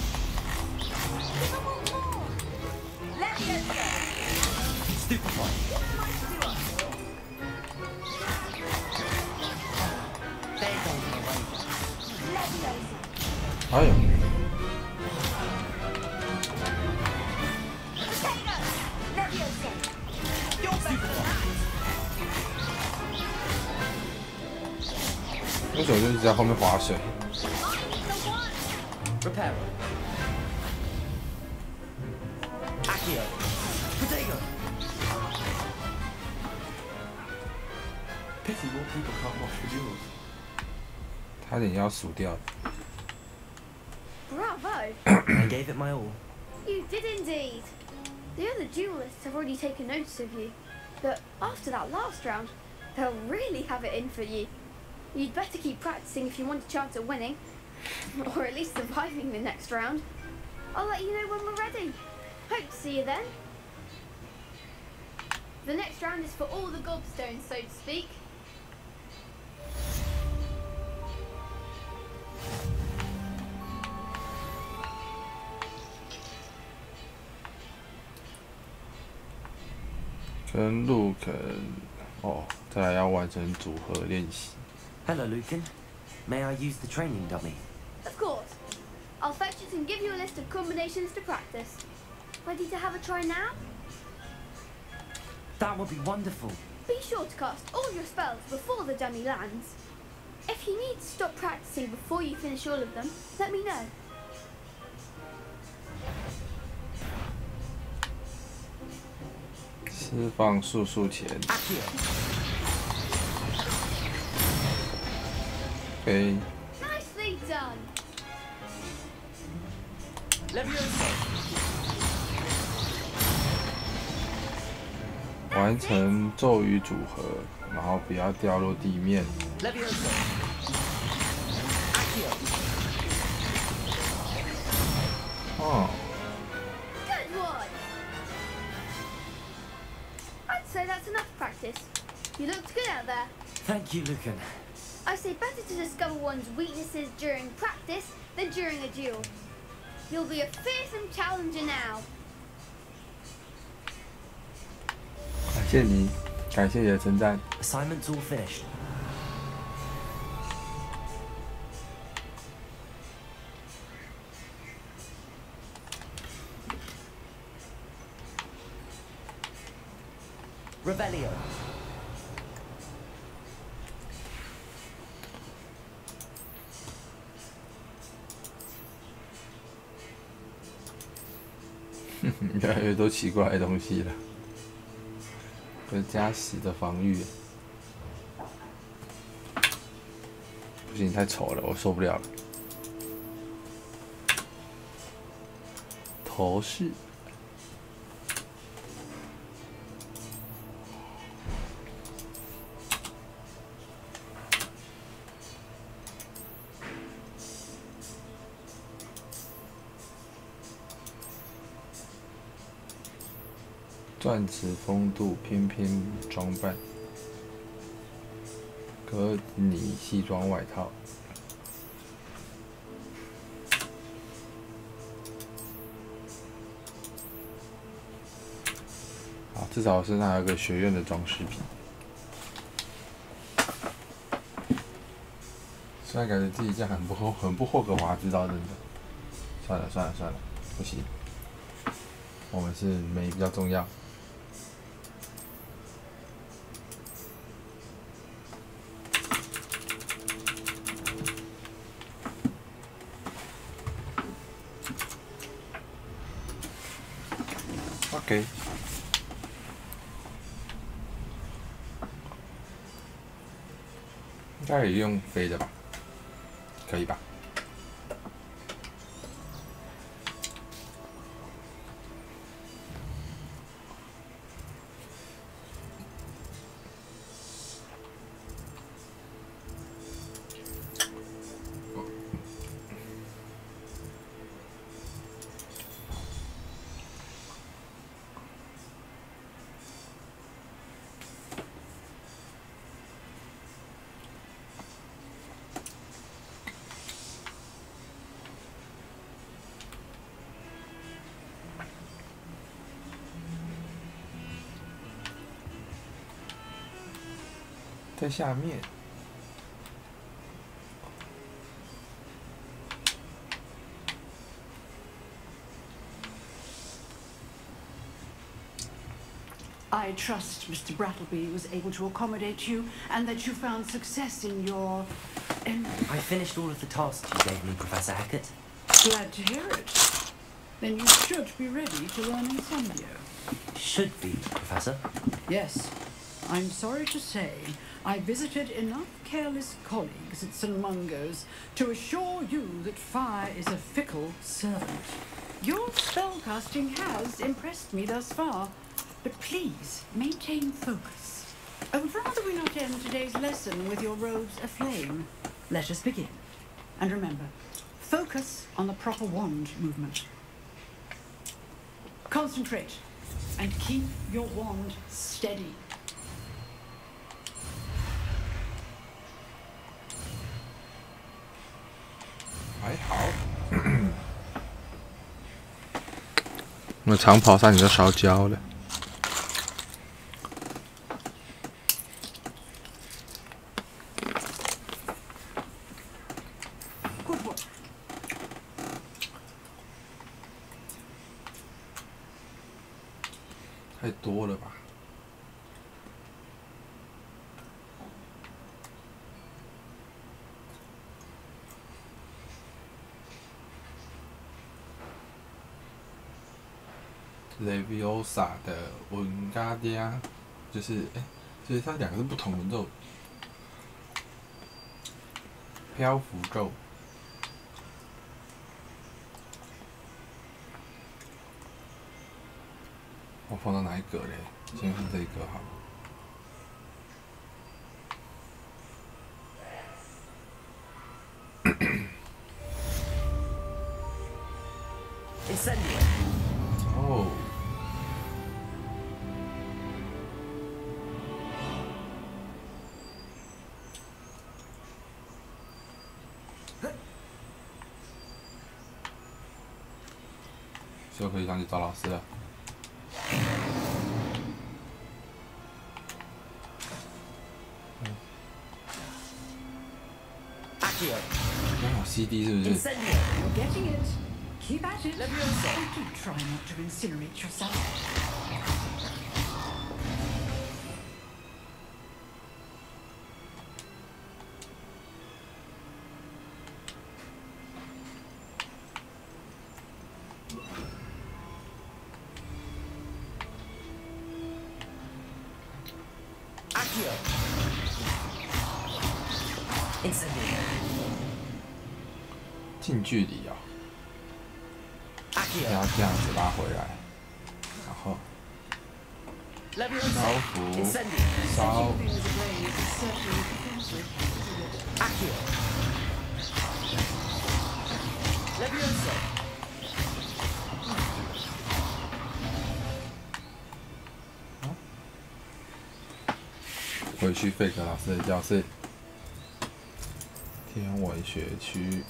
Levioso. Stupefy.哎呦！ 为什么就一直在后面划水？ Repairer. Accio. Potato. Pity more people can't watch the duels. 差点要输掉。 Bravo. I gave it my all. You did indeed. The other duelists have already taken notice of you. But after that last round, they'll really have it in for you. You'd better keep practicing if you want a chance at winning. Or at least surviving the next round. I'll let you know when we're ready. Hope to see you then. The next round is for all the gobstones, so to speak. 跟陆肯哦，再来要完成组合练习。 Hello, Lucan. May I use the training dummy? Of course. I'll fetch it and give you a list of combinations to practice. Ready to have a try now? That would be wonderful. Be sure to cast all your spells before the dummy lands. If you need to stop practicing before you finish all of them, let me know. 释放速速前。OK。 Nicely done. Levioso. 完成咒语组合，然后不要掉落地面。 Levioso. Accio. 哦。 Good one. I'd say that's enough practice. You looked good out there. Thank you, Lucan. I say better to discover one's weaknesses during practice than during a duel. You'll be a fearsome challenger now. 感谢你，感谢你的称赞。 Assignment's all finished. Revelio. 越来越多奇怪的东西了。跟加10的防御，不行，太丑了，我受不了了。头饰。 钻石风度翩翩装扮，格尼西装外套，好，至少身上还有个学院的装饰品。虽然感觉自己这样很不霍格华兹，倒真的。算了，不行，我们是美比较重要。 OK， 应该可以用飞的吧？可以吧？在下面。I trust Mr. Brattleby was able to accommodate you and that you found success in your... I finished all of the tasks you gave me, Professor Hackett. Glad to hear it. Then you should be ready to learn Insomnia. Should be, Professor. Yes. I'm sorry to say, I visited enough careless colleagues at St. Mungo's to assure you that fire is a fickle servant. Your spellcasting has impressed me thus far, but please maintain focus. I would rather we not end today's lesson with your robes aflame. Let us begin. And remember, focus on the proper wand movement. Concentrate and keep your wand steady.还好，我长跑差点就烧焦了。太多了吧？ Leviosa 的文嘎嗲，就是就是它两个是不同的咒，漂浮咒。我放到哪一格嘞？先看这一格好了。 哦。 就可以上去找老师了。刚好 CD 是不是？ You're getting it. Keep at it. Do try not to incinerate yourself. 近距离啊，要这样子拉回来，然后烧符烧。回去费格老师的教室，天文学区。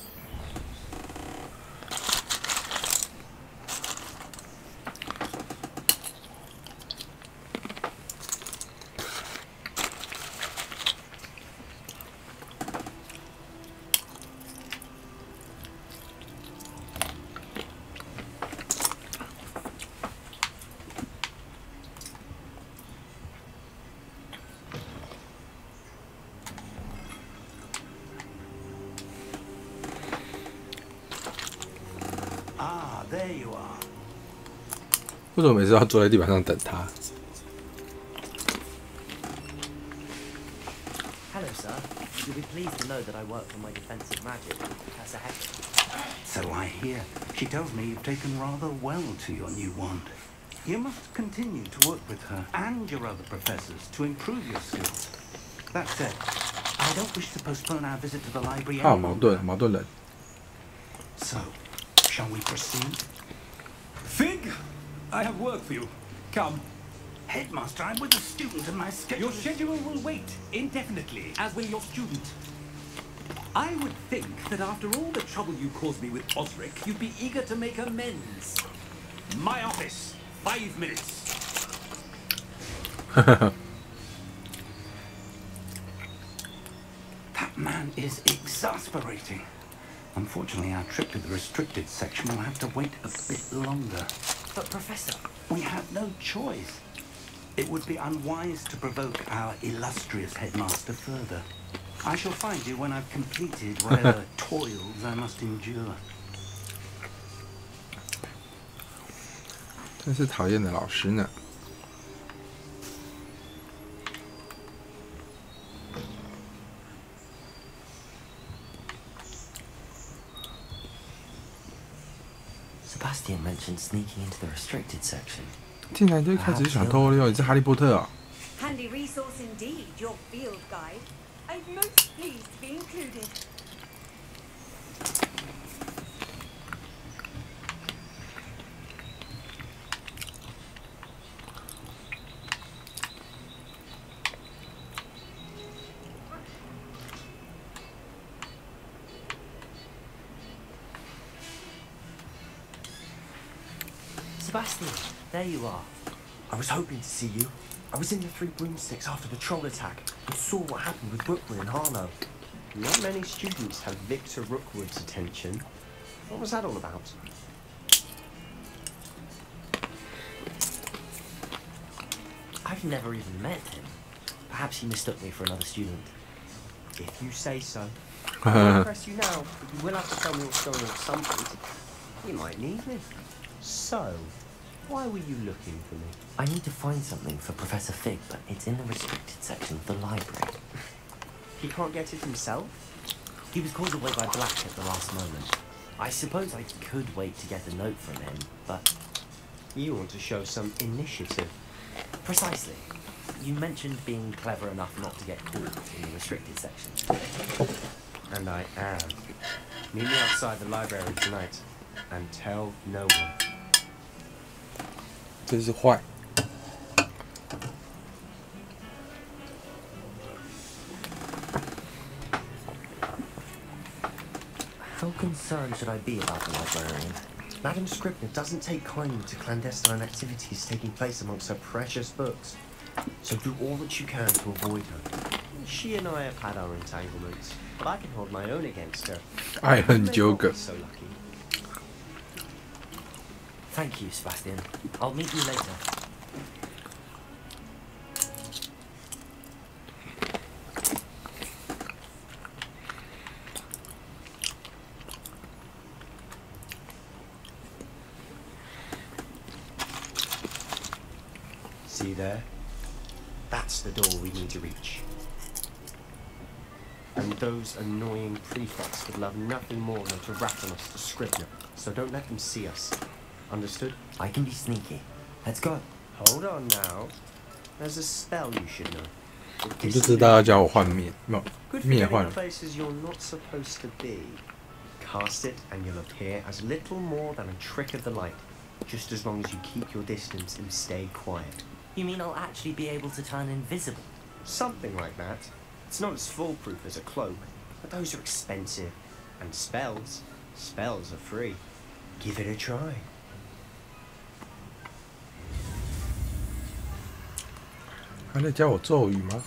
There you are. 为什么每次要坐在地板上等他 Hello, sir. You'll be pleased to know that I work for my defensive magic, Professor Heck. So I hear. She tells me you've taken rather well to your new wand. You must continue to work with her and your other professors to improve your skills. That said, I don't wish to postpone our visit to the library any longer. 矛盾人 So, shall we proceed? Fig, I have work for you. Come. Headmaster, I'm with a student and my schedule... Your schedule will wait indefinitely, as will your student. I would think that after all the trouble you caused me with Osric, you'd be eager to make amends. My office, 5 minutes. That man is exasperating. Unfortunately, our trip to the restricted section will have to wait a bit longer. But, Professor... We have no choice. It would be unwise to provoke our illustrious headmaster further. I shall find you when I've completed whatever toils I must endure. 真是讨厌的老师呢。Sebastian mentioned sneaking into the restricted section. 竟然就一开始就想偷溜，你是哈利波特啊！ Handy resource indeed, your field guide. I'm most pleased to be included. Sebastian, there you are. I was hoping to see you. I was in the Three Broomsticks after the troll attack and saw what happened with Rookwood and Harlow. Not many students have Victor Rookwood's attention. What was that all about? I've never even met him. Perhaps he mistook me for another student. If you say so. I won't press you now, but you will have to tell me what's going on at some point. You might need me. So, why were you looking for me? I need to find something for Professor Fig, but it's in the restricted section of the library. He can't get it himself? He was called away by Black at the last moment. I suppose I could wait to get a note from him, but... You want to show some initiative. Precisely. You mentioned being clever enough not to get caught in the restricted section. And I am. Meet me outside the library tonight, and tell no one. 真是坏。 How concerned should I be about the librarian? Madam Scribner doesn't take kindly to clandestine activities taking place amongst her precious books. So do all that you can to avoid her. She and I have had our entanglements, but I can hold my own against her. I am Joker. So lucky. Thank you, Sebastian. I'll meet you later. See there? That's the door we need to reach. And those annoying prefects would love nothing more than to rat on us to Scribner. So don't let them see us. Understood? I can be sneaky. Let's go. Hold on now. There's a spell you should know. 你就知道要叫我换面，没有 Good for 面换 getting places you're not supposed to be. Cast it and you'll appear as little more than a trick of the light, just as long as you keep your distance and stay quiet. You mean I'll actually be able to turn invisible? Something like that. It's not as foolproof as a cloak, but those are expensive. And spells are free. Give it a try. 他在教我咒语吗？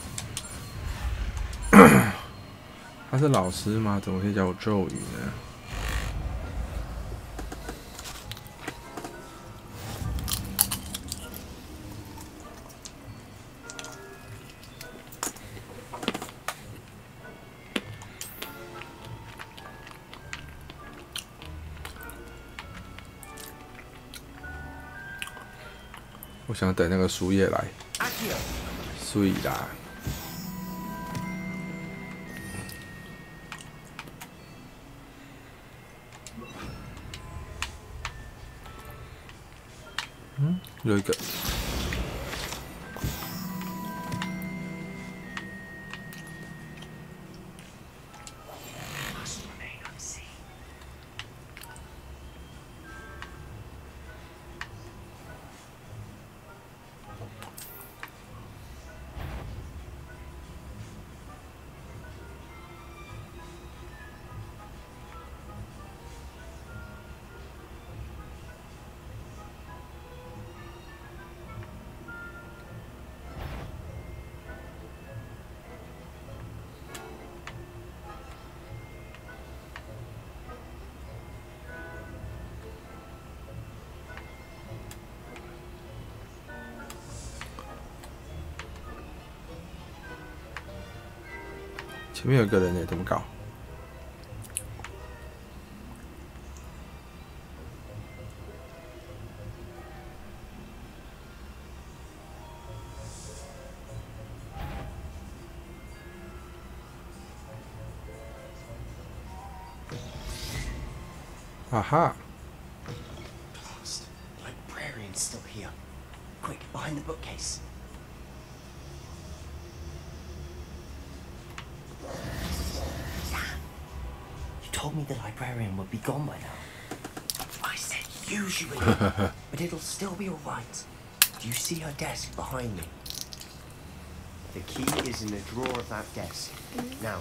他是老师吗？怎么可以教我咒语呢？我想等那个树叶来。水啦。有一个。前面有个人呢，怎么搞？啊哈！ Librarian's still here. Quick, behind the bookcase. Told me the librarian would be gone by now. I said usually, but it'll still be alright. Do you see her desk behind me? The key is in the drawer of that desk. Now,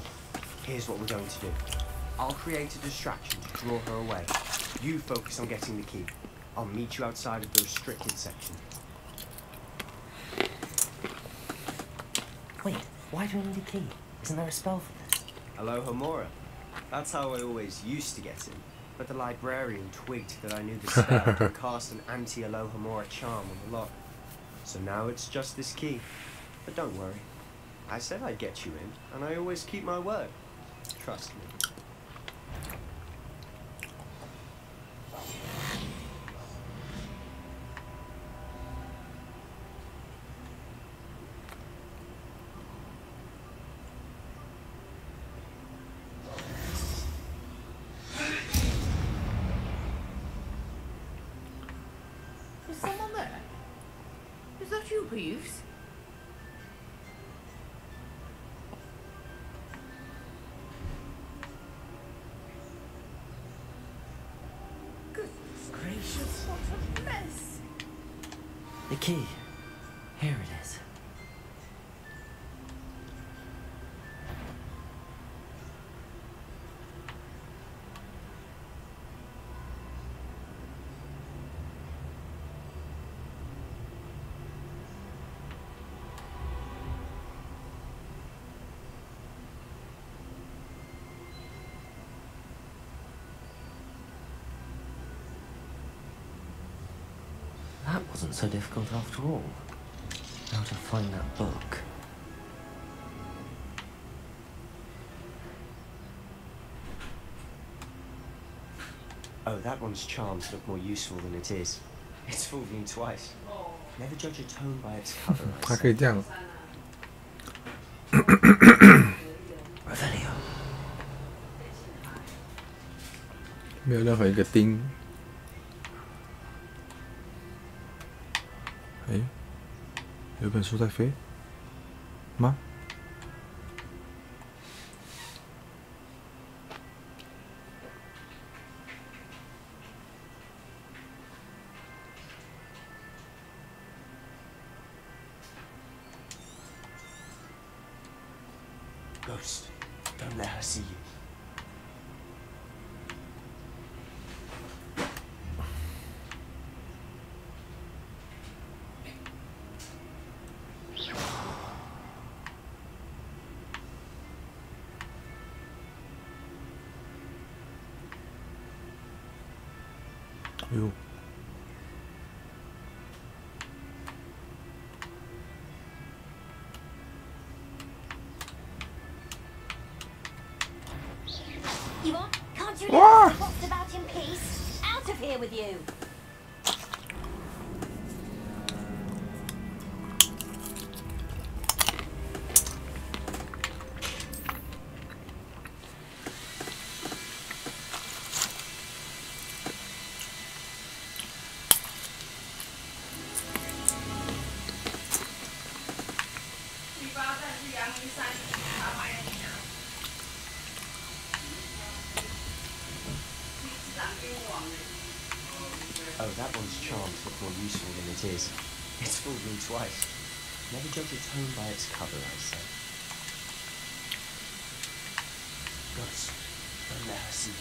here's what we're going to do. I'll create a distraction to draw her away. You focus on getting the key. I'll meet you outside of the restricted section. Wait, why do we need a key? Isn't there a spell for this? Alohomora. That's how I always used to get in. But the librarian twigged that I knew the spell to cast an anti-Alohomora charm on the lock. So now it's just this key. But don't worry. I said I'd get you in, and I always keep my word. Trust me. Peeves? Goodness gracious, what a mess! The key. Here it is. That wasn't so difficult after all. How to find that book. Oh, that one's charms look more useful than it is. It's fooled me twice. Never judge a tone by its cover. 还可以这样。Revelio. 没有任何一个钉。哎，有本书在飞吗？ Ghost, don't let her see you. You. Yvonne, can't you leave the box about in peace? Out of here with you! Oh, that one's charms look more useful than it is. It's fooled me twice. Never judge a tome by its cover, I say. Ghost, don't let her see you.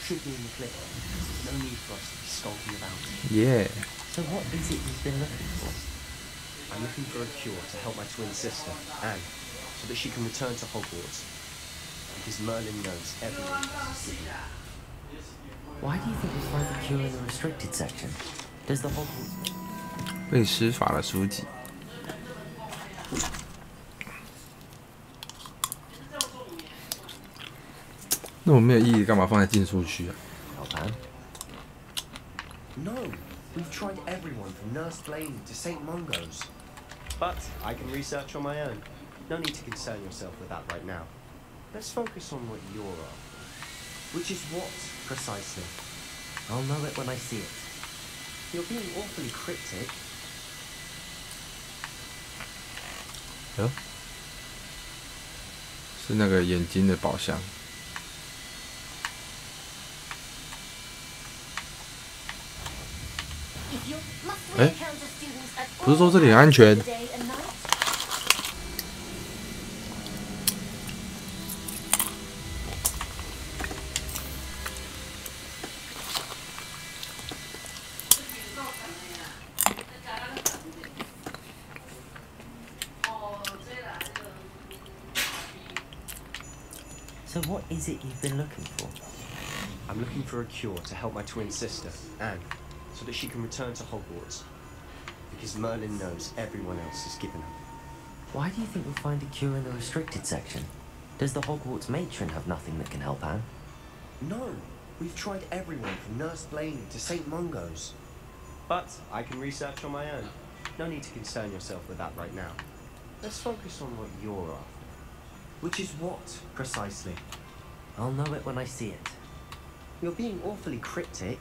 Should be in the clip. No need for us to be skulking about. Yeah. So what is it you've been looking for? I'm looking for a cure to help my twin sister, Anne, so that she can return to Hogwarts. Because Merlin knows everyone is sleeping. Why do you think we find the cure in the restricted section? Does the Hogwarts... 被施法的书籍。那我没有意义，干嘛放在禁书区啊？ No, we've tried everyone from Nurse Blaney to St. Mungo's. But I can research on my own. No need to concern yourself with that right now. Let's focus on what you're after. Which is what, precisely? I'll know it when I see it. You're being awfully cryptic. 是那个眼睛的宝箱。哎，不是说这里很安全？ So what is it you've been looking for? I'm looking for a cure to help my twin sister, Anne, so that she can return to Hogwarts. Because Merlin knows everyone else is given up. Why do you think we'll find a cure in the restricted section? Does the Hogwarts matron have nothing that can help Anne? No, we've tried everyone from Nurse Blaney to St. Mungo's. But I can research on my own. No need to concern yourself with that right now. Let's focus on what you're after. Which is what, precisely? I'll know it when I see it. You're being awfully cryptic.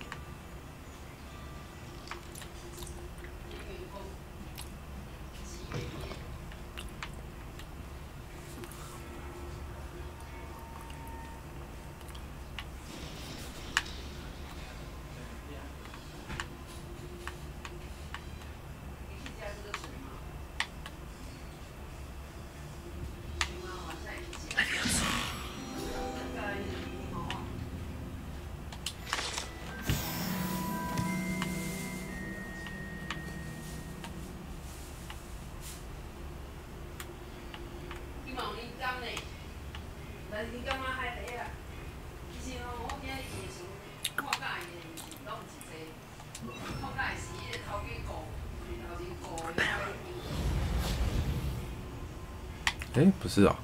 哎，不是啊。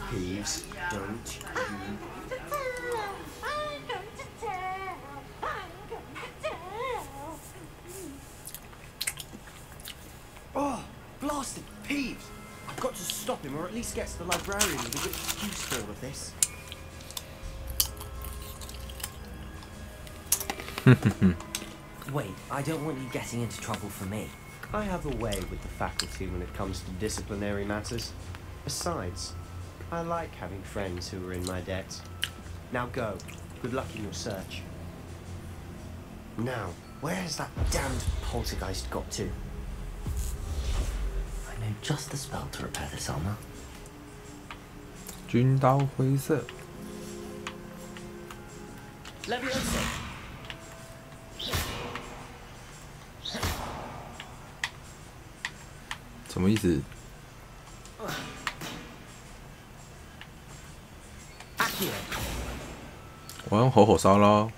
Peeves, don't you... Oh, blasted Peeves! I've got to stop him, or at least get to the librarian with a good excuse for all of this. Wait, I don't want you getting into trouble for me. I have a way with the faculty when it comes to disciplinary matters. Besides, I like having friends who are in my debt. Now go. Good luck in your search. Now, where has that damned poltergeist got to? I know just the spell to repair this armor. 军刀灰色。Leviosa. 什么意思？我用火烧咯。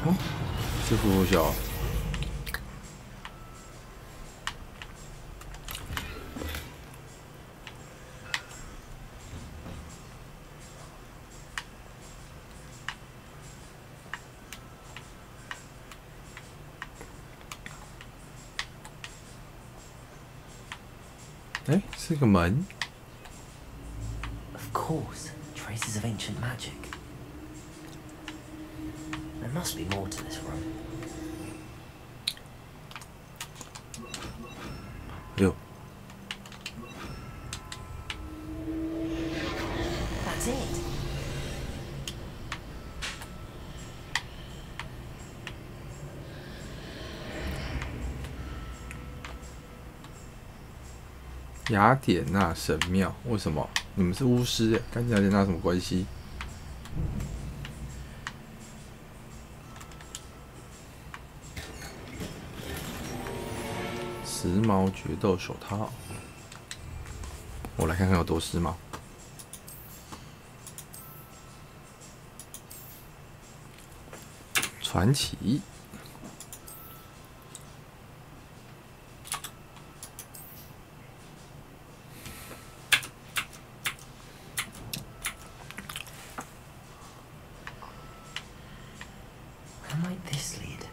哦，是呼呼小。哎，是个门。Of course, traces of ancient magic. There must be more to this room. 哟。That's it. 雅典娜神庙？为什么？你们是巫师耶，跟雅典娜什么关系？时髦决斗手套，我来看看有多时髦。传奇。Where might this lead?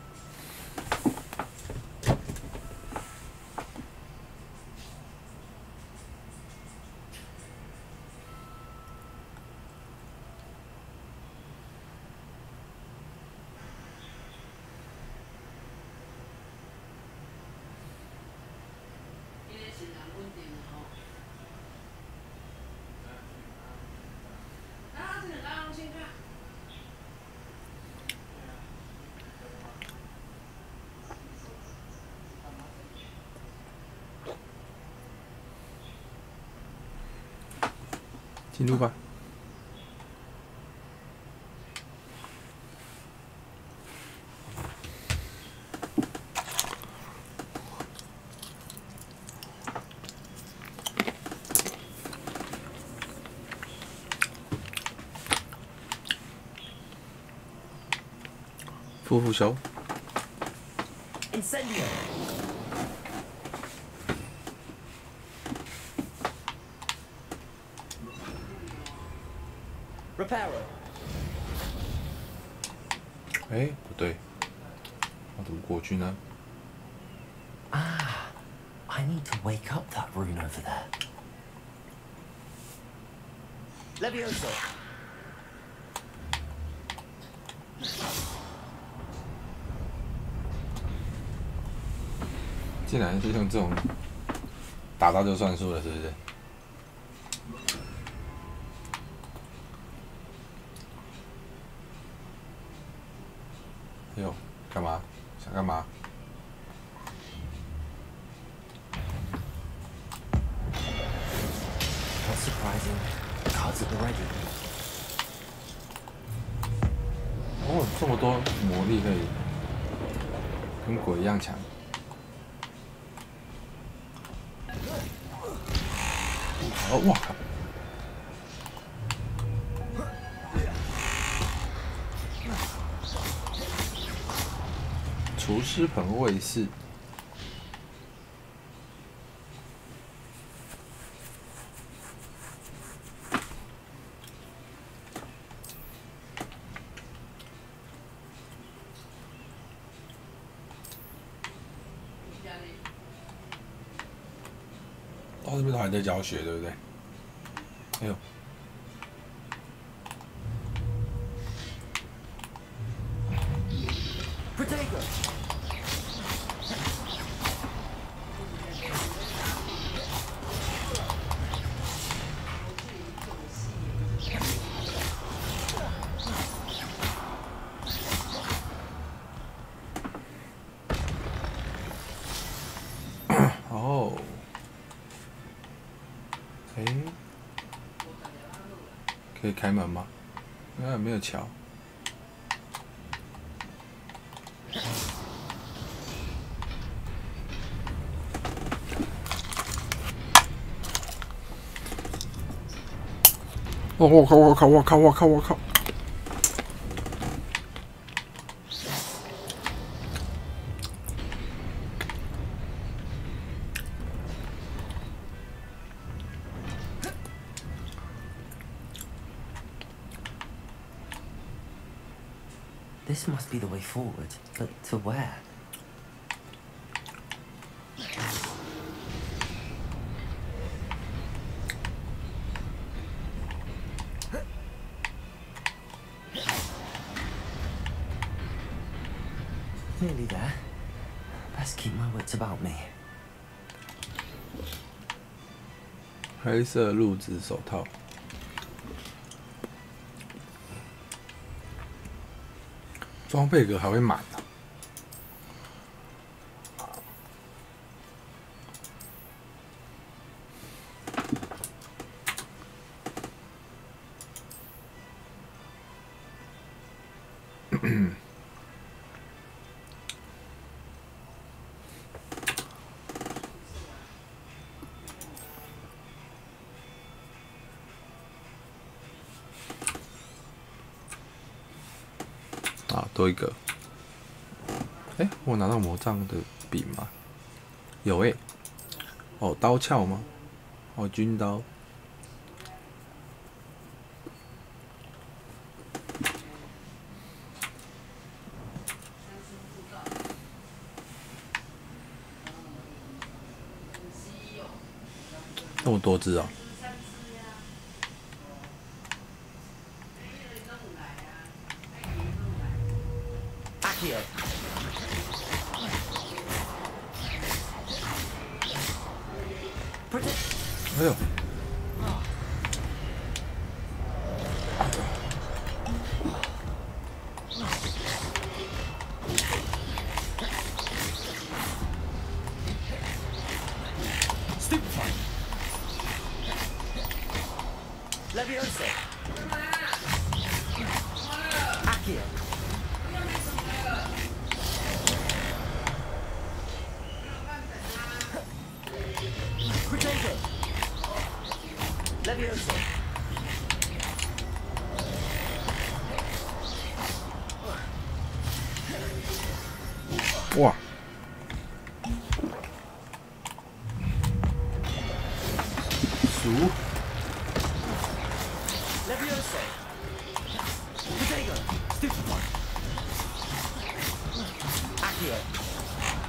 进入吧。夫妇手。Incendio. Reparo. 哎，不对，我怎么过去呢？ Ah, I need to wake up that rune over there. Levioso. 竟然就用这种打到就算数了，是不是？哎呦，干嘛？想干嘛？ Not surprising. Cards at the ready. 哦，这么多魔力可以跟鬼一样强。哦，哇靠！厨师盆卫士。 到这边都还在教学，对不对？哎呦，哦。 哎，可以开门吗？没有桥。哦，我靠！This must be the way forward, but to where? Nearly there. Best keep my wits about me. 黑色露指手套。 装备格还会满的、啊，多一个。 哎，我拿到魔杖的柄吗？有哎。哦，刀鞘吗？哦，军刀。这么多只啊！ 哎呦！哇！鼠。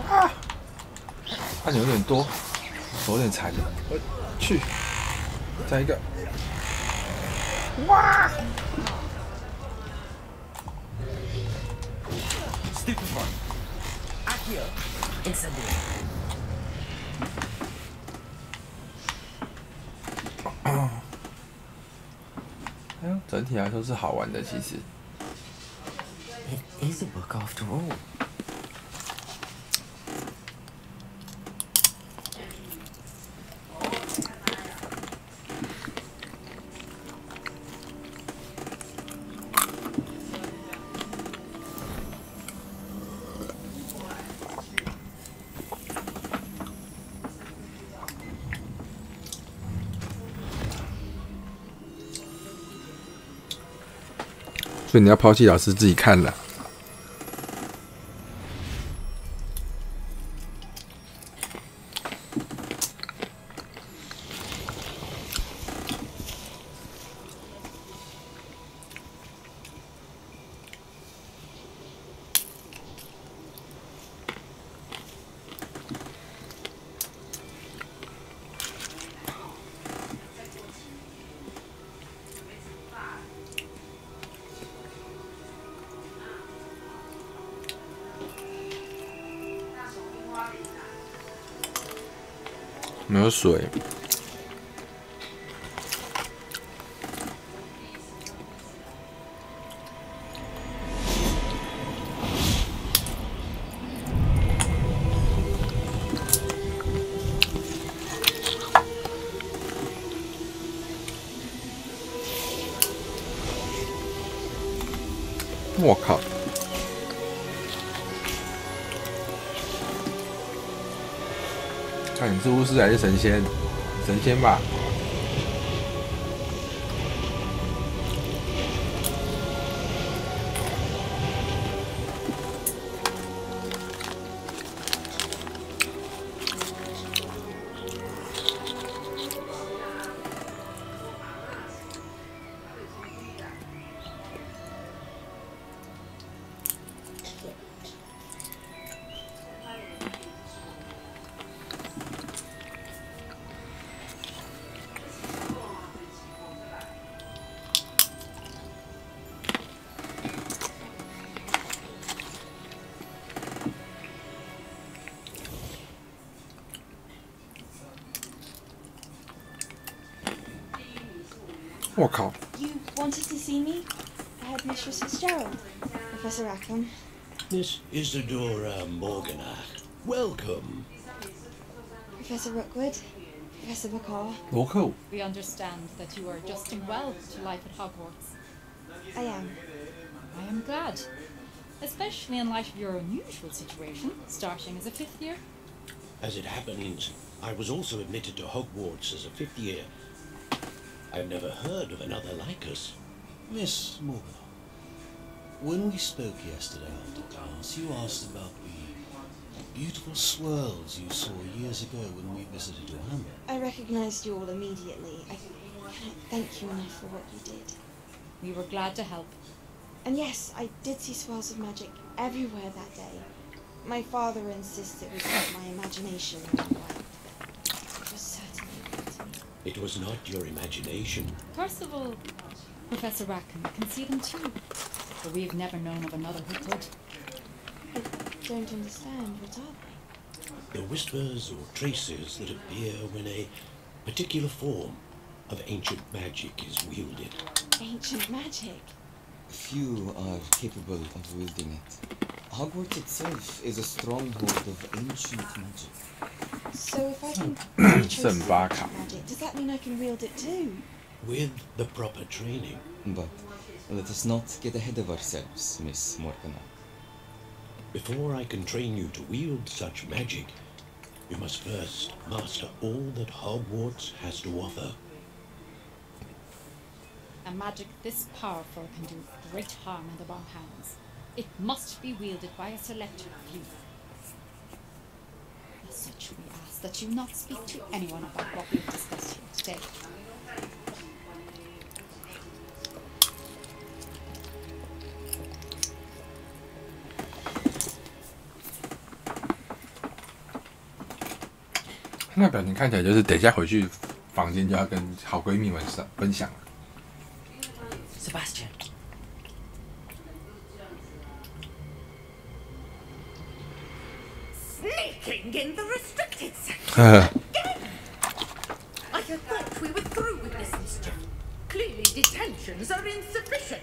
啊！按钮有点多，手有点残。去，再一个。哇！ 哎呦，整体来说是好玩的，其实。It is a book after all. 所以你要抛弃老师自己看了。没有水。我靠！看你是巫师还是神仙？神仙吧。我靠！ You wanted to see me? The headmistress Fitzgerald, Professor Rackham. Miss Isadora Morganach, welcome. Professor Rookwood, Professor Bakar. Loco. We understand that you are adjusting well to life at Hogwarts. I am. I am glad, especially in light of your unusual situation, starting as a 5th year. As it happens, I was also admitted to Hogwarts as a 5th year. I've never heard of another like us. Miss Morgan, when we spoke yesterday after class, you asked about the beautiful swirls you saw years ago when we visited your hamlet. I recognized you all immediately. I cannot thank you enough for what you did. We were glad to help. And yes, I did see swirls of magic everywhere that day. My father insists it was not my imagination that worked. It was certainly not me. It was not your imagination. Percival, Professor Rackham can see them too, but we've never known of another who could. I don't understand. What are they? The whispers or traces that appear when a particular form of ancient magic is wielded. Ancient magic? Few are capable of wielding it. Hogwarts itself is a stronghold of ancient magic. So if I can trace ancient Baka. magic, does that mean I can wield it too? With the proper training. But let us not get ahead of ourselves, Miss Morgana. Before I can train you to wield such magic, you must first master all that Hogwarts has to offer. A magic this powerful can do great harm in the wrong hands. It must be wielded by a select few. As such, we ask that you not speak to anyone about what we've discussed here today. "那表情看起来就是等一下回去房间就要跟好闺蜜们分享了。 Sebastian. Sneaking in the restricted section again! I had thought we were through with this mischief. Clearly detentions are insufficient.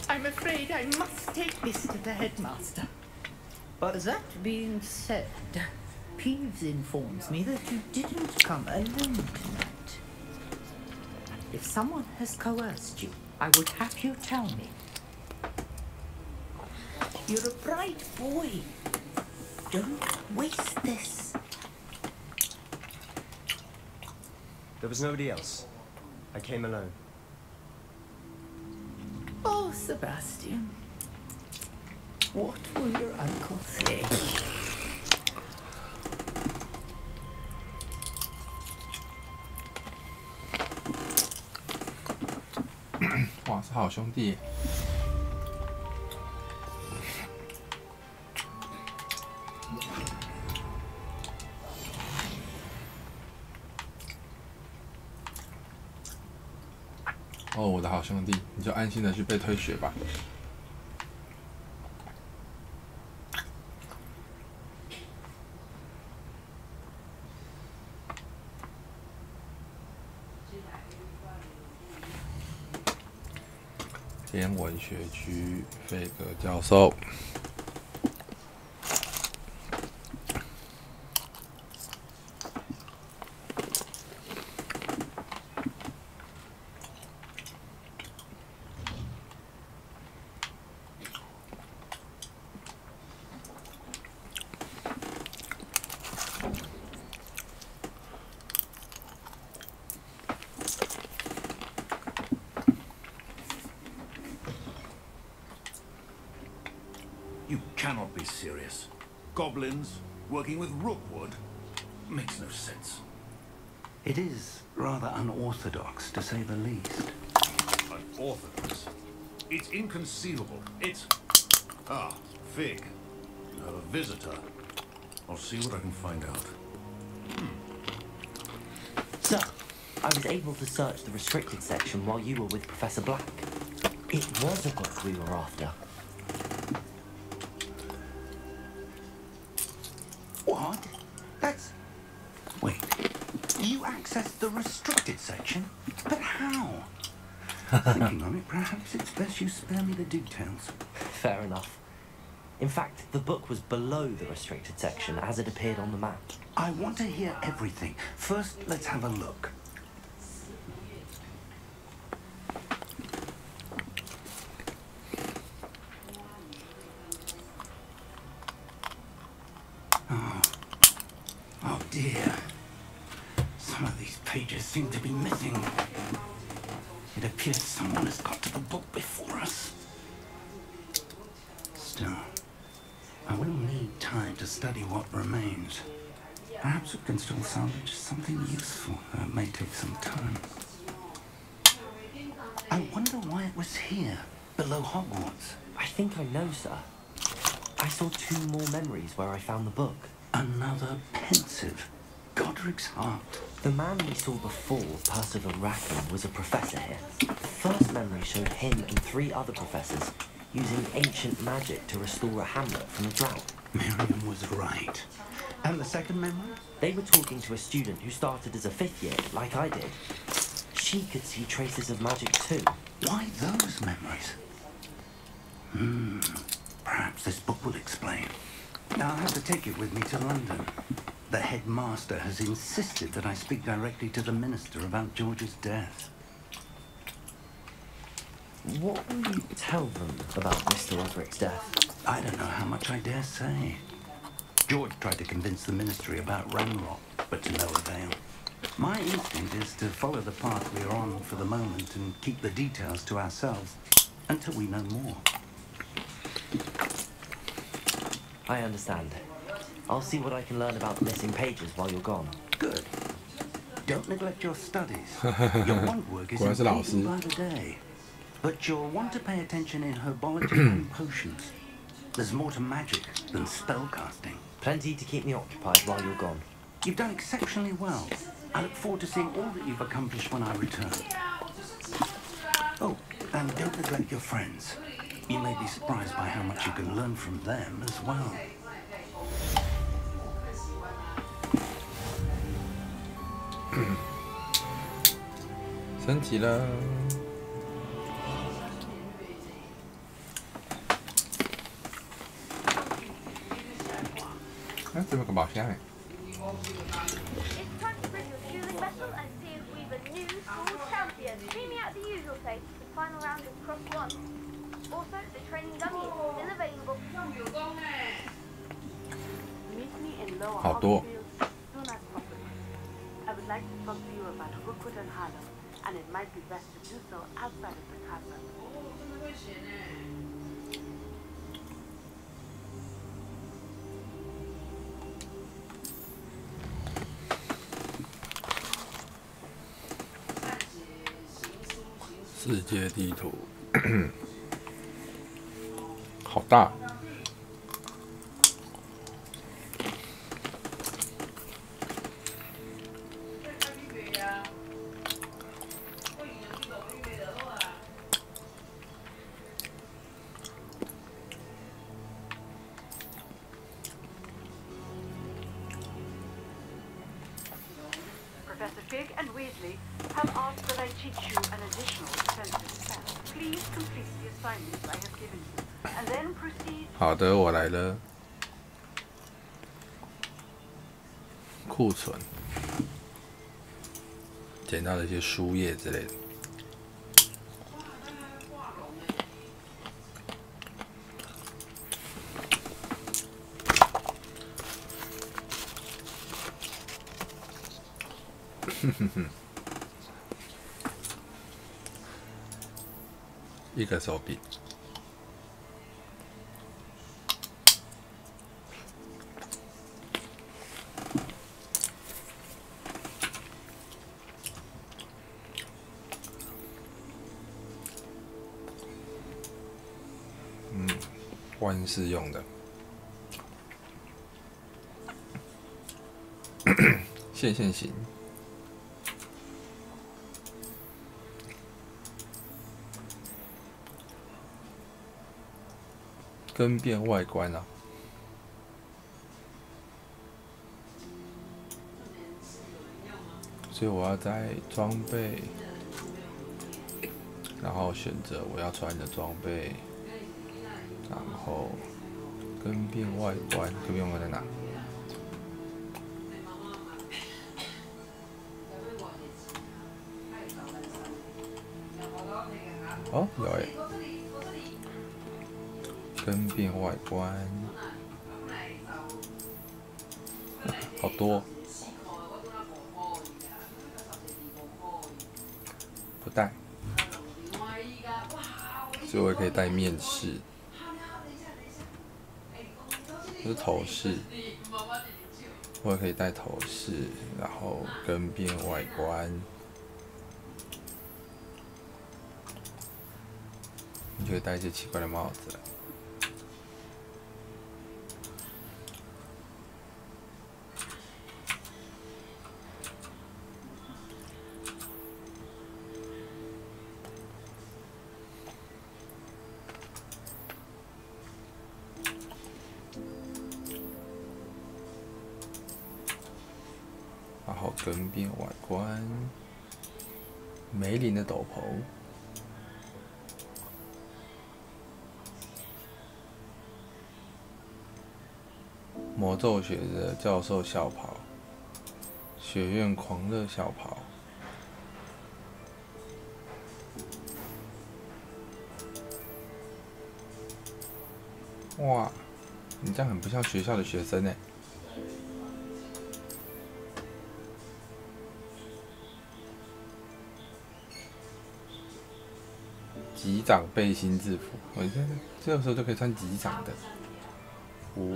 I'm I'm afraid I must take this to the headmaster. But that being said, Peeves informs me that you didn't come alone tonight. If someone has coerced you, I would have you tell me. You're a bright boy. Don't waste this. There was nobody else. I came alone. Oh, Sebastian. What will your uncle say? 哇，是好兄弟耶。哦，我的好兄弟，你就安心的去被退学吧。天文学区，费格教授。You cannot be serious. Goblins working with Rookwood makes no sense. It is rather unorthodox, to say the least. Unorthodox? It's inconceivable. It's... Ah, Fig. You have a visitor. I'll see what I can find out. Sir, I was able to search the restricted section while you were with Professor Black. It was a book we were after. What? That's... Wait. You accessed the restricted section? But how? Thinking on it, perhaps it's best you spare me the details. Fair enough. In fact, the book was below the restricted section as it appeared on the map. I want to hear everything. First, let's have a look. Oh dear. Some of these pages seem to be missing. It appears someone has got to the book before us. Still, I will need time to study what remains. Perhaps we can still salvage something useful, though it may take some time. I wonder why it was here, below Hogwarts. I think I know, sir. I saw 2 more memories where I found the book. Another pensive. Godric's heart. The man we saw before, Percival Rackham, was a professor here. The first memory showed him and 3 other professors using ancient magic to restore a hamlet from a drought. Miriam was right. And the second memory? They were talking to a student who started as a 5th year, like I did. She could see traces of magic too. Why those memories? Perhaps this book will explain. Now I'll have to take it with me to London. The headmaster has insisted that I speak directly to the minister about George's death. What will you tell them about Mr. Roderick's death? I don't know how much I dare say. George tried to convince the ministry about Ranrock, but to no avail. My instinct is to follow the path we are on for the moment and keep the details to ourselves until we know more. I understand. I'll see what I can learn about the missing pages while you're gone. Good. Don't neglect your studies. Your wand work is improving by the day. But you'll want to pay attention in herbology and potions. There's more to magic than spellcasting. Plenty to keep me occupied while you're gone. You've done exceptionally well. I look forward to seeing all that you've accomplished when I return. Oh, and don't neglect your friends. You may be surprised by how much you can learn from them as well. 哎，这边个宝箱哎。It's time to bring your dueling vessel and see if we've a new school champion. Meet me at the usual place. The final round is cross one. Also, the training dummy is still available. Meet me in lower 好多。 as soon as possible. I would like to talk to you about Rookwood and Harlow, and it might be best to do so outside of the castle. 世界地图，好大。Professor Fig and Weasley have asked that I teach you an additional defensive spell. Please complete the assignments I have given you, and then proceed. 好的，我来了。库存，捡到了一些书页之类的。一个手柄。弯式用的，线型。更变外观啊，所以我要在装备，然后选择我要穿的装备，然后更变外观，更变外观在哪？哦，有诶。更变外观，好多，不带，所以我也可以带面饰，这是头饰，我也可以戴头饰，然后更变外观，你就可以戴一些奇怪的帽子了。然后更变外观，梅林的斗篷，魔咒学的教授校袍，学院狂热校袍，哇，你这样很不像学校的学生哎。级长背心制服，我现在这个时候就可以穿级长的，5585。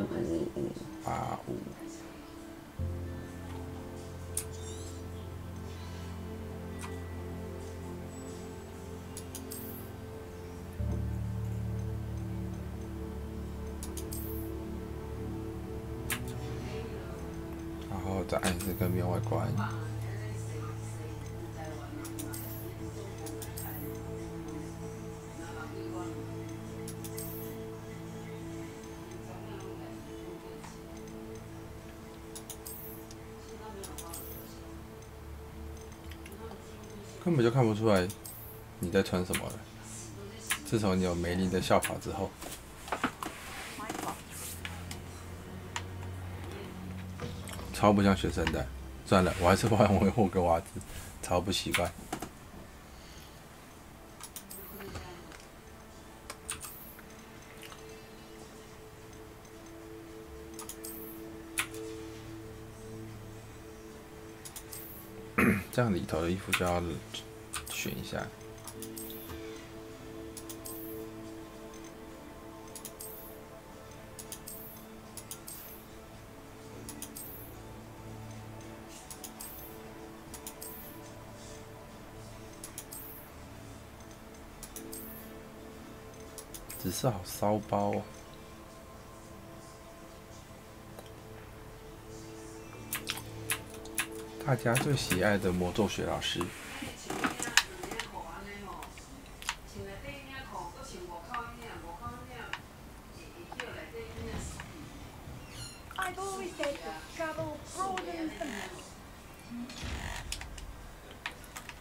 然后再按一次更变外观。根本就看不出来你在穿什么了。自从你有梅林的校袍之后，超不像学生的。算了，我还是换回霍格华兹，超不习惯。这样里头的衣服就要选一下。只是好骚包哦。大家最喜爱的魔咒学老师。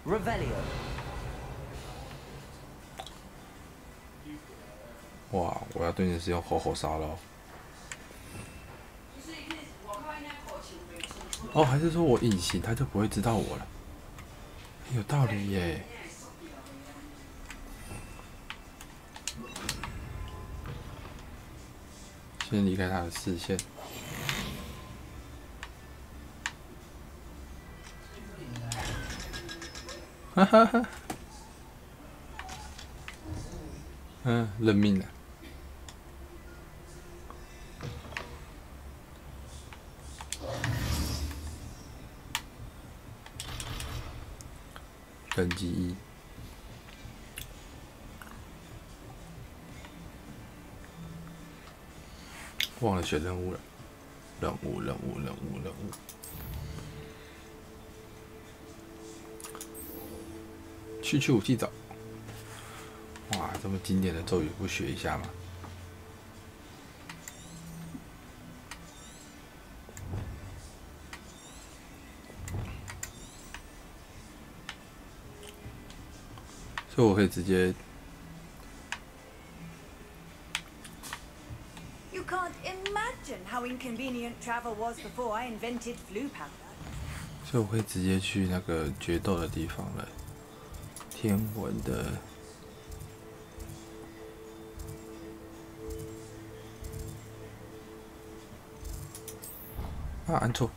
Revelio。哇！我要对你使用吼吼烧了。哦，还是说我隐形，他就不会知道我了？有道理耶。先离开他的视线。哈哈哈。认命了。等级1。忘了选任务了。任务。去武器找。哇，这么经典的咒语不学一下吗？所以我可以直接。You can't imagine how inconvenient travel was before I invented flu powder. 所以我可以直接去那个决斗的地方了。天文的。啊，按错。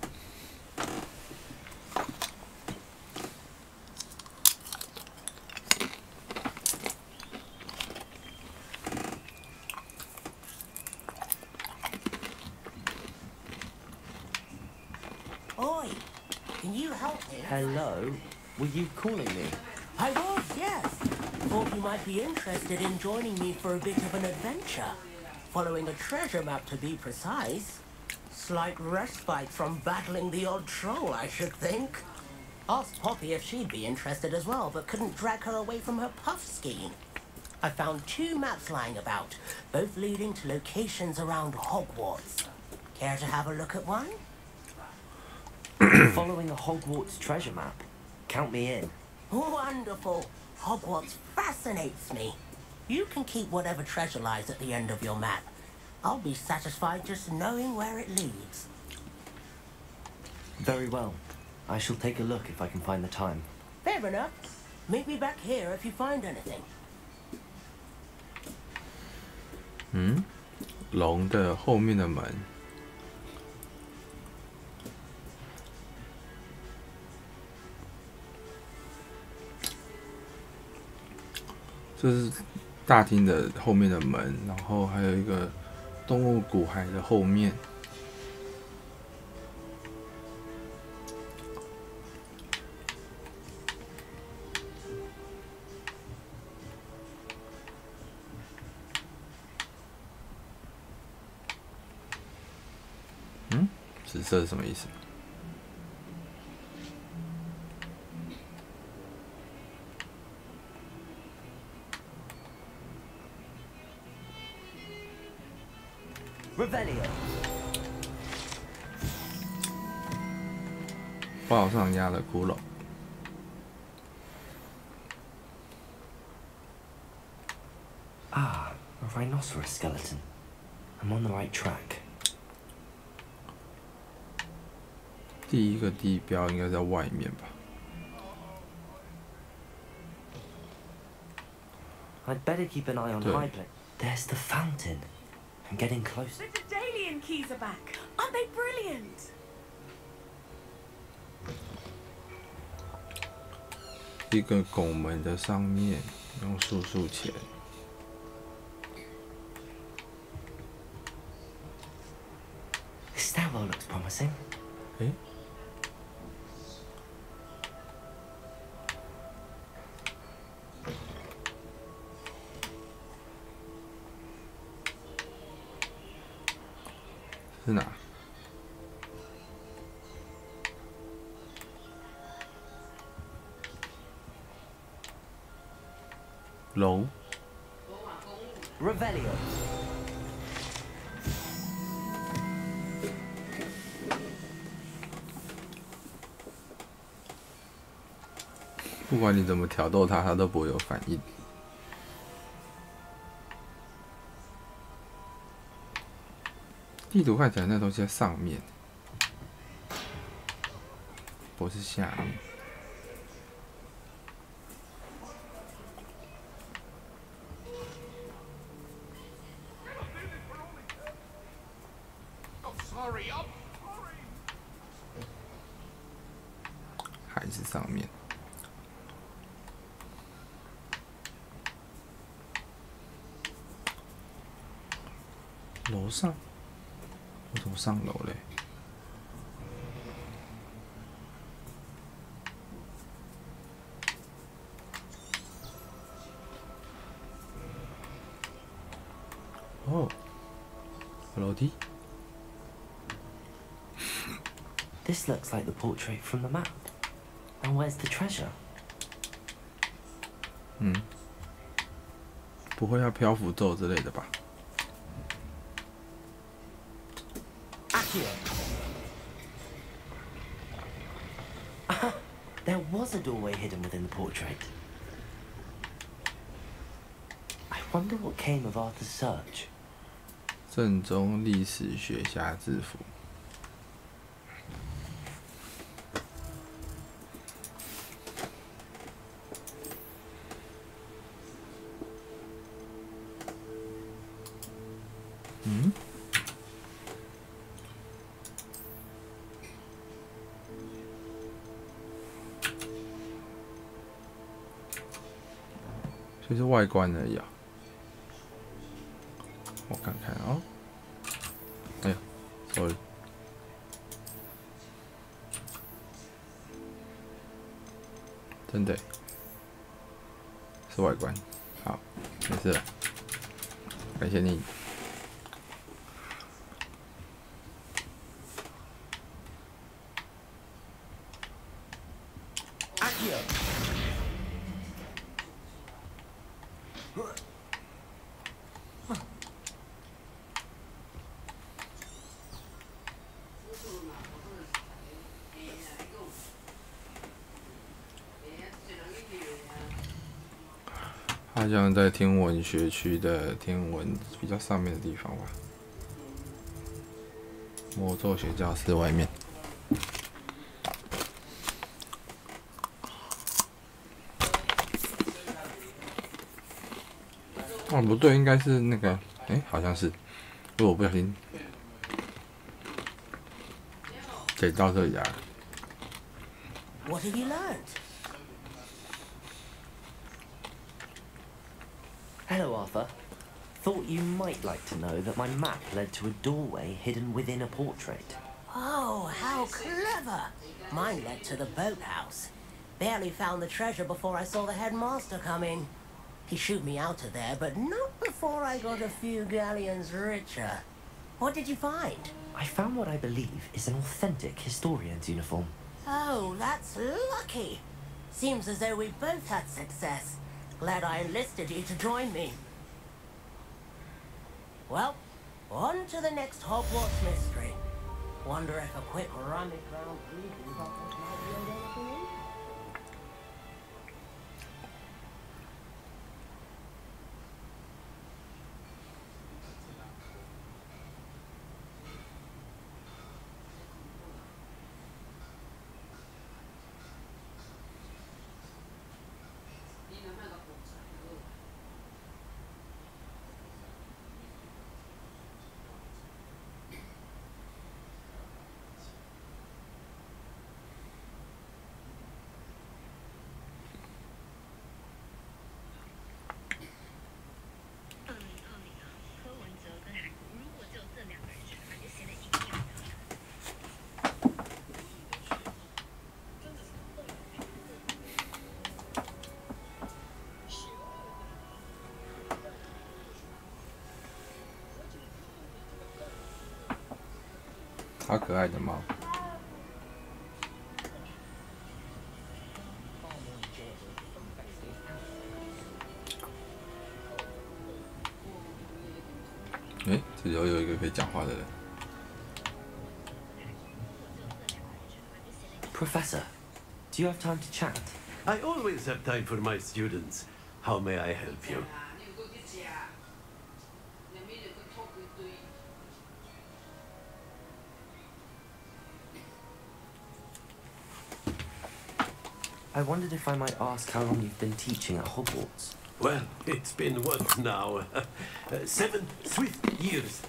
Oi, can you help me? Hello? Were you calling me? I was, yes. Thought you might be interested in joining me for a bit of an adventure. Following a treasure map, to be precise. Slight respite from battling the odd troll, I should think. Asked Poppy if she'd be interested as well, but couldn't drag her away from her puff skiing. I found 2 maps lying about, both leading to locations around Hogwarts. Care to have a look at one? Following a Hogwarts treasure map. Count me in. Wonderful. Hogwarts fascinates me. You can keep whatever treasure lies at the end of your map. I'll be satisfied just knowing where it leads. Very well. I shall take a look if I can find the time. Fair enough. Meet me back here if you find anything. 龙的后面的门。这是大厅的后面的门，然后还有一个动物骨骸的后面。紫色是什么意思？ Revelio. 报上压了骷髅。Ah, a rhinoceros skeleton. I'm on the right track. 第一个地标应该在外面吧。 I'd better keep an eye on high place. There's the fountain. I'm getting close. The Daedalian keys are back. Aren't they brilliant? 一个拱门的上面用数钱。This stairwell looks promising. 诶。 是哪？楼。Revelio. 不管你怎么挑逗它，它都不会有反应。 地图看起来那东西在上面，不是下面。还是上面。楼上。 我怎么上楼嘞？哦，楼梯。This looks like the portrait from the map. And where's the treasure? 不会要漂浮咒之类的吧？ There was a doorway hidden within the portrait. I wonder what came of Arthur's search. 正宗历史学家制服。就是外观而已啊。我看看哦。哎呀 ，sorry。真的，是外观。好，没事了。感谢你。 好像在天文学区的天文比较上面的地方吧，魔咒学教室外面。哦，不对，应该是那个，哎，好像是，如果我不小心给到这里来了。 What have you learned? Hello, Arthur. Thought you might like to know that my map led to a doorway hidden within a portrait. Oh, how clever! Mine led to the boathouse. Barely found the treasure before I saw the headmaster come in. He shooed me out of there, but not before I got a few galleons richer. What did you find? I found what I believe is an authentic historian's uniform. Oh, that's lucky. Seems as though we both had success. Glad I enlisted you to join me. Well, on to the next Hogwarts mystery. Wonder if a quick rummage round Weasley's office might yield anything in? 好可爱的猫。哎，这里有一个可以讲话的人。Professor, do you have time to chat? I always have time for my students. How may I help you? I wondered if I might ask how long you've been teaching at Hogwarts. Well, it's been what now? 7 swift years.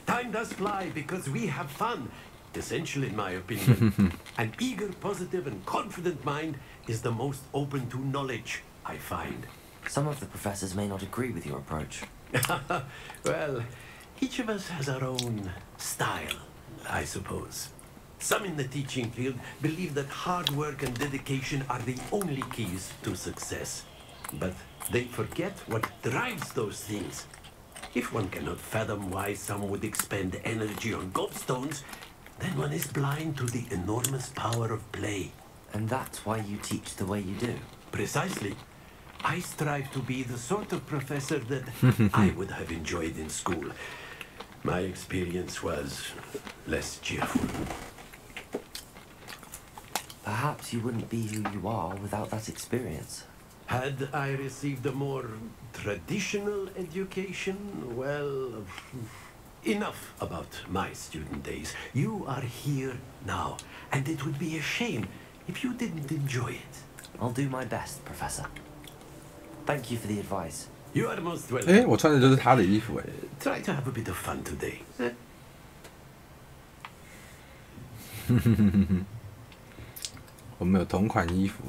Time does fly because we have fun. Essential, in my opinion. An eager, positive, and confident mind is the most open to knowledge, I find. Some of the professors may not agree with your approach. Well, each of us has our own style, I suppose. Some in the teaching field believe that hard work and dedication are the only keys to success. But they forget what drives those things. If one cannot fathom why some would expend energy on gobstones, then one is blind to the enormous power of play. And that's why you teach the way you do? Precisely. I strive to be the sort of professor that I would have enjoyed in school. My experience was less cheerful. Perhaps you wouldn't be who you are without that experience. Had I received a more traditional education, well, enough about my student days. You are here now, and it would be a shame if you didn't enjoy it. I'll do my best, Professor. Thank you for the advice. You are most welcome. 哎，我穿的就是他的衣服哎。Try to have a bit of fun today. 我们有同款衣服。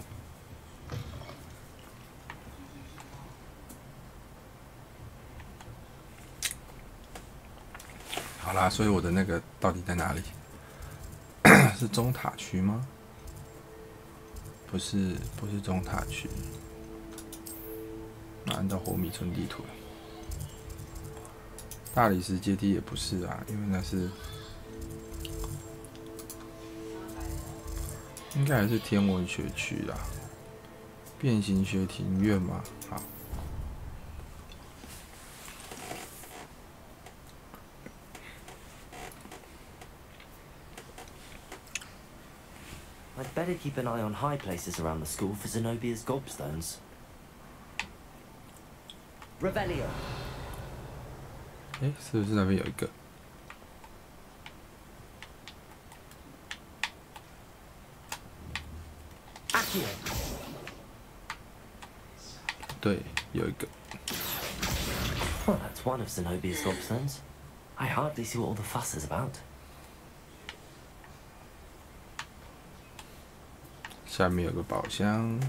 好啦，所以我的那个到底在哪里？是中塔区吗？不是，不是中塔区。那按照火米村地图了。大理石阶梯也不是啊，因为那是应该还是天文学区啦。变形学庭院嘛，好。I'd better keep an eye on high places around the school for Zenobia's gobstones. Revelio. 哎，是不是那边有一个？对，有一个。Well, that's one of Zenobia's gobstones. I hardly see what all the fuss is about. 下面有个宝箱。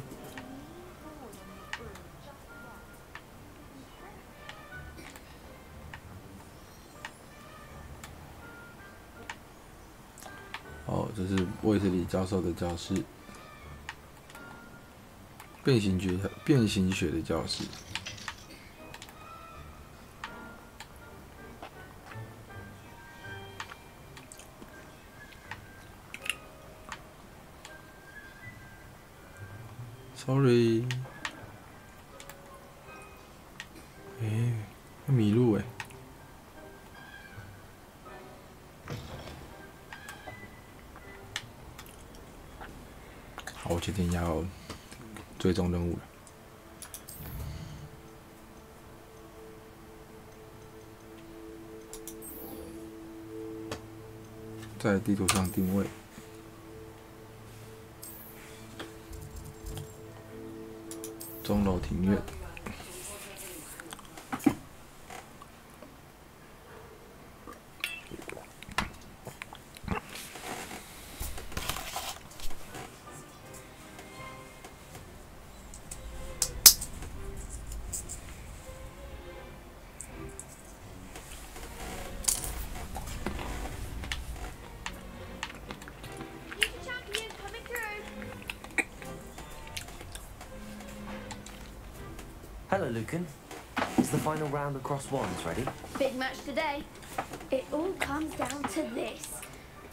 哦，这是卫斯理教授的教室，变形学的教室。Sorry， 哎，会迷路哎。好，我决定要追踪任务了。在地图上定位。钟楼庭院。Hello, Lucan. Is the final round across wands ready? Big match today. It all comes down to this.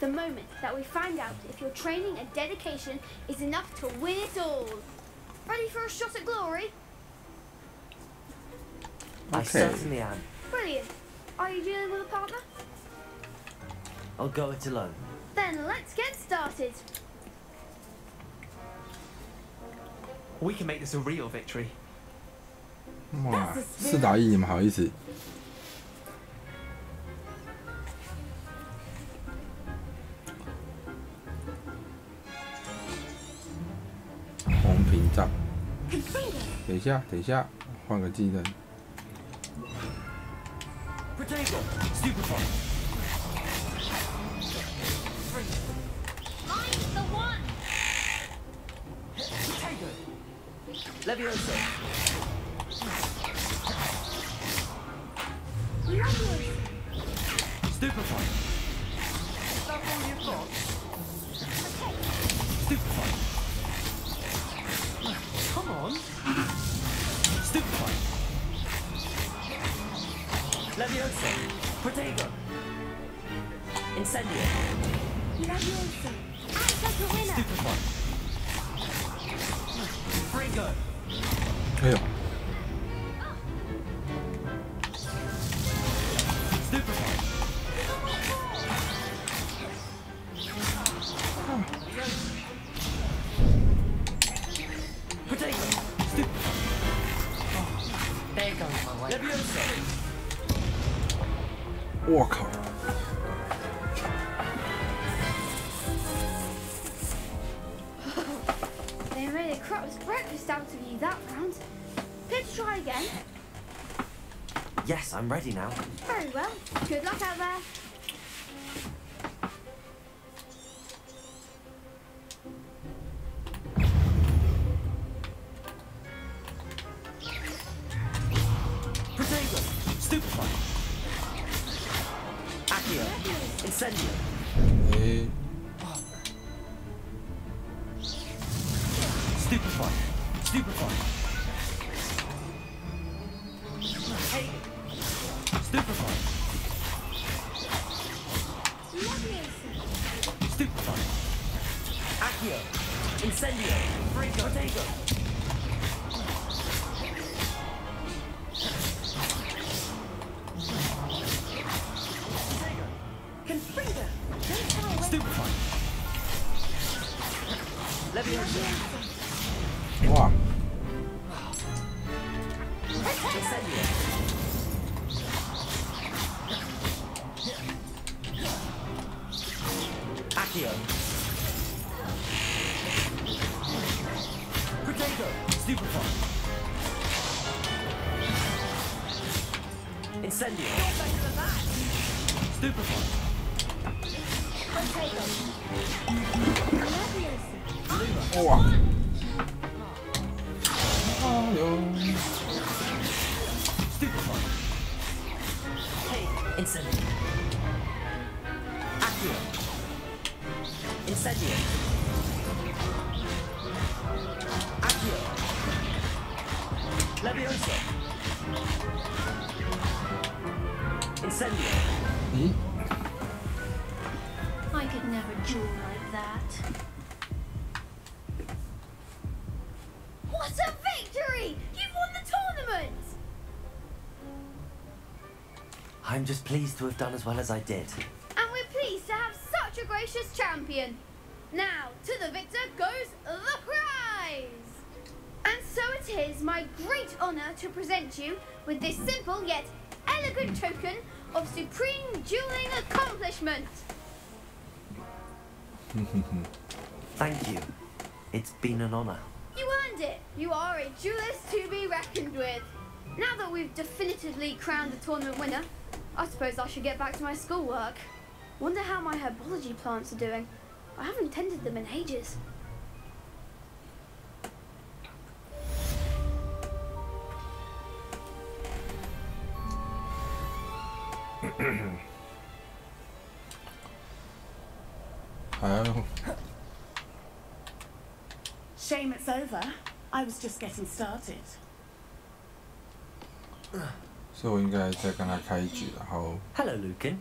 The moment that we find out if your training and dedication is enough to win it all. Ready for a shot at glory? I certainly am. Brilliant. Are you dealing with a partner? I'll go it alone. Then let's get started. We can make this a real victory. 哇，4打1，你们好意思？红屏障。等一下，等一下，换个技能。Mine's the one. Levioso. Stupefy. Is that all you've got? Stupefy. Come on. Stupefy. Levioso. Protego. Incendio. Levioso. Act like a winner. Stupefy. Fringo. 哎呦！ Stupefy. Protego. Stupefy. There goes my way. Levioso. 我靠！ They made a crap's breakfast out of you that round. Care to try again? Yes, I'm ready now. Very well. Good luck out there. Protego. Stupefy. Accio. Incendio. 哎， Stupefy. Stupefy. Hey. Stupefy. Stupefy. Accio. Incendio. Fringo. Protego. Confringo. Stupefy. Levioso. 哇！ Incendio. Accio. Protego. Stupefy. Incendio. Stupefy.哇！哎呦！ Stupefy. Hey, Incendio. Accio. Incendio. Accio. Levioso. Incendio. 咦？ I could never duel like that. What a victory! You've won the tournament! I'm just pleased to have done as well as I did. And we're pleased to have such a gracious champion. Now, to the victor goes the prize! And so it is my great honour to present you with this simple yet elegant token of supreme dueling accomplishment. Thank you. It's been an honour. You earned it. You are a duelist to be reckoned with. Now that we've definitively crowned the tournament winner, I suppose I should get back to my schoolwork. Wonder how my herbology plants are doing. I haven't tended them in ages. Shame it's over. I was just getting started. 所以我应该再跟他开一局，然后 Hello, Lucan.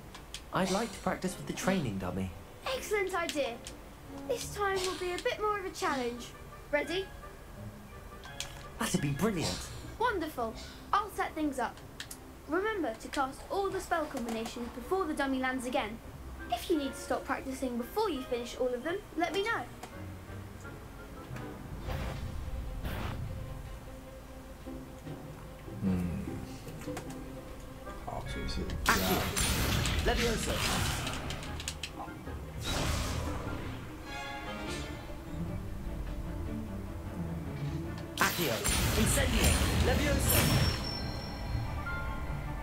I'd like to practice with the training dummy. Excellent idea. This time will be a bit more of a challenge. Ready? That'd be brilliant. Wonderful. I'll set things up. Remember to cast all the spell combinations before the dummy lands again. If you need to stop practicing before you finish all of them, let me know. Leviosa. Accio. Incendio. Leviosa.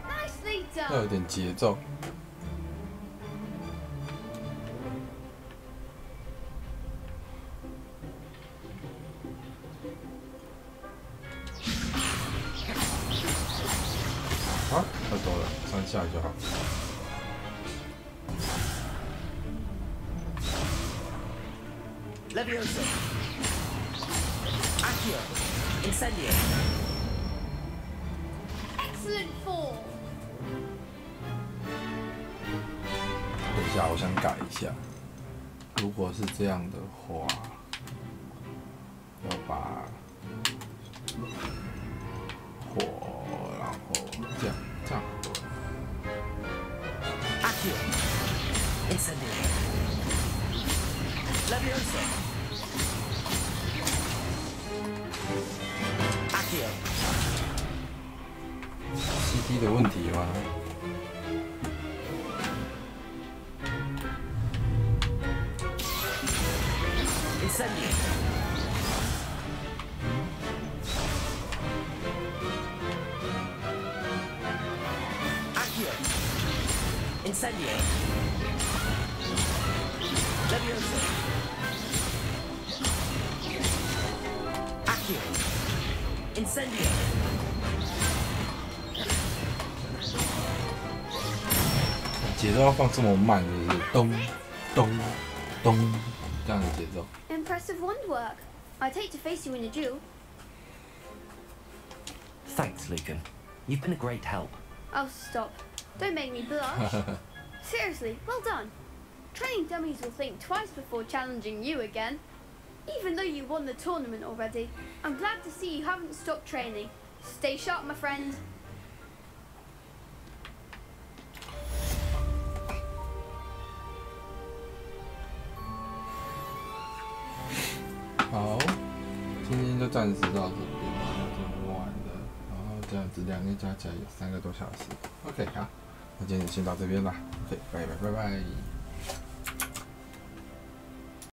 Nicely 要有 done. 点节奏。啊，太多了，3下就好。Leviosa. Accio. Incendio. Excellent form. 等一下，我想改一下。如果是这样的话，要把火，然后这样好了。Accio. Incendio. Leviosa. Accio. CD 的问题吗？ Incendio. Accio. Incendio. Leviosa. Accio. Incendio. 节奏要放这么慢，就是咚咚咚这样的节奏。 Impressive wand work. I'd hate to face you in a duel. Thanks, Lucan. You've been a great help. Oh, stop. Don't make me blush. Seriously, well done. Training dummies will think twice before challenging you again. Even though you won the tournament already, I'm glad to see you haven't stopped training. Stay sharp, my friend. 好，今天就暂时到这边，挺晚的，然后这样子2天加起来有3个多小时。OK， 好，那今天就先到这边吧。OK，拜拜。